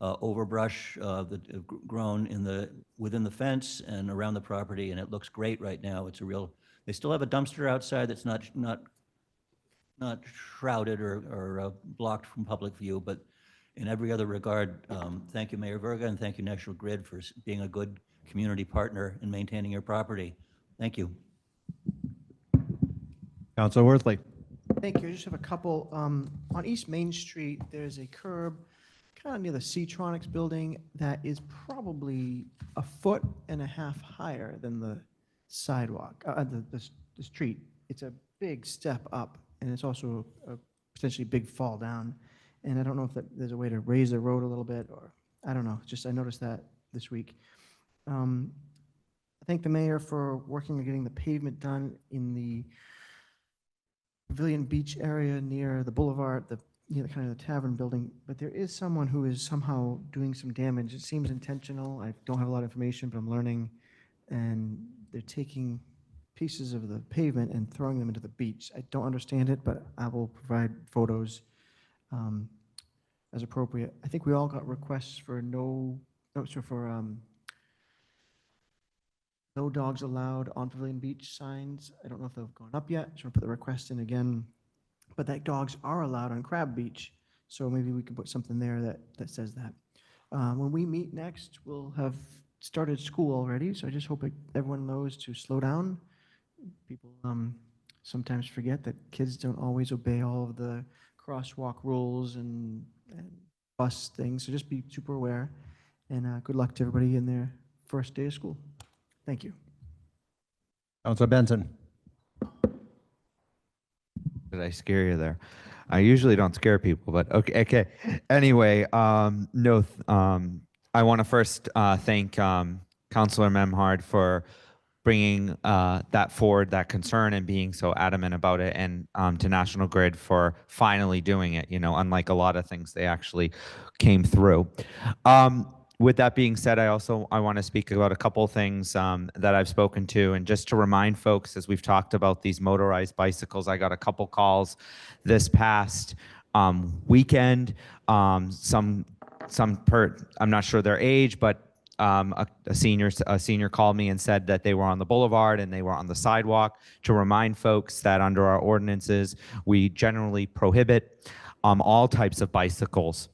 overbrush that grown within the fence and around the property, and it looks great right now. It's a real. They still have a dumpster outside that's not shrouded or blocked from public view, but in every other regard, thank you, Mayor Verga, and thank you, National Grid, for being a good community partner in maintaining your property. Thank you. Councilor Worthley. Thank you. I just have a couple. On East Main Street, there's a curb kind of near the Seatronics building that is probably 1.5 feet higher than the sidewalk, the street. It's a big step up, and it's also a potentially big fall down. And I don't know if there's a way to raise the road a little bit, or I don't know. Just I noticed that this week. I thank the mayor for working on getting the pavement done in the Pavilion Beach area near the boulevard, near the kind of the tavern building. But there is someone who is somehow doing some damage. It seems intentional. I don't have a lot of information, but I'm learning. And they're taking pieces of the pavement and throwing them into the beach. I don't understand it, but I will provide photos as appropriate. I think we all got requests for no dogs allowed on Pavilion Beach signs. I don't know if they've gone up yet. Just want to put the request in again. But that dogs are allowed on Crab Beach. So maybe we can put something there that says that. When we meet next, we'll have started school already. So I just hope everyone knows to slow down. People sometimes forget that kids don't always obey all of the crosswalk rules and bus things. So just be super aware. And good luck to everybody in their first day of school. Thank you. Councilor Benson. Did I scare you there? I usually don't scare people, but okay. Anyway, no, I want to first thank Councilor Memhard for bringing that forward, that concern, and being so adamant about it, and to National Grid for finally doing it. You know, unlike a lot of things, they actually came through. With that being said, I want to speak about a couple things that I've spoken to, and just to remind folks, as we've talked about these motorized bicycles, I got a couple calls this past weekend. I'm not sure their age, but a senior called me and said that they were on the boulevard and they were on the sidewalk. To remind folks that under our ordinances, we generally prohibit all types of bicycles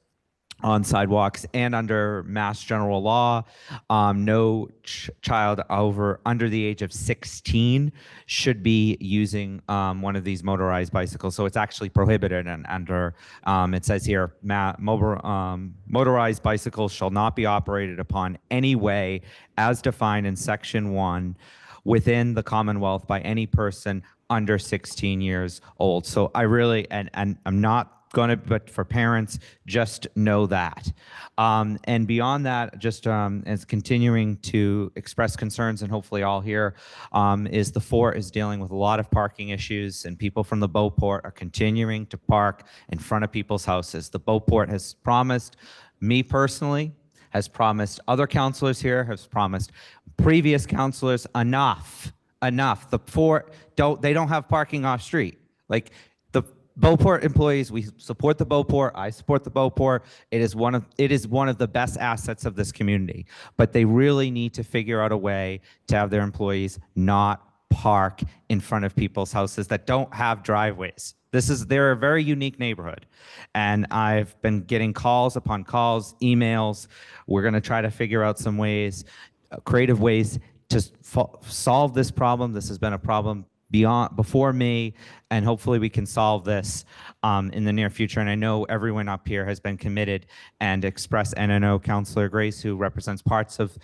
on sidewalks, and under Mass General Law, no child under the age of 16 should be using one of these motorized bicycles. So it's actually prohibited, and under it says here, motorized bicycles shall not be operated upon any way as defined in Section 1 within the Commonwealth by any person under 16 years old. So I really, and I'm not going to, but for parents, just know that. And beyond that, just as continuing to express concerns, and hopefully all here, is the fort is dealing with a lot of parking issues, and people from the Beauport are continuing to park in front of people's houses. The Beauport has promised, me personally, has promised, other councilors here has promised, previous councilors, enough. The fort, they don't have parking off street. Like, the Beauport employees, we support the Beauport. I support the Beauport. It is one of the best assets of this community. But they really need to figure out a way to have their employees not park in front of people's houses that don't have driveways. They're a very unique neighborhood. And I've been getting calls upon calls, emails. We're going to try to figure out some ways, creative ways to solve this problem. This has been a problem before me, and hopefully we can solve this in the near future. And I know everyone up here has been committed and expressed, and I know Councilor Grace, who represents parts of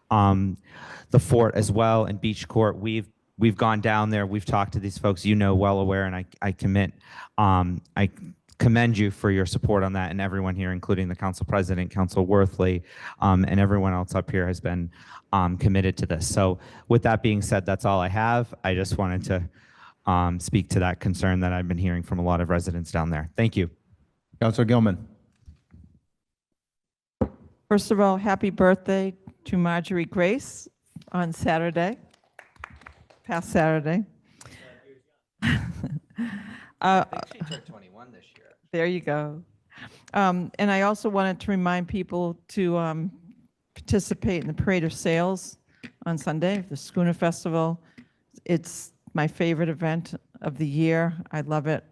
the fort as well, and Beach Court, we've gone down there, we've talked to these folks, well aware, and I commend you for your support on that, and everyone here, including the council president, Council Worthley, and everyone else up here has been committed to this. So with that being said, that's all I have. I just wanted to speak to that concern that I've been hearing from a lot of residents down there. Thank you. Councilor Gilman. First of all, happy birthday to Marjorie Grace on Saturday, past Saturday. I think she turned 21 this year. There you go. And I also wanted to remind people to participate in the Parade of Sails on Sunday, the Schooner Festival. It's my favorite event of the year. I love it.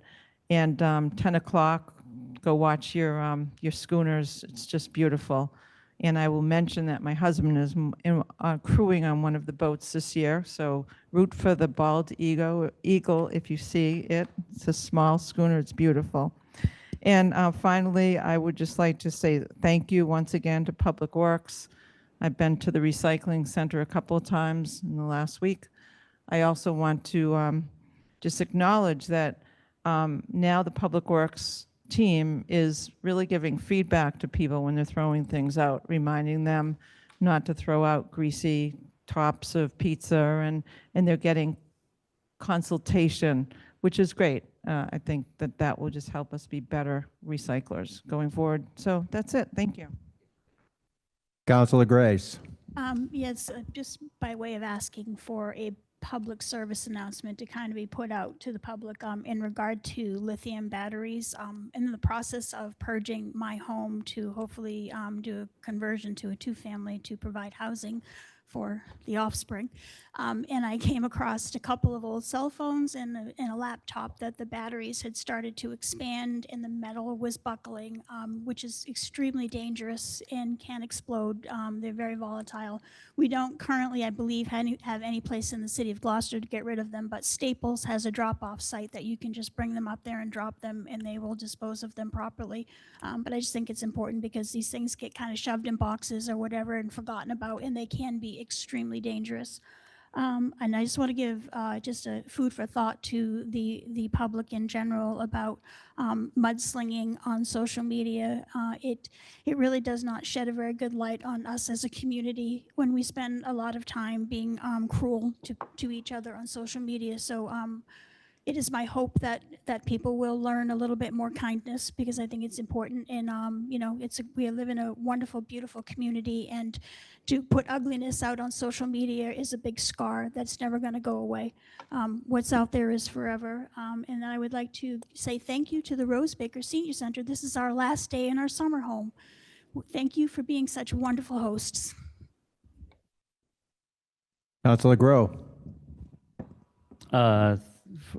And 10 o'clock, go watch your schooners. It's just beautiful. And I will mention that my husband is crewing on one of the boats this year, so root for the bald eagle if you see it. It's a small schooner. It's beautiful. And finally, I would just like to say thank you once again to Public Works. I've been to the recycling center a couple of times in the last week. I also want to just acknowledge that now the Public Works team is really giving feedback to people when they're throwing things out, reminding them not to throw out greasy tops of pizza, and they're getting consultation, which is great. I think that will just help us be better recyclers going forward. So that's it. Thank you. Councilor Grace. Yes, just by way of asking for a public service announcement to kind of be put out to the public in regard to lithium batteries. In the process of purging my home to hopefully do a conversion to a two-family to provide housing for the offspring. And I came across a couple of old cell phones and a laptop that the batteries had started to expand and the metal was buckling, which is extremely dangerous and can explode. They're very volatile. We don't currently, I believe, have any place in the city of Gloucester to get rid of them, but Staples has a drop-off site that you can just bring them up there and drop them and they will dispose of them properly. But I just think it's important because these things get kind of shoved in boxes or whatever and forgotten about, and they can be extremely dangerous. And I just want to give just a food for thought to the public in general about mudslinging on social media. It really does not shed a very good light on us as a community when we spend a lot of time being cruel to each other on social media. So it is my hope that people will learn a little bit more kindness, because I think it's important. And we live in a wonderful, beautiful community, and to put ugliness out on social media is a big scar that's never going to go away. What's out there is forever. And I would like to say thank you to the Rose Baker Senior Center. This is our last day in our summer home. Thank you for being such wonderful hosts. Councilor Grow.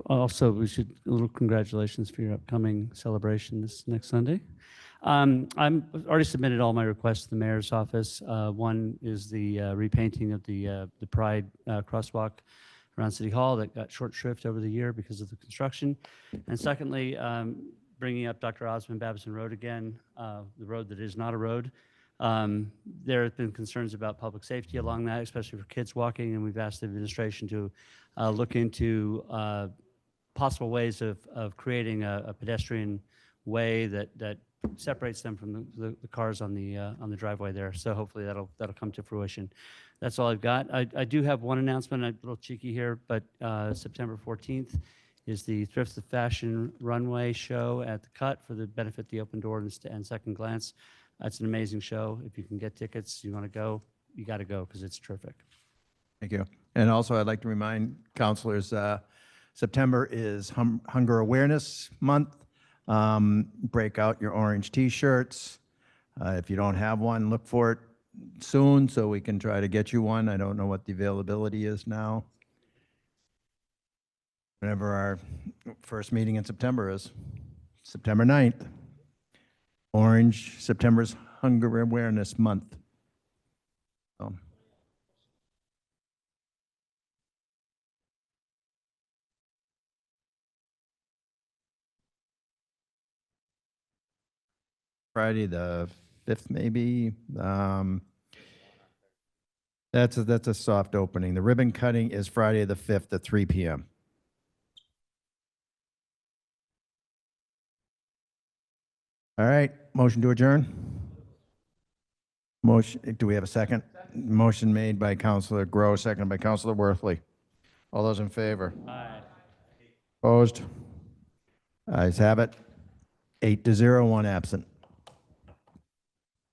Also, we should a little congratulations for your upcoming celebration this next Sunday. I'm already submitted all my requests to the mayor's office. One is the repainting of the Pride crosswalk around City Hall that got short shrift over the year because of the construction. And secondly, bringing up Dr. Osmond Babson Road again, the road that is not a road. There have been concerns about public safety along that, especially for kids walking, and we've asked the administration to look into possible ways of creating a pedestrian way that separates them from the cars on the driveway there. So hopefully that'll come to fruition. That's all I've got. I do have one announcement, a little cheeky here, but September 14th is the Thrift of Fashion runway show at the Cut for the benefit the Open Door and Second Glance. That's an amazing show. If you can get tickets, you want to go, you got to go because it's terrific. Thank you. And also, I'd like to remind councilors, September is Hunger Awareness Month. Break out your orange T-shirts. If you don't have one, look for it soon so we can try to get you one. I don't know what the availability is now. Whenever our first meeting in September is, September 9th. September's Hunger Awareness Month. So. Friday the 5th, maybe. That's a soft opening. The ribbon cutting is Friday the 5th at 3 p.m. All right, motion to adjourn. Motion. Do we have a second? Motion made by Councilor Grow, seconded by Councilor Worthley. All those in favor? Aye. Opposed? Ayes have it. 8-0, 1 absent.